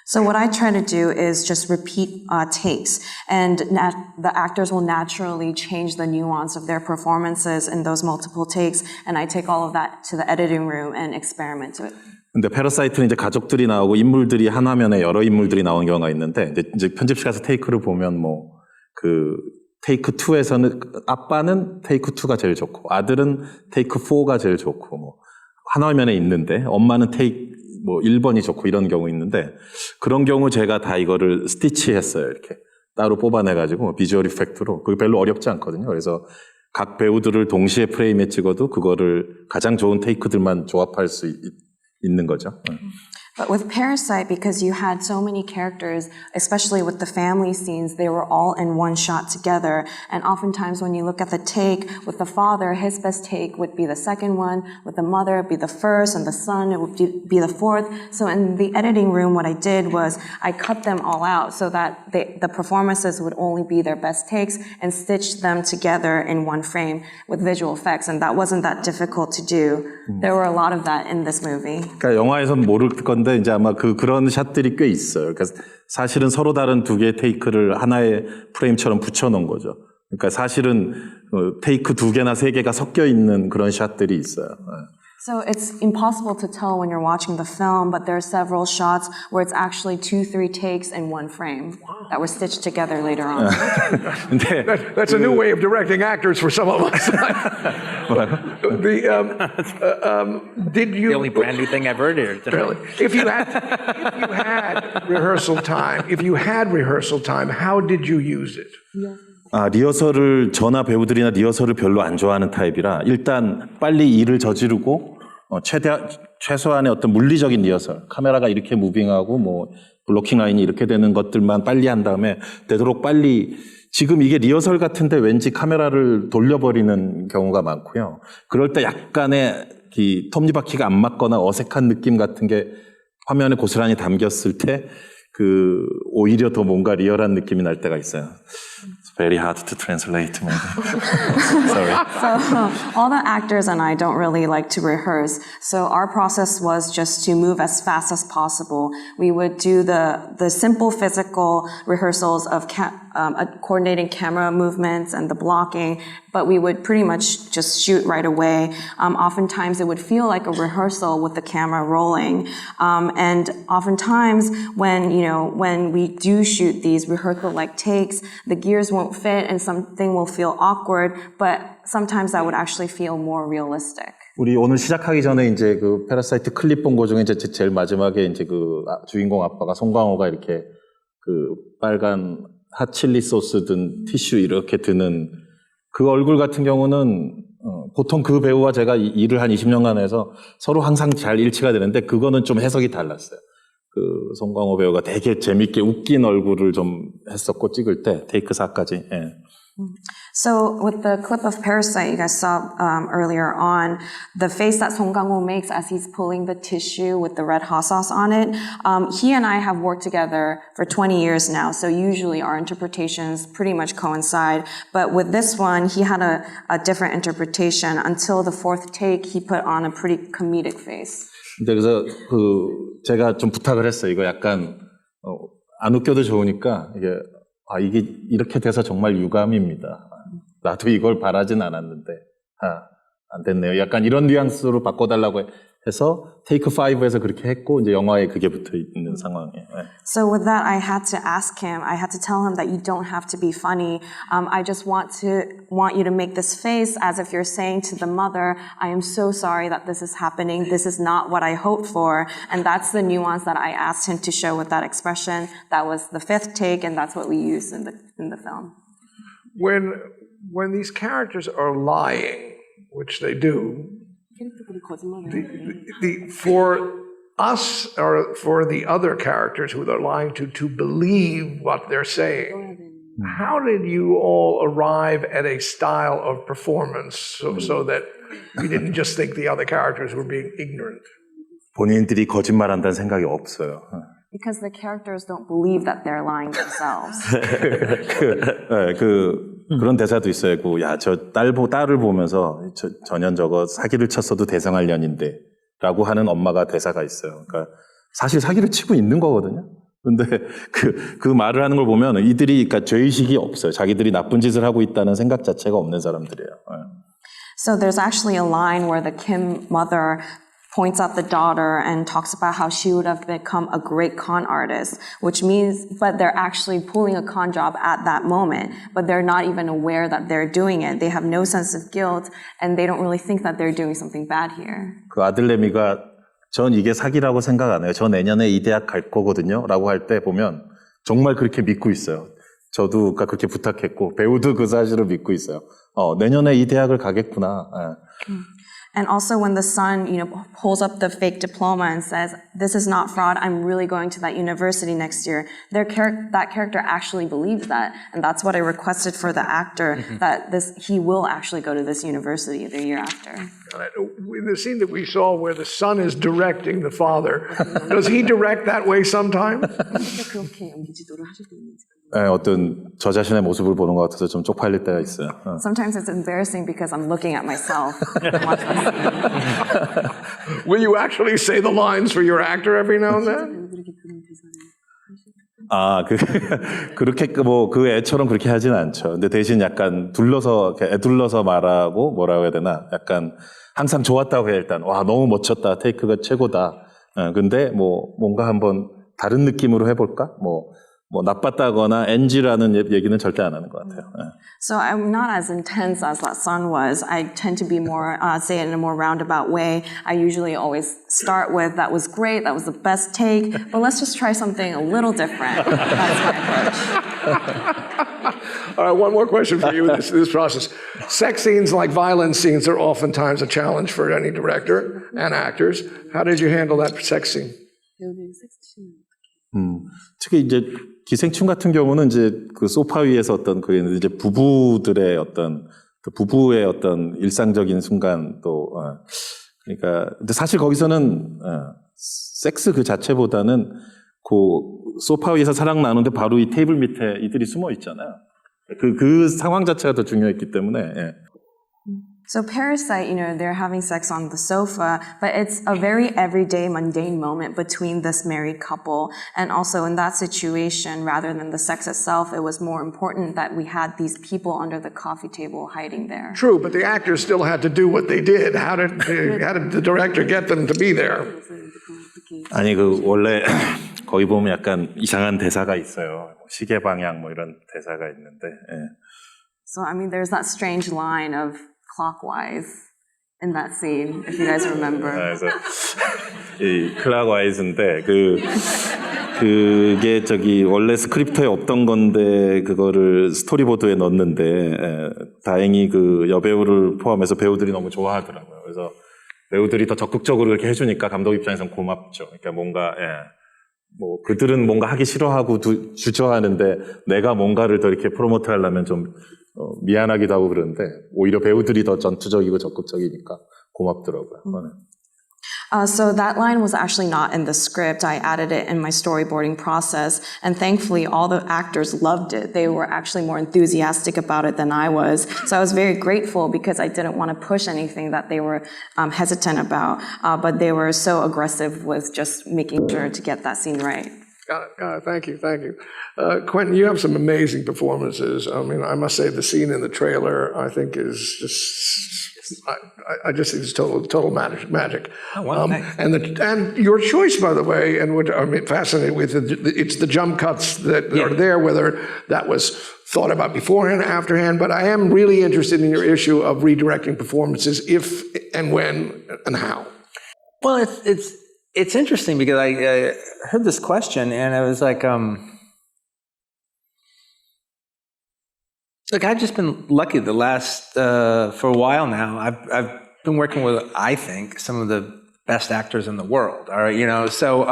So what I try to do is just repeat takes, and the actors will naturally change the nuance of their performances in those multiple takes, and I take all of that to the editing room and experiment to it. 근데 패러사이트는 이제 가족들이 나오고 인물들이 한 화면에 여러 인물들이 나오는 경우가 있는데 이제 편집실 가서 테이크를 보면 뭐 그 테이크 2에서는 아빠는 테이크 2가 제일 좋고 아들은 테이크 4가 제일 좋고 뭐 한 화면에 있는데 엄마는 테이크 뭐 1번이 좋고 이런 경우 있는데 그런 경우 제가 다 이거를 스티치했어요. 이렇게 따로 뽑아내가지고 비주얼 이펙트로 그게 별로 어렵지 않거든요. 그래서 각 배우들을 동시에 프레임에 찍어도 그거를 가장 좋은 테이크들만 조합할 수 있는 거죠. But with Parasite, because you had so many characters, especially with the family scenes, they were all in one shot together. And oftentimes when you look at the take, with the father, his best take would be the second one. With the mother, it would be the first. And the son, it would be the fourth. So in the editing room, what I did was I cut them all out so that the performances would only be their best takes and stitched them together in one frame with visual effects. And that wasn't that difficult to do. There were a lot of that in this movie. 그러니까 영화에서는 모를 건데 이제 아마 그런 샷들이 꽤 있어요. 그러니까 사실은 서로 다른 두 개의 테이크를 하나의 프레임처럼 붙여놓은 거죠. 그러니까 사실은 테이크 두 개나 세 개가 섞여 있는 그런 샷들이 있어요. So it's impossible to tell when you're watching the film, but there are several shots where it's actually 2-3 takes in one frame that were stitched together later on. That's a new way of directing actors for some of us. Did you? The only brand new thing I've heard here. Really? If you had rehearsal time, how did you use it? 리허설을 저나 배우들이나 리허설을 별로 안 좋아하는 타입이라 일단 빨리 일을 저지르고 최소한의 어떤 물리적인 리허설, 카메라가 이렇게 무빙하고 뭐 블로킹 라인이 이렇게 되는 것들만 빨리 한 다음에 되도록 빨리 지금 이게 리허설 같은데 왠지 카메라를 돌려버리는 경우가 많고요. 그럴 때 약간의 톱니바퀴가 안 맞거나 어색한 느낌 같은 게 화면에 고스란히 담겼을 때 오히려 더 뭔가 리얼한 느낌이 날 때가 있어요. It's very hard to translate. Sorry. So all the actors and I don't really like to rehearse. So our process was just to move as fast as possible. We would do the simple physical rehearsals of coordinating camera movements and the blocking, but we would pretty much just shoot right away. Oftentimes it would feel like a rehearsal with the camera rolling. And oftentimes when we do shoot these rehearsal-like takes, the gears won't fit and something will feel awkward, but sometimes that would actually feel more realistic. 우리 오늘 시작하기 전에 이제 그 패러사이트 클립 본 거 중에 이제 제일 마지막에 이제 그 주인공 아빠가 송강호가 이렇게 그 빨간 핫칠리 소스 든 티슈 이렇게 드는 그 얼굴 같은 경우는 보통 그 배우와 제가 일을 한 20년간 해서 서로 항상 잘 일치가 되는데 그거는 좀 해석이 달랐어요. 그 송강호 배우가 되게 재밌게 웃긴 얼굴을 좀 했었고 찍을 때 테이크 4까지. 예. So with the clip of Parasite you guys saw earlier on, the face that Song Kang-ho makes as he's pulling the tissue with the red hot sauce on it, he and I have worked together for 20 years now, so usually our interpretations pretty much coincide. But with this one, he had a different interpretation. Until the fourth take, he put on a pretty comedic face. 근데 그래서 그 제가 좀 부탁을 했어요. 이거 약간 안 웃겨도 좋으니까 이게 이렇게 돼서 정말 유감입니다. 나도 이걸 바라진 않았는데 안 됐네요. 약간 이런 뉘앙스로 바꿔달라고 해서 테이크 5에서 그렇게 했고 이제 영화에 그게 붙어 있는 상황이에요. So with that, I had to ask him. I had to tell him that you don't have to be funny. I just want you to make this face as if you're saying to the mother, "I am so sorry that this is happening. This is not what I hoped for." And that's the nuance that I asked him to show with that expression. That was the fifth take, and that's what we used in the film. When these characters are lying, which they do, for us or for the other characters who they're lying to believe what they're saying, how did you all arrive at a style of performance so that we didn't just think the other characters were being ignorant? 본인들이 거짓말한다는 생각이 없어요. Because the characters don't believe that they're lying themselves. 그런 대사도 있어요. 저 딸을 보면서 전현 저거 사기를 쳤어도 대성할 년인데 라고 하는 엄마가 대사가 있어요. 그러니까 사실 사기를 치고 있는 거거든요. 근데 그 말을 하는 걸 보면 이들이 그러니까 죄의식이 없어요. 자기들이 나쁜 짓을 하고 있다는 생각 자체가 없는 사람들이에요. So there's actually a line where the Kim mother points out the daughter and talks about how she would have become a great con artist, which means, but they're actually pulling a con job at that moment, but they're not even aware that they're doing it. They have no sense of guilt, and they don't really think that they're doing something bad here. 그 아들내미가 전 이게 사기라고 생각 안 해요. 저 내년에 이 대학 갈 거거든요. 라고 할 때 보면 정말 그렇게 믿고 있어요. 저도 그렇게 부탁했고 배우도 그 사실을 믿고 있어요. 내년에 이 대학을 가겠구나. And also when the son, pulls up the fake diploma and says, "This is not fraud, I'm really going to that university next year," that character actually believes that. And that's what I requested for the actor, that he will actually go to this university the year after. In the scene that we saw where the son is directing the father, does he direct that way sometimes? 어떤 저 자신의 모습을 보는 것 같아서 좀 쪽팔릴 때가 있어요. Sometimes it's embarrassing because I'm looking at myself. Will you actually say the lines for your actor every now and then? 그렇게 그 애처럼 그렇게 하진 않죠. 근데 대신 약간 애둘러서 말하고 뭐라고 해야 되나? 약간 항상 좋았다고 해요, 일단. 와, 너무 멋졌다. 테이크가 최고다. 근데 뭔가 한번 다른 느낌으로 해볼까? 나빴다거나 NG라는 얘기는 절대 안 하는 것 같아요. So I'm not as intense as that son was. I tend to be more, say it in a more roundabout way. I usually always start with, "That was great, that was the best take, but let's just try something a little different." That's my approach. All right, one more question for you in this process. Sex scenes, like violence scenes, are oftentimes a challenge for any director and actors. How did you handle that sex scene? 특히 이제 기생충 같은 경우는 이제 그 소파 위에서 이제 부부들의 부부의 일상적인 순간 그러니까 근데 사실 거기서는 섹스 그 자체보다는 그 소파 위에서 사랑 나누는데 바로 이 테이블 밑에 이들이 숨어 있잖아요. 그 상황 자체가 더 중요했기 때문에. So Parasite, they're having sex on the sofa, but it's a very everyday, mundane moment between this married couple. And also in that situation, rather than the sex itself, it was more important that we had these people under the coffee table hiding there. True, but the actors still had to do what they did. How did the director get them to be there? 아니 원래 거기 보면 약간 이상한 대사가 있어요. 시계 방향 뭐 이런 대사가 있는데. 예. So there's that strange line of clockwise in that scene, if you guys remember. 그래서 이 클락와이즈인데 그게 원래 스크립트에 없던 건데 그거를 스토리보드에 넣었는데 다행히 그 여배우를 포함해서 배우들이 너무 좋아하더라고요. 그래서 배우들이 더 적극적으로 이렇게 해주니까 감독 입장에서는 고맙죠. 그러니까 뭔가 뭐 그들은 뭔가 하기 싫어하고 주저하는데 내가 뭔가를 더 이렇게 프로모트 하려면 좀 미안하기도 하고 그러는데 오히려 배우들이 더 전투적이고 적극적이니까 고맙더라고요. So that line was actually not in the script. I added it in my storyboarding process, and thankfully all the actors loved it. They were actually more enthusiastic about it than I was. So I was very grateful because I didn't want to push anything that they were hesitant about, but they were so aggressive with just making sure to get that scene right. Got it. Thank you. Quentin, you have some amazing performances. I must say the scene in the trailer, I think, is just... I just think it's total magic. Oh, wow, thanks. And your choice, by the way, and what I'm fascinated with, it's the jump cuts that are there, whether that was thought about beforehand, afterhand, but I am really interested in your issue of redirecting performances, if and when and how. Well, it's interesting because I heard this question and I was like, look, I've just been lucky the last, for a while now. I've been working with, I think, some of the best actors in the world. All right, so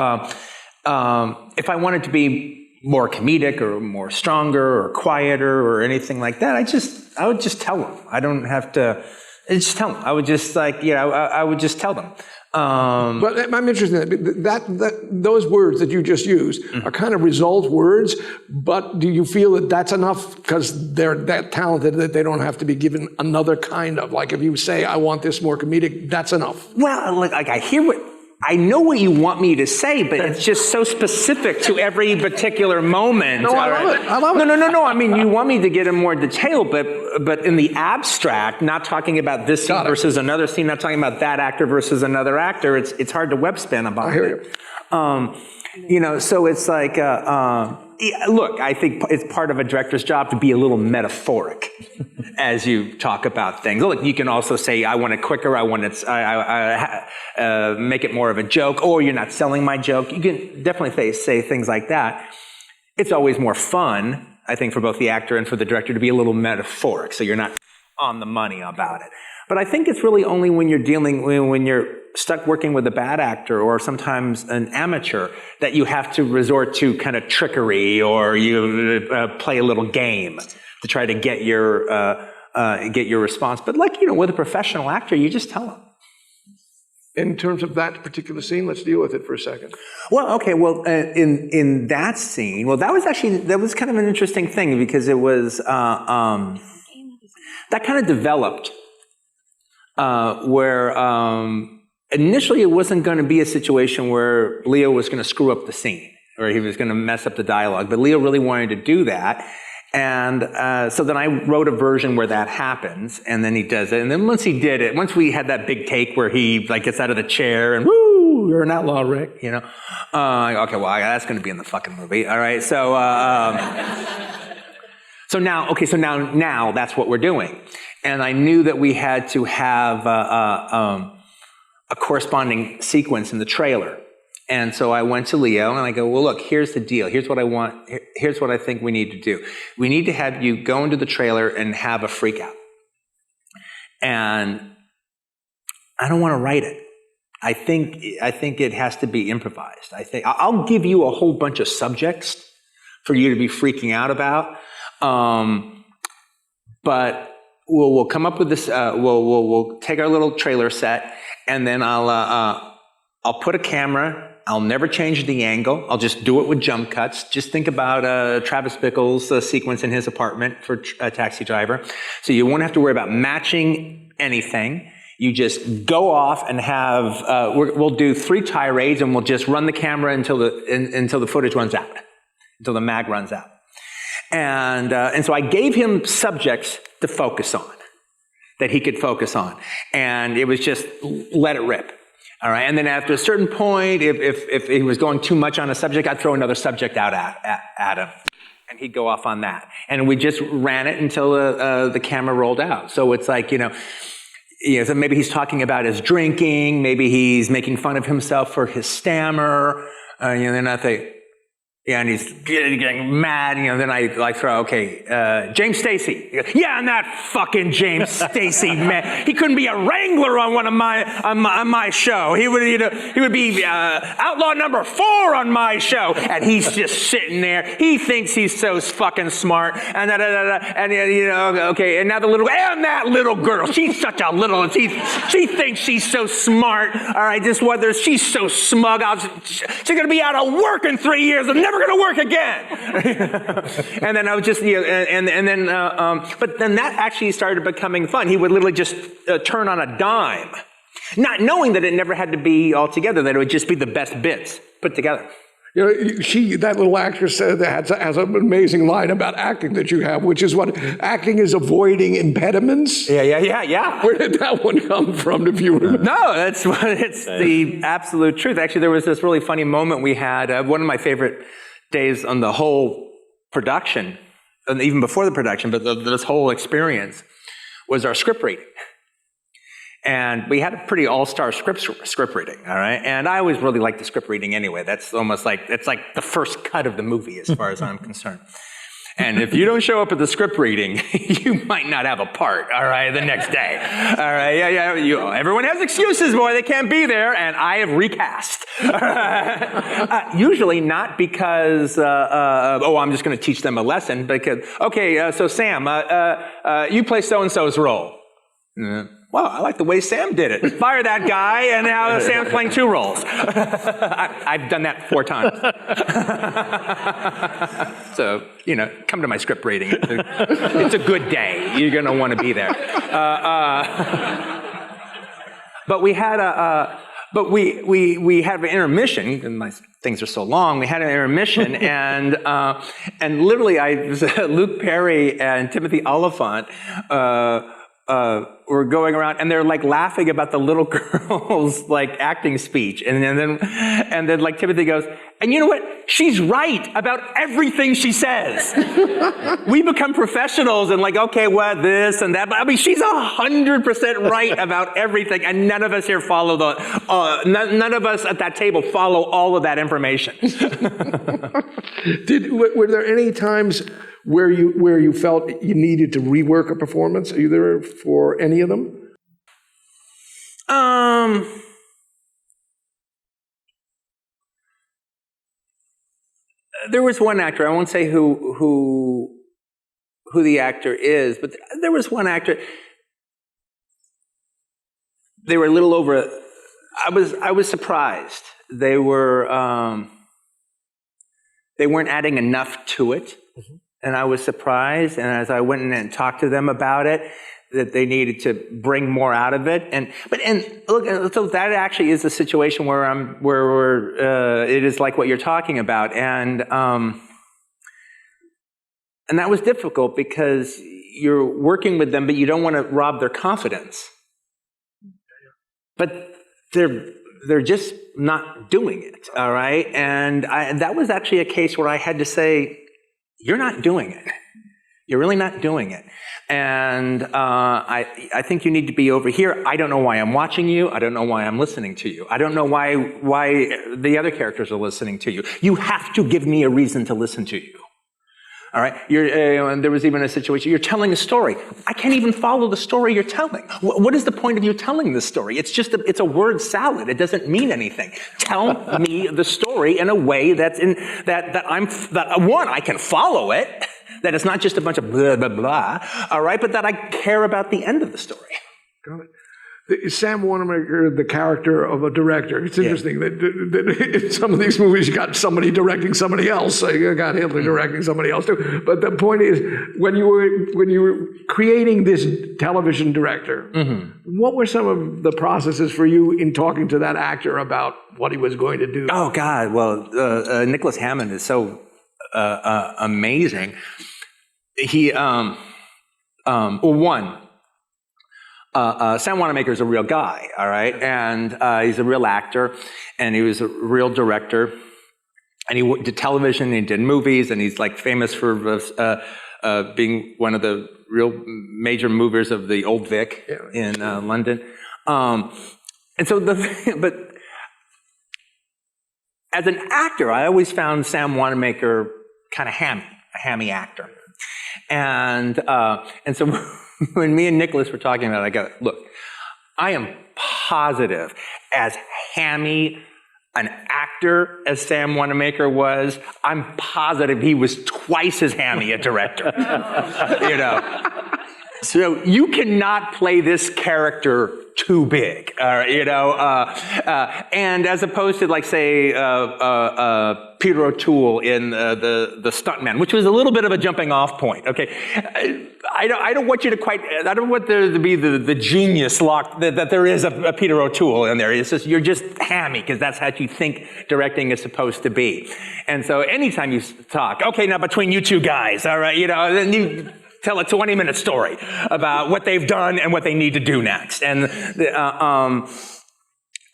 if I wanted to be more comedic or more stronger or quieter or anything like that, I would just tell them. I don't have to just tell them. I would just I would just tell them. But I'm interested in that those words that you just used are kind of result words, but do you feel that that's enough because they're that talented that they don't have to be given another kind of, like if you say, I want this more comedic, that's enough? Well, I know what you want me to say, but it's just so specific to every particular moment. No, I love it. No. You want me to get in more detail, but in the abstract, not talking about this scene versus another scene, not talking about that actor versus another actor. It's hard to web span about it. I hear you. So it's like, look, I think it's part of a director's job to be a little metaphoric as you talk about things. Look, you can also say, I want it quicker, I want it, make it more of a joke, or you're not selling my joke. You can definitely say things like that. It's always more fun, I think, for both the actor and for the director to be a little metaphoric, so you're not on the money about it. But I think it's really only when you're stuck working with a bad actor or sometimes an amateur that you have to resort to kind of trickery or you play a little game to try to get your response. But with a professional actor, you just tell them. In terms of that particular scene, let's deal with it for a second. Well, okay. Well, in that scene, that was kind of an interesting thing because it was that kind of developed where initially it wasn't going to be a situation where Leo was going to screw up the scene or he was going to mess up the dialogue, but Leo really wanted to do that. And so then I wrote a version where that happens, and then he does it. And then once he did it, once we had that big take where he gets out of the chair and woo, you're an outlaw, Rick, okay, that's going to be in the fucking movie. All right, so now that's what we're doing. And I knew that we had to have a corresponding sequence in the trailer. And so I went to Leo and I go, well, look, here's the deal. Here's what I want. Here's what I think we need to do. We need to have you go into the trailer and have a freak out. And I don't want to write it. I think it has to be improvised. I'll give you a whole bunch of subjects for you to be freaking out about. But we'll come up with this, we'll take our little trailer set and then I'll put a camera. I'll never change the angle. I'll just do it with jump cuts. Just think about Travis Bickle's sequence in his apartment for a Taxi Driver. So you won't have to worry about matching anything. You just go off and have, we'll do 3 tirades and we'll just run the camera until the footage runs out, until the mag runs out. And so I gave him subjects to focus on, that he could focus on. And it was just let it rip. All right. And then after a certain point, if he was going too much on a subject, I'd throw another subject out at him. And he'd go off on that. And we just ran it until the camera rolled out. So it's like, so maybe he's talking about his drinking, maybe he's making fun of himself for his stammer, then I think, and he's getting mad, then I throw, okay, James Stacey. Yeah, and that fucking James Stacey, man. He couldn't be a wrangler on on my show. He would be outlaw number 4 on my show. And he's just sitting there. He thinks he's so fucking smart. And okay, and now that little girl, she's such a little, she thinks she's so smart. All right, just whether she's so smug, she's gonna be out of work in 3 years and never going to work again. And then I was just, but then that actually started becoming fun. He would literally just turn on a dime, not knowing that it never had to be all together, that it would just be the best bits put together. That little actress has an amazing line about acting that you have, which is what acting is avoiding impediments. Yeah. Where did that one come from, if you remember? No, it's the absolute truth. Actually, there was this really funny moment we had. One of my favorite days on the whole production, and even before the production, but this whole experience was our script reading. And we had a pretty all-star script reading, all right? And I always really like the script reading anyway. That's almost like, it's like the first cut of the movie as far as I'm concerned. And if you don't show up at the script reading, you might not have a part, all right, the next day. All right, everyone has excuses, boy, they can't be there, and I have recast. Usually not because, I'm just going to teach them a lesson, because, okay, so Sam, you play so-and-so's role. Wow, I like the way Sam did it. Fire that guy, and now Sam's playing 2 roles. I've done that 4 times. So, come to my script reading. It's a good day. You're going to want to be there. But we had we had an intermission, and my things are so long. We had an intermission, and literally, Luke Perry and Timothy Oliphant were going around, and they're like laughing about the little girl's like acting speech, and then like Timothy goes, and you know what? She's right about everything she says. We become professionals and like, okay, what this and that, but I mean, she's 100% right about everything, and none of us here follow none of us at that table follow all of that information. Were there any times where you felt you needed to rework a performance? Are you there for any of them? There was one actor, I won't say who the actor is, but there was one actor. They were a little over. I was surprised. They weren't adding enough to it. Mm-hmm. And I was surprised, and as I went in and talked to them about it, that they needed to bring more out of it. And look, so that actually is a situation where it is like what you're talking about, and that was difficult because you're working with them, but you don't want to rob their confidence. But they're just not doing it, all right? And that was actually a case where I had to say, you're not doing it. You're really not doing it. And I think you need to be over here. I don't know why I'm watching you. I don't know why I'm listening to you. I don't know why the other characters are listening to you. You have to give me a reason to listen to you. All right? And there was even a situation, you're telling a story. I can't even follow the story you're telling. What is the point of you telling this story? It's just it's a word salad. It doesn't mean anything. Tell me the story in a way that I can follow it, that it's not just a bunch of blah, blah, blah, all right, but that I care about the end of the story. Got it. Sam Wanamaker, the character of a director. It's interesting that in some of these movies you got somebody directing somebody else. So you got Hitler directing somebody else too. But the point is, when you were creating this television director, what were some of the processes for you in talking to that actor about what he was going to do? Oh God, well, Nicholas Hammond is so amazing. He, Sam Wanamaker is a real guy, all right? And he's a real actor, and he was a real director. And he did television, and he did movies, and he's like famous for being one of the real major movers of the Old Vic in London. And so, but as an actor, I always found Sam Wanamaker kind of a hammy actor. And so when me and Nicholas were talking about it, I go, look, I am positive as hammy an actor as Sam Wanamaker was, I'm positive he was twice as hammy a director. You know? So you cannot play this character too big, you know? And as opposed to, like, say, Peter O'Toole in the Stuntman, which was a little bit of a jumping off point, okay? I don't want you to I don't want there to be the genius lock that there is a Peter O'Toole in there. It's just, you're just hammy, because that's how you think directing is supposed to be. And so anytime you talk, okay, now between you two guys, all right, you know, then you tell a 20-minute story about what they've done and what they need to do next. And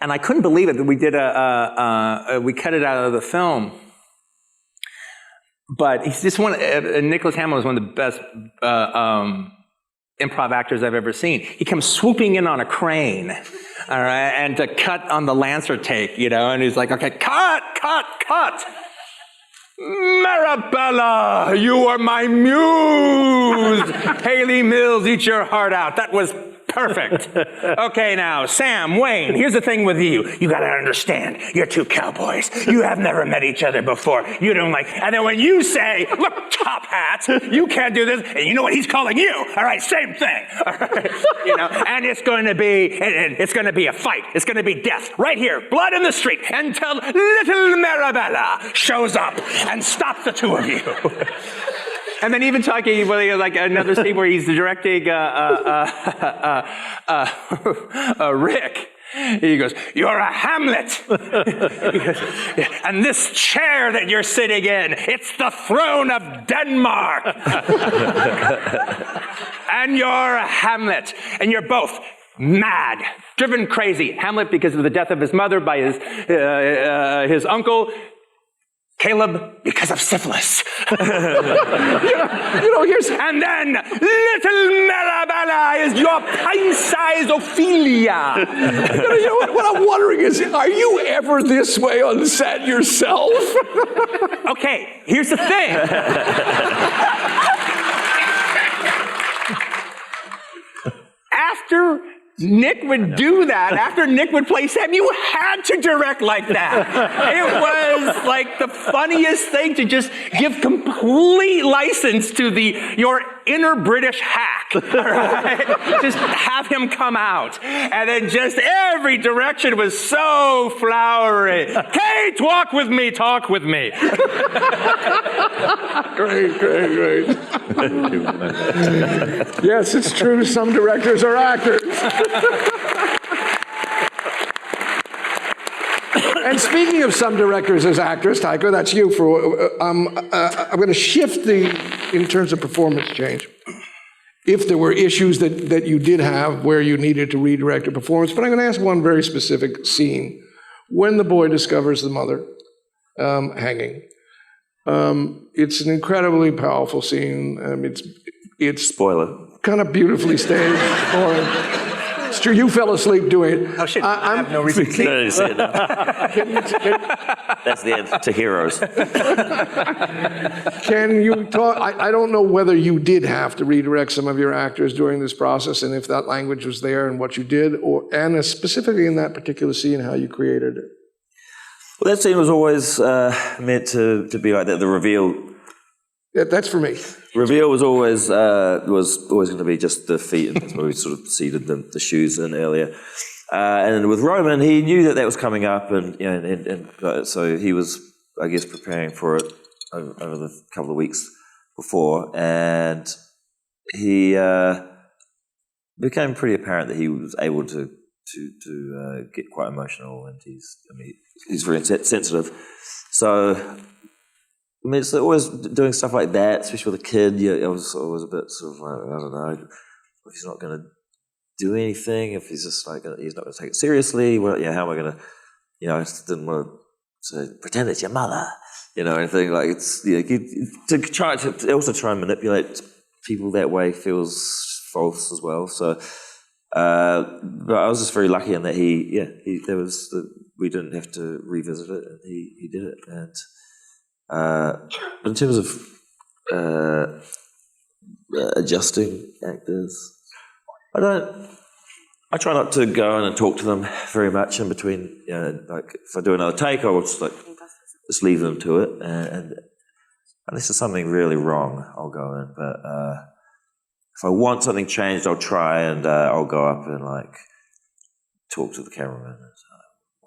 I couldn't believe it that we did we cut it out of the film. But he's just Nicholas Hammond was one of the best improv actors I've ever seen. He comes swooping in on a crane, all right, and to cut on the Lancer take, you know, and he's like, okay, cut. Marabella, you are my muse. Haley Mills, eat your heart out. That was perfect. Okay, now, Sam, Wayne, here's the thing with you. You gotta understand, you're two cowboys. You have never met each other before. You don't like, and then when you say, look, top hat, you can't do this, and you know what he's calling you. All right, same thing. All right, you know, and it's going to be a fight. It's going to be death right here, blood in the street, until little Marabella shows up and stops the two of you. And then even talking, like another scene where he's directing Rick. He goes, you're a Hamlet. He goes, and this chair that you're sitting in, it's the throne of Denmark. And you're a Hamlet. And you're both mad, driven crazy. Hamlet because of the death of his mother by his uncle. Caleb, because of syphilis. And then little Marabella is your pint-sized Ophelia. You know what I'm wondering is, are you ever this way on set yourself? Okay, here's the thing. After Nick would do that, after Nick would play Sam, you had to direct like that. It was like the funniest thing to just give complete license to your inner British hack, right? Just have him come out. And then just every direction was so flowery. Kate, walk with me, talk with me. Great. Yes, it's true, some directors are actors. And speaking of some directors as actors, Taika, that's you. I'm going to shift in terms of performance change. If there were issues that you did have where you needed to redirect a performance, but I'm going to ask one very specific scene. When the boy discovers the mother hanging, it's an incredibly powerful scene. It's Spoiler. kind of beautifully staged. It's true, you fell asleep doing it. Oh, shit, I have no reason to see it. That's the end to Heroes. Can you talk, I don't know whether you did have to redirect some of your actors during this process, and if that language was there and what you did, and specifically in that particular scene, how you created it. Well, that scene was always meant to be like that. The reveal That's for me. Reveal was always going to be just the feet, and that's where we sort of seeded the shoes in earlier. And with Roman, he knew that was coming up, and so he was, I guess, preparing for it over the couple of weeks before, and he became pretty apparent that he was able to get quite emotional, and he's very sensitive. So, I mean, it's always doing stuff like that, especially with a kid. I was always a bit sort of like, I don't know, if he's not going to do anything, if he's just like, he's not going to take it seriously, well, how am I going to, I just didn't want to say, pretend it's your mother, anything like it's, to try and manipulate people that way feels false as well. So, but I was just very lucky in that we didn't have to revisit it, and he did it. And but in terms of adjusting actors, I try not to go in and talk to them very much in between. Like if I do another take, I will just leave them to it, and unless there's something really wrong, I'll go in. But if I want something changed, I'll try, and I'll go up and talk to the cameraman. And say,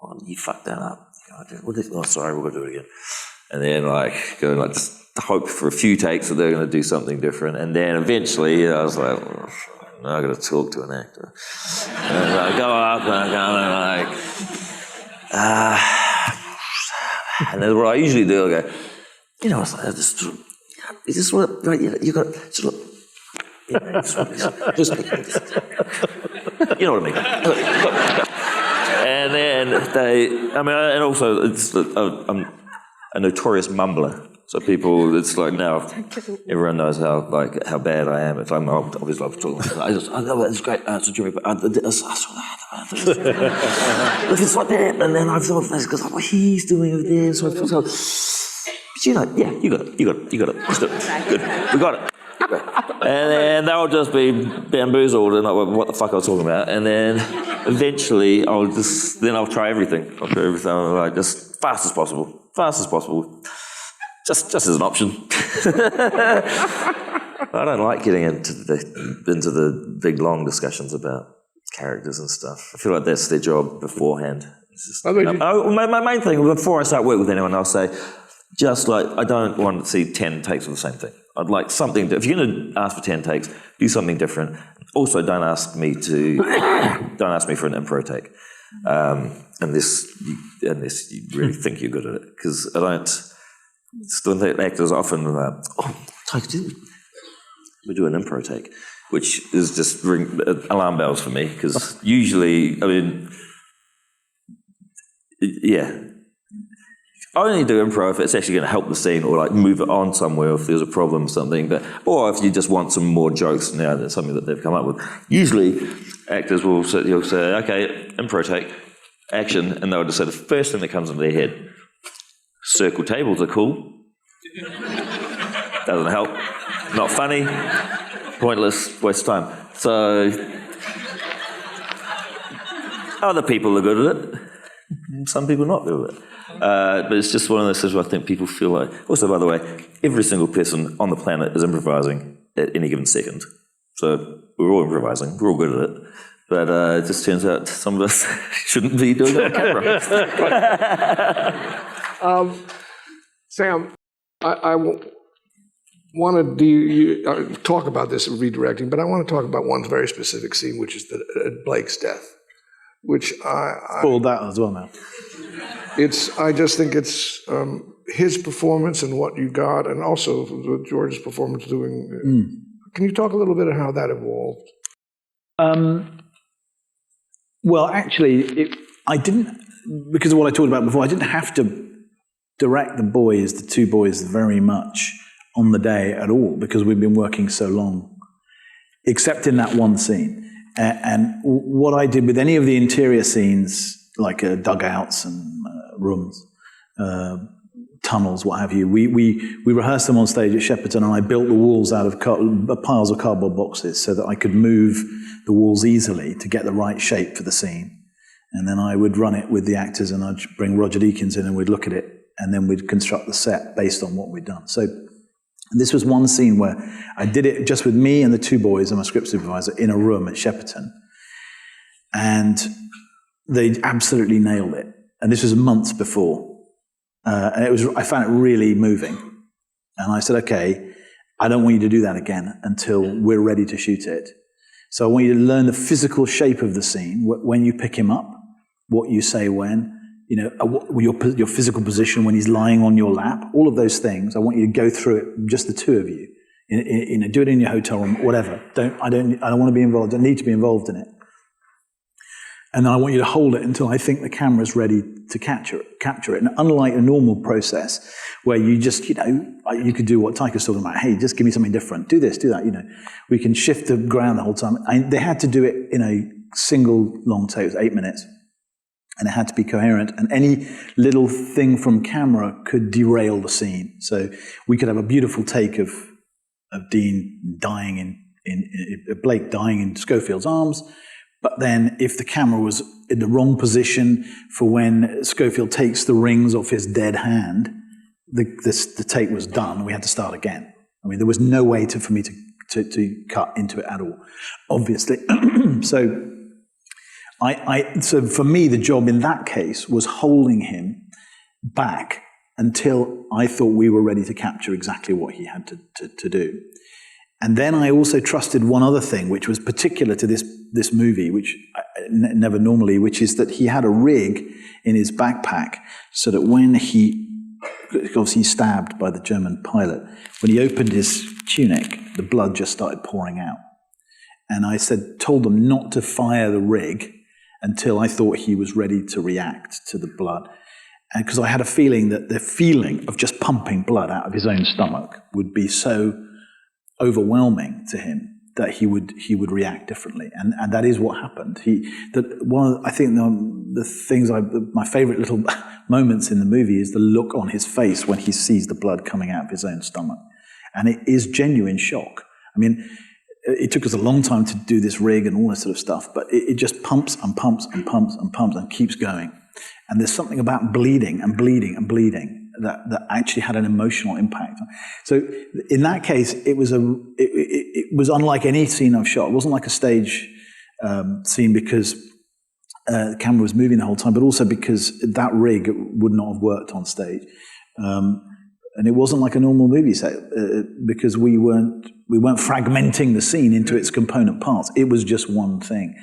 "Oh, you fucked that up. Oh, sorry, we're gonna do it again." And then go and just hope for a few takes that they're going to do something different. And then eventually, I was like, well, now I've got to talk to an actor. And I go up and I go and then what I usually do, I go, I just you just want to, you got to sort of, just you know what I mean. And then and also I'm a notorious mumbler. So people, it's like now, everyone knows how bad I am. It's like, I always love talking. I know it's great. It's a dream, but I saw that. Look, it's like that. And then I thought this because he's doing this. So, but you got it. Just do it. Good. We got it. And then they'll just be bamboozled and what the fuck I was talking about. And then eventually I'll try everything. Just fast as possible. Just as an option. I don't like getting into the big long discussions about characters and stuff. I feel like that's their job beforehand. My main thing before I start work with anyone, I'll say, I don't want to see 10 takes of the same thing. I'd like something. If you're going to ask for 10 takes, do something different. Also, don't ask me for an improv take, unless you really think you're good at it. Because I don't. Still think actors often we do an improv take, which is just ring alarm bells for me, because usually, I only do improv if it's actually going to help the scene or move it on somewhere if there's a problem or something, or if you just want some more jokes now, that's something that they've come up with. Usually actors will say, okay, improv take, action, and they'll just say the first thing that comes into their head. Circle tables are cool. Doesn't help. Not funny. Pointless. Waste of time. So other people are good at it. Some people are not good at it. But it's just one of those things where I think people feel like... Also, by the way, every single person on the planet is improvising at any given second. So we're all improvising. We're all good at it. But it just turns out some of us shouldn't be doing it on camera. Sam, I want to talk about this redirecting, but I want to talk about one very specific scene, which is Blake's death, which Spoiled that as well now. I just think it's his performance and what you got, and also George's performance doing. Can you talk a little bit of how that evolved? Well, actually, I didn't, because of what I talked about before, I didn't have to direct the two boys, very much on the day at all, because we've been working so long, except in that one scene. And what I did with any of the interior scenes, like dugouts and rooms, tunnels, what have you, we rehearsed them on stage at Shepperton, and I built the walls out of piles of cardboard boxes so that I could move the walls easily to get the right shape for the scene. And then I would run it with the actors, and I'd bring Roger Deakins in and we'd look at it, and then we'd construct the set based on what we'd done. So And this was one scene where I did it just with me and the two boys and my script supervisor in a room at Shepperton. And they absolutely nailed it. And this was months before. And I found it really moving. And I said, okay, I don't want you to do that again until we're ready to shoot it. So I want you to learn the physical shape of the scene, when you pick him up, what you say when, your physical position when he's lying on your lap, all of those things. I want you to go through it, just the two of you. Do it in your hotel room, whatever. I don't want to be involved. I need to be involved in it. And then I want you to hold it until I think the camera's ready to capture it. And unlike a normal process where you just, you could do what Taika's talking about. Hey, just give me something different. Do this, do that. We can shift the ground the whole time. They had to do it in a single long take. It was 8 minutes. And it had to be coherent. And any little thing from camera could derail the scene. So we could have a beautiful take of Dean dying Blake dying in Schofield's arms. But then if the camera was in the wrong position for when Schofield takes the rings off his dead hand, the take was done. We had to start again. I mean, there was no way for me to cut into it at all, obviously. So for me, the job in that case was holding him back until I thought we were ready to capture exactly what he had to do. And then I also trusted one other thing, which was particular to this movie, which never normally, which is that he had a rig in his backpack so that when obviously stabbed by the German pilot, when he opened his tunic, the blood just started pouring out. And I told them not to fire the rig until I thought he was ready to react to the blood. And because I had a feeling that the feeling of just pumping blood out of his own stomach would be so overwhelming to him that he would react differently, and that is what happened. My favorite little moments in the movie is the look on his face when he sees the blood coming out of his own stomach, and it is genuine shock. I mean, it took us a long time to do this rig and all this sort of stuff, but it just pumps and pumps and pumps and pumps and keeps going. And there's something about bleeding and bleeding and bleeding that actually had an emotional impact. So in that case, it was unlike any scene I've shot. It wasn't like a stage scene because the camera was moving the whole time, but also because that rig would not have worked on stage. And it wasn't like a normal movie set because we weren't fragmenting the scene into its component parts. It was just one thing.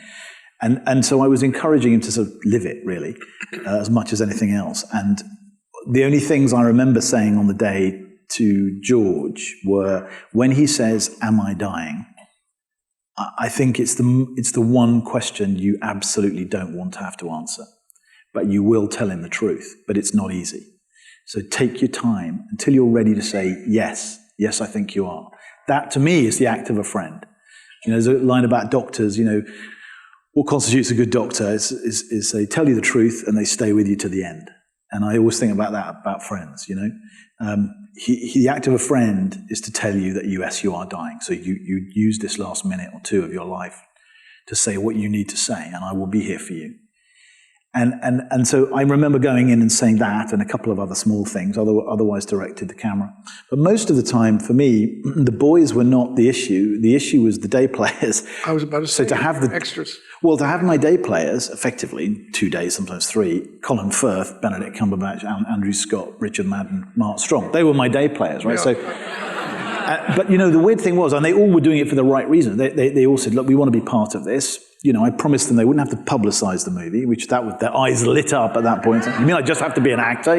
And so I was encouraging him to sort of live it, really, as much as anything else. And the only things I remember saying on the day to George were, when he says, "Am I dying?" I think it's the one question you absolutely don't want to have to answer. But you will tell him the truth, but it's not easy. So take your time until you're ready to say, yes, I think you are. That, to me, is the act of a friend. There's a line about doctors, what constitutes a good doctor is they tell you the truth and they stay with you to the end. And I always think about that about friends, the act of a friend is to tell you that, yes, you are dying. So you use this last minute or two of your life to say what you need to say, and I will be here for you. And so I remember going in and saying that and a couple of other small things, otherwise directed the camera. But most of the time, for me, the boys were not the issue. The issue was the day players. I was about to say, to have the extras. Well, to have my day players, effectively, 2 days, sometimes 3, Colin Firth, Benedict Cumberbatch, Andrew Scott, Richard Madden, Mark Strong. They were my day players, right? Yeah. So, but, the weird thing was, and they all were doing it for the right reason. They all said, look, we want to be part of this. I promised them they wouldn't have to publicize the movie, which their eyes lit up at that point. You mean I just have to be an actor,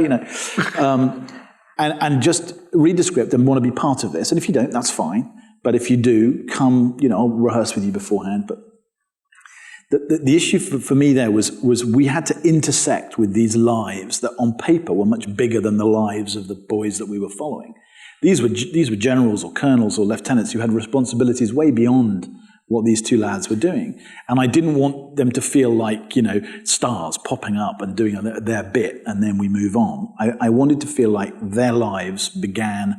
and just read the script and want to be part of this. And if you don't, that's fine. But if you do, come, I'll rehearse with you beforehand. But the issue for me there was we had to intersect with these lives that on paper were much bigger than the lives of the boys that we were following. These were generals or colonels or lieutenants who had responsibilities way beyond what these two lads were doing. And I didn't want them to feel like, stars popping up and doing their bit and then we move on. I wanted to feel like their lives began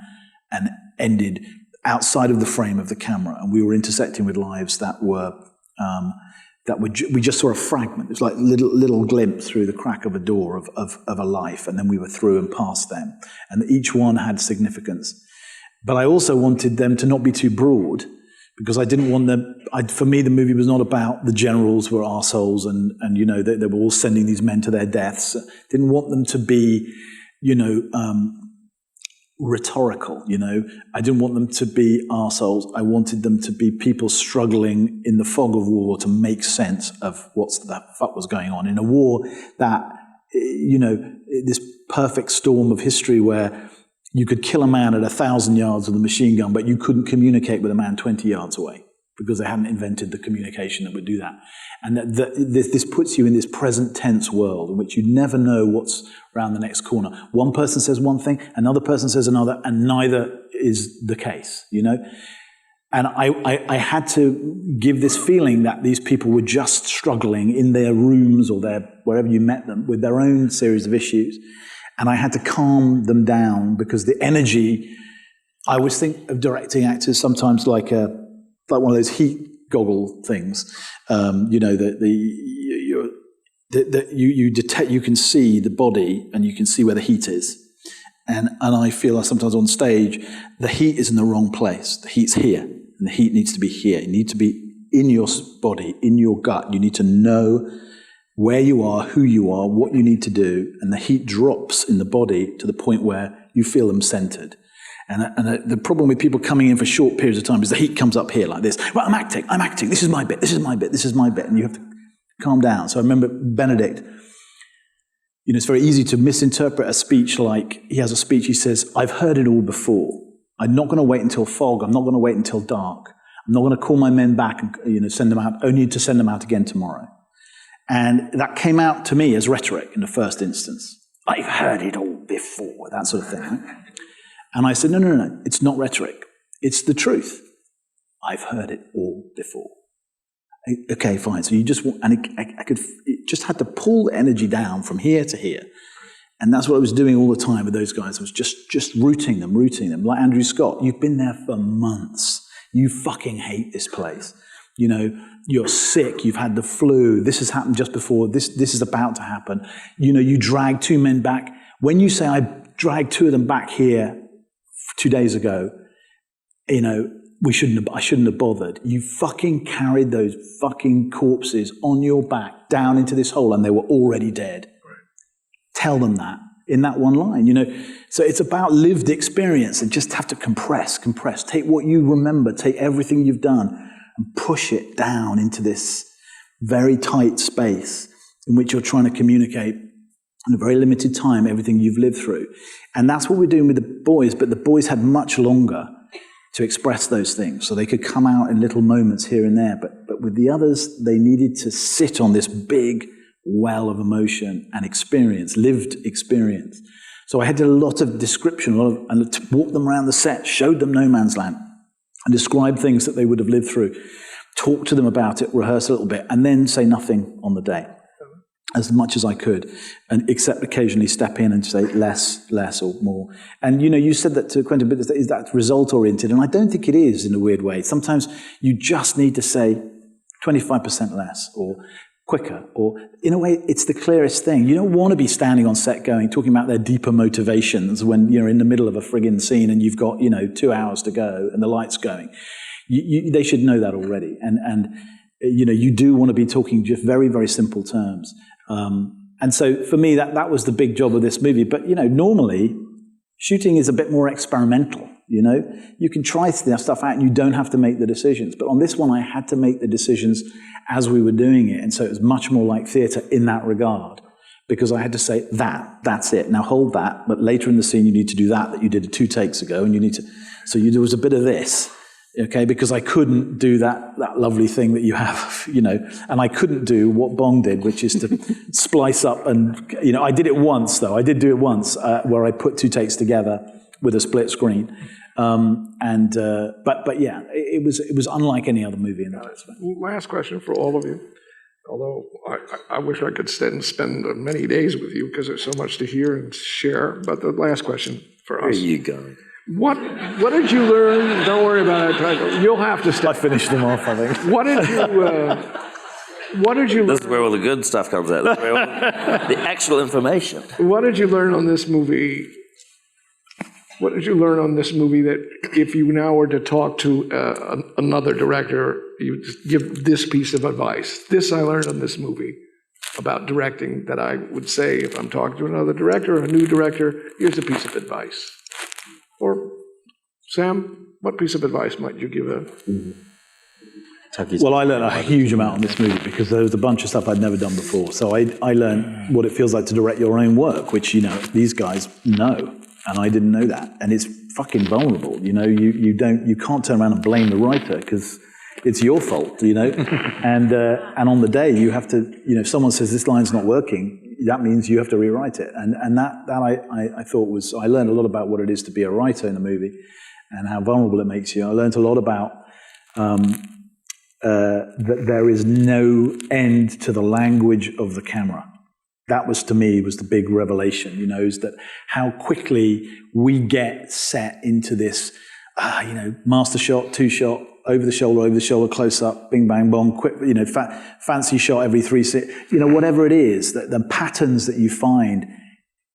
and ended outside of the frame of the camera, and we were intersecting with lives that were we just saw a fragment. It was like little glimpse through the crack of a door of a life, and then we were through and past them. And each one had significance. But I also wanted them to not be too broad, because I didn't want them. For me, the movie was not about the generals were arseholes and they were all sending these men to their deaths. Didn't want them to be, rhetorical. I didn't want them to be arseholes. I wanted them to be people struggling in the fog of war to make sense of what the fuck was going on in a war that, this perfect storm of history where you could kill a man at 1,000 yards with a machine gun, but you couldn't communicate with a man 20 yards away because they hadn't invented the communication that would do that. And this puts you in this present tense world in which you never know what's around the next corner. One person says one thing, another person says another, and neither is the case, And I had to give this feeling that these people were just struggling in their rooms or wherever you met them with their own series of issues. And I had to calm them down because the energy, I always think of directing actors sometimes like one of those heat goggle things, you detect, you can see the body and you can see where the heat is. And I feel like sometimes on stage, the heat is in the wrong place. The heat's here, and the heat needs to be here. You need to be in your body, in your gut. You need to know where you are, who you are, what you need to do, and the heat drops in the body to the point where you feel them centered. And the problem with people coming in for short periods of time is the heat comes up here like this. Well, I'm acting, this is my bit, and you have to calm down. So I remember Benedict, it's very easy to misinterpret a speech like, he has a speech, he says, I've heard it all before. I'm not going to wait until fog, I'm not going to wait until dark. I'm not going to call my men back and send them out, only to send them out again tomorrow. And that came out to me as rhetoric in the first instance. I've heard it all before, that sort of thing. Right? And I said, no, it's not rhetoric. It's the truth. I've heard it all before. Okay, fine. So you just want, and it just had to pull the energy down from here to here. And that's what I was doing all the time with those guys. I was just rooting them. Like Andrew Scott, you've been there for months. You fucking hate this place. You're sick, you've had the flu, this has happened just before, this is about to happen. You drag two men back. When you say, I dragged two of them back here 2 days ago, I shouldn't have bothered. You fucking carried those fucking corpses on your back down into this hole and they were already dead. Right. Tell them that in that one line, So it's about lived experience and just have to compress. Take what you remember, take everything you've done and push it down into this very tight space in which you're trying to communicate in a very limited time everything you've lived through. And that's what we're doing with the boys, but the boys had much longer to express those things, so they could come out in little moments here and there. But with the others, they needed to sit on this big well of emotion and experience, lived experience. So I had a lot of description, and to walk them around the set, showed them No Man's Land, and describe things that they would have lived through, talk to them about it, rehearse a little bit, and then say nothing on the day, as much as I could, and except occasionally step in and say less or more. And you said that to Quentin, but is that result-oriented? And I don't think it is in a weird way. Sometimes you just need to say 25% less, or quicker, or in a way, it's the clearest thing. You don't want to be standing on set talking about their deeper motivations when you're in the middle of a friggin' scene and you've got, 2 hours to go and the light's going. They should know that already. And you do want to be talking just very, very simple terms. And so for me, that was the big job of this movie. But, normally shooting is a bit more experimental. You can try stuff out and you don't have to make the decisions. But on this one, I had to make the decisions as we were doing it. And so it was much more like theatre in that regard, because I had to say, that's it. Now hold that. But later in the scene, you need to do that you did 2 takes ago. And you need to, there was a bit of this, okay? Because I couldn't do that lovely thing that you have, and I couldn't do what Bong did, which is to splice up and, I did it once though. I did do it once where I put 2 takes together with a split screen. But yeah, it was unlike any other movie in that respect. Last question for all of you. Although I wish I could spend many days with you because there's so much to hear and share. But the last question for us. There you go. What did you learn? Don't worry about it, Taika. You'll have to stop. I finished them off, I think. What did you learn? This is where all the good stuff comes out. This is where the actual information. What did you learn on this movie What did you learn on this movie that if you now were to talk to another director, you just give this piece of advice? This I learned on this movie about directing that I would say if I'm talking to another director, a new director, here's a piece of advice. Or, Sam, what piece of advice might you give Well, I learned a huge amount on this movie because there was a bunch of stuff I'd never done before. So I learned what it feels like to direct your own work, which, these guys know. And I didn't know that. And it's fucking vulnerable. You can't turn around and blame the writer because it's your fault, and on the day you have to, if someone says this line's not working, that means you have to rewrite it. And that I thought I learned a lot about what it is to be a writer in a movie and how vulnerable it makes you. I learned a lot about that there is no end to the language of the camera. That was, to me, was the big revelation, is that how quickly we get set into this, master shot, two shot, over the shoulder, close up, bing, bang, bong, quick, fancy shot every 3 seconds, whatever it is, the patterns that you find,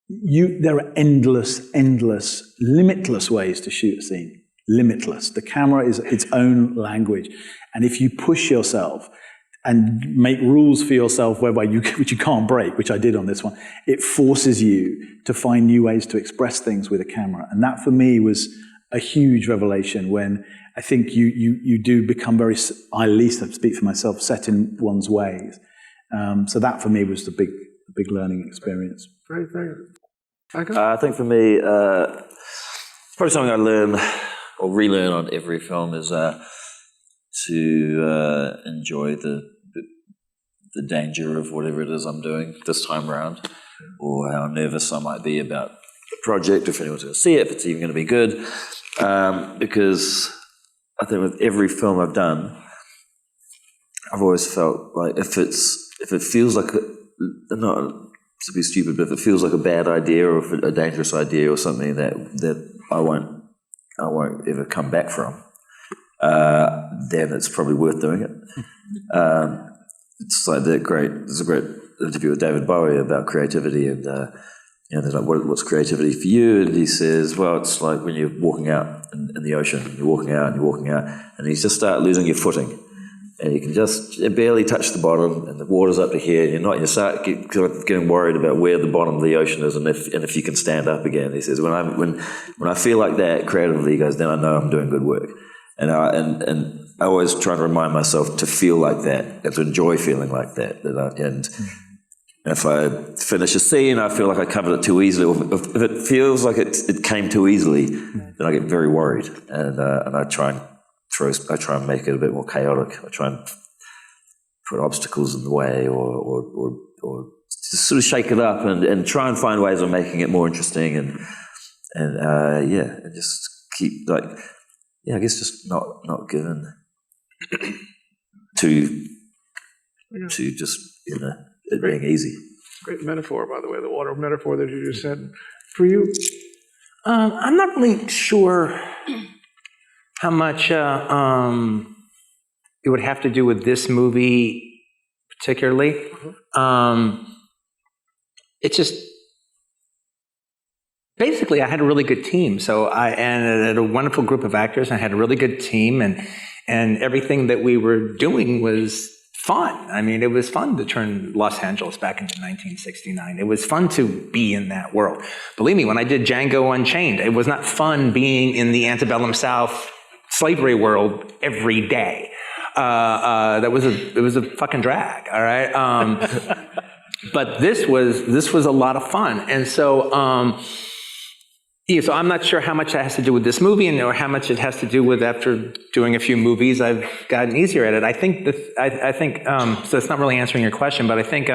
there are endless, limitless ways to shoot a scene. Limitless. The camera is its own language. And if you push yourself and make rules for yourself which you can't break, which I did on this one, it forces you to find new ways to express things with a camera. And that for me was a huge revelation when I think you do become very, at least I speak for myself, set in one's ways. So that for me was the big learning experience. Great, thank you. I think for me, probably something I learn or relearn on every film is to enjoy the danger of whatever it is I'm doing this time around, or how nervous I might be about the project, if anyone's going to see it, if it's even going to be good. Because I think with every film I've done, I've always felt like if it feels like not to be stupid, but if it feels like a bad idea or if a dangerous idea or something that I won't ever come back from, then it's probably worth doing it. It's like there's a great interview with David Bowie about creativity, and they're like, what's creativity for you? And he says, well, it's like when you're walking out in the ocean, you're walking out, and you just start losing your footing. And you can just barely touch the bottom, and the water's up to here, and you start getting worried about where the bottom of the ocean is, and if you can stand up again. He says, when I feel like that creatively, he goes, then I know I'm doing good work. And I always try to remind myself to feel like that, and to enjoy feeling like that. And if I finish a scene, I feel like I covered it too easily. Or if it feels like it came too easily, then I get very worried, and I try and make it a bit more chaotic. I try and put obstacles in the way, or just sort of shake it up, and try and find ways of making it more interesting, and just keep I guess just not given to just it being easy. Great metaphor, by the way, the water metaphor that you just said. For you? I'm not really sure how much it would have to do with this movie particularly. It's just, basically I had a really good team. I had a wonderful group of actors, and I had a really good team, and everything that we were doing was fun. I mean, it was fun to turn Los Angeles back into 1969. It was fun to be in that world. Believe me, when I did Django Unchained, it was not fun being in the antebellum South slavery world every day. It was a fucking drag, all right? But this was a lot of fun. And so, so I'm not sure how much that has to do with this movie, or how much it has to do with after doing a few movies, I've gotten easier at it. I think so it's not really answering your question, but I think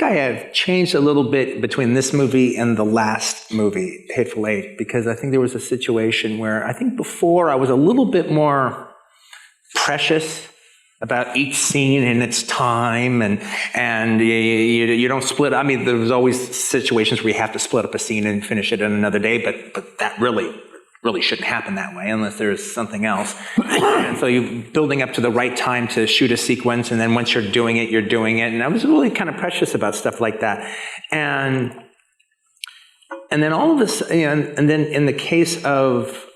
I have changed a little bit between this movie and the last movie, Hateful Eight, because I think there was a situation where I think before I was a little bit more precious about each scene in its time, and you don't split. I mean, there was always situations where you have to split up a scene and finish it in another day, but that really shouldn't happen that way unless there's something else. And so you're building up to the right time to shoot a sequence, and then once you're doing it, you're doing it. And I was really kind of precious about stuff like that. And And then all of this, and then in the case of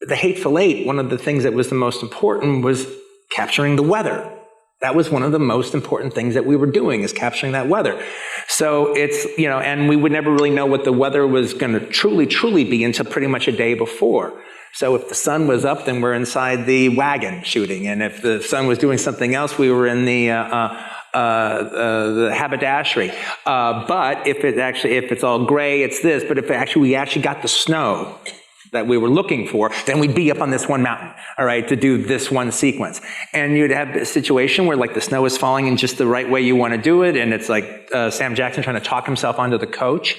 The Hateful Eight, one of the things that was the most important was capturing the weather. That was one of the most important things that we were doing, is capturing that weather. So it's, and we would never really know what the weather was going to truly be until pretty much a day before. So if the sun was up, then we're inside the wagon shooting. And if the sun was doing something else, we were in the haberdashery. But if it's all gray, it's this. But if we actually got the snow that we were looking for, then we'd be up on this one mountain, all right, to do this one sequence. And you'd have a situation where like the snow is falling in just the right way you want to do it, and it's like Sam Jackson trying to talk himself onto the coach.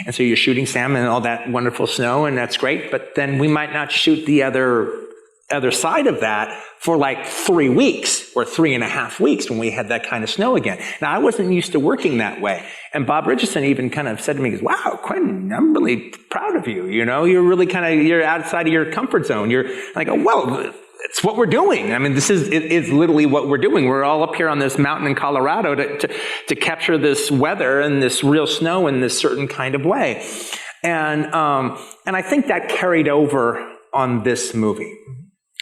And so you're shooting Sam and all that wonderful snow, and that's great, but then we might not shoot the other side of that for like 3 weeks or 3.5 weeks when we had that kind of snow again. Now, I wasn't used to working that way. And Bob Richardson even kind of said to me, wow, Quentin, I'm really proud of you. You're really you're outside of your comfort zone. I go, well, it's what we're doing. I mean, it's literally what we're doing. We're all up here on this mountain in Colorado to capture this weather and this real snow in this certain kind of way. And I think that carried over on this movie,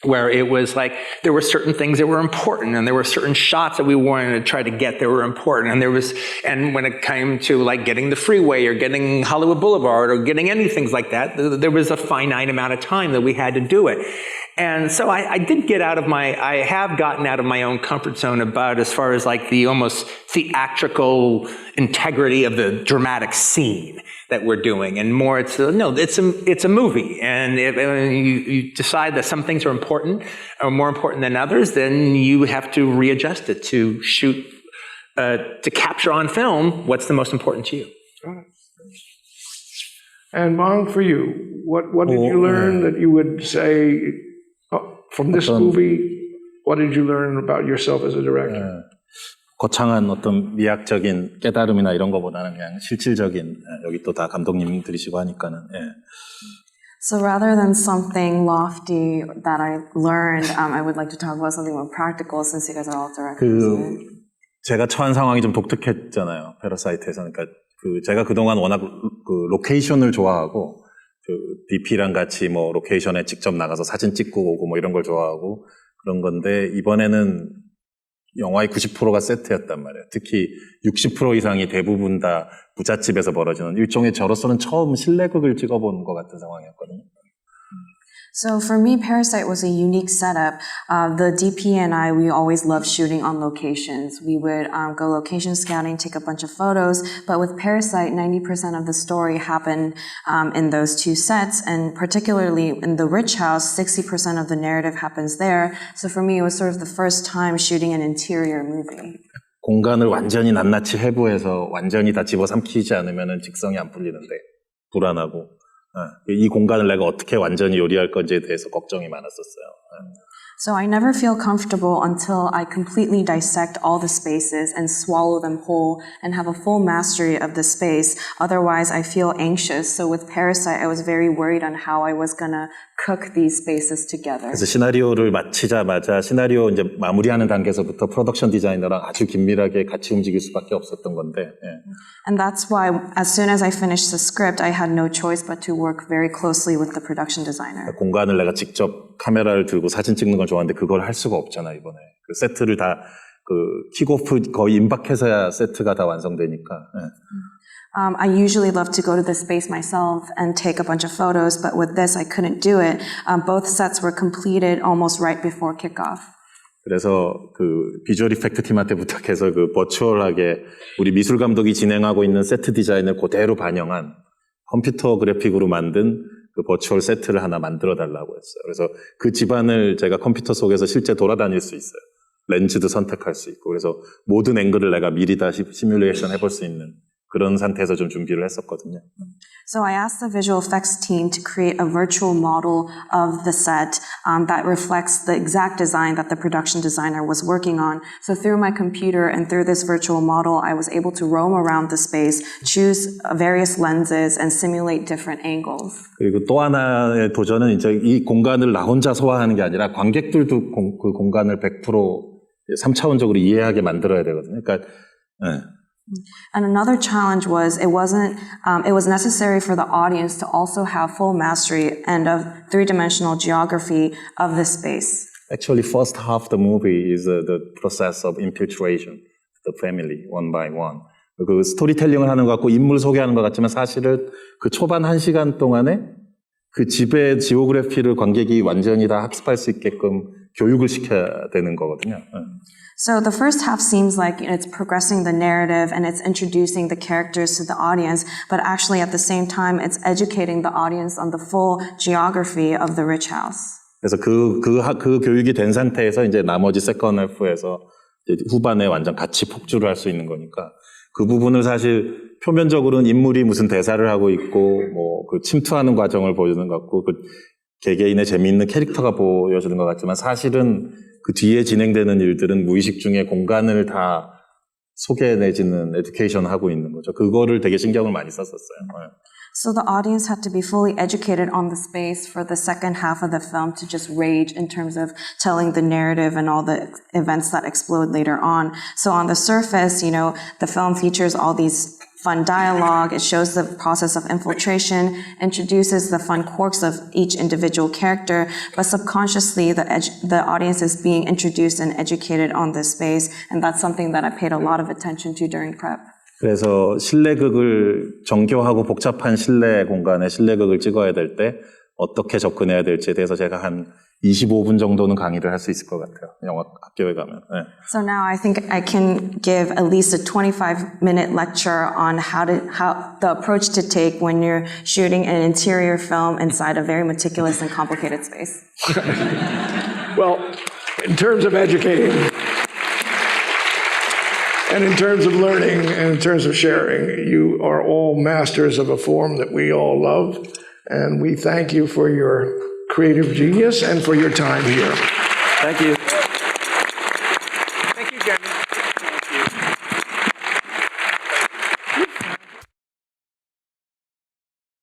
where it was like there were certain things that were important, and there were certain shots that we wanted to try to get that were important, and when it came to like getting the freeway or getting Hollywood Boulevard or getting anything like that, there was a finite amount of time that we had to do it. And so I have gotten out of my own comfort zone about as far as like the almost theatrical integrity of the dramatic scene that we're doing, and more it's a movie, and if you decide that some things are important or more important than others, then you have to readjust it to shoot to capture on film what's the most important to you. And Bong, for you, what did you learn that you would say from this movie? What did you learn about yourself as a director? 거창한 어떤 미학적인 깨달음이나 이런 거보다는 그냥 실질적인, 여기 또 다 감독님들이시고 하니까는. So rather than something lofty that I learned, I would like to talk about something more practical, since you guys are all directors. 제가 처한 상황이 좀 독특했잖아요, 패러사이트에서는. 그러니까 제가 그동안 워낙 로케이션을 좋아하고, DP랑 같이 뭐 로케이션에 직접 나가서 사진 찍고 오고 뭐 이런 걸 좋아하고 그런 건데, 이번에는 영화의 90%가 세트였단 말이에요. 특히 60% 이상이 대부분 다 부잣집에서 벌어지는, 일종의 저로서는 처음 실내극을 찍어본 것 같은 상황이었거든요. So for me, Parasite was a unique setup. The DP and I, we always loved shooting on locations. We would go location scouting, take a bunch of photos. But with Parasite, 90% of the story happened in those two sets. And particularly in the Rich House, 60% of the narrative happens there. So for me, it was sort of the first time shooting an interior movie. 공간을 완전히 낱낱이 해부해서 완전히 다 집어삼키지 않으면 직성이 안 풀리는데 불안하고, 이 공간을 내가 어떻게 완전히 요리할 건지에 대해서 걱정이 많았었어요. So I never feel comfortable until I completely dissect all the spaces and swallow them whole and have a full mastery of the space. Otherwise, I feel anxious. So with Parasite, I was very worried on how I was going to cook these spaces together. 그래서 시나리오를 마치자마자 시나리오 이제 마무리하는 단계에서부터 프로덕션 디자이너랑 아주 긴밀하게 같이 움직일 수밖에 없었던 건데. And that's why as soon as I finished the script, I had no choice but to work very closely with the production designer. 공간을 내가 직접 카메라를 들고 사진 찍는 걸 좋아하는데 그걸 할 수가 없잖아, 이번에. 그 세트를 다 킥오프 거의 임박해서야 세트가 다 완성되니까. I usually love to go to the space myself and take a bunch of photos, but with this I couldn't do it. Both sets were completed almost right before kickoff. 그래서 그 비주얼 이펙트 팀한테 부탁해서 그 버추얼하게 우리 미술 감독이 진행하고 있는 세트 디자인을 그대로 반영한 컴퓨터 그래픽으로 만든 그 버추얼 세트를 하나 만들어 달라고 했어요. 그래서 그 집안을 제가 컴퓨터 속에서 실제 돌아다닐 수 있어요. 렌즈도 선택할 수 있고, 그래서 모든 앵글을 내가 미리 다 시뮬레이션 해볼 수 있는 그런 상태에서 좀 준비를 했었거든요. So I asked the visual effects team to create a virtual model of the set that reflects the exact design that the production designer was working on. So through my computer and through this virtual model, I was able to roam around the space, choose various lenses, and simulate different angles. 그리고 또 하나의 도전은 이제 이 공간을 나 혼자 소화하는 게 아니라 관객들도 그 공간을 100% 3차원적으로 이해하게 만들어야 되거든요. 그러니까 And another challenge was it was necessary for the audience to also have full mastery and of three-dimensional geography of the space. Actually, first half of the movie is the process of infiltration, the family, one by one. 그 스토리텔링을 하는 것 같고 인물 소개하는 것 같지만 사실은 그 초반 1시간 동안에 그 집의 지오그래피를 관객이 완전히 다 학습할 수 있게끔 교육을 시켜야 되는 거거든요. So the first half seems like it's progressing the narrative and it's introducing the characters to the audience, but actually at the same time it's educating the audience on the full geography of the rich house. 그래서 그 교육이 된 상태에서 이제 나머지 세컨 할프에서 후반에 완전 같이 폭주를 할 수 있는 거니까 그 부분을 사실 표면적으로는 인물이 무슨 대사를 하고 있고 뭐 그 침투하는 과정을 보여주는 것 같고 그 개개인의 재미있는 캐릭터가 보여주는 것 같지만 사실은 그 뒤에 진행되는 일들은 무의식 중에 공간을 다 소개 내지는 에듀케이션 하고 있는 거죠. 그거를 되게 신경을 많이 썼었어요. So the audience had to be fully educated on the space for the second half of the film to just rage in terms of telling the narrative and all the events that explode later on. So on the surface, you know, the film features all these fun dialogue. It shows the process of infiltration, introduces the fun quirks of each individual character, but subconsciously the audience is being introduced and educated on this space, and that's something that I paid a lot of attention to during prep. 그래서 실내극을 정교하고 복잡한 실내 공간에 실내극을 찍어야 될 때 어떻게 접근해야 될지에 대해서 제가 한 25분 정도는 강의를 할 수 있을 것 같아요. 영화 학교에 가면. 네. So now I think I can give at least a 25-minute lecture on how the approach to take when you're shooting an interior film inside a very meticulous and complicated space. Well, in terms of educating, and in terms of learning, and in terms of sharing, you are all masters of a form that we all love, and we thank you for your creative genius and for your time here. Thank you.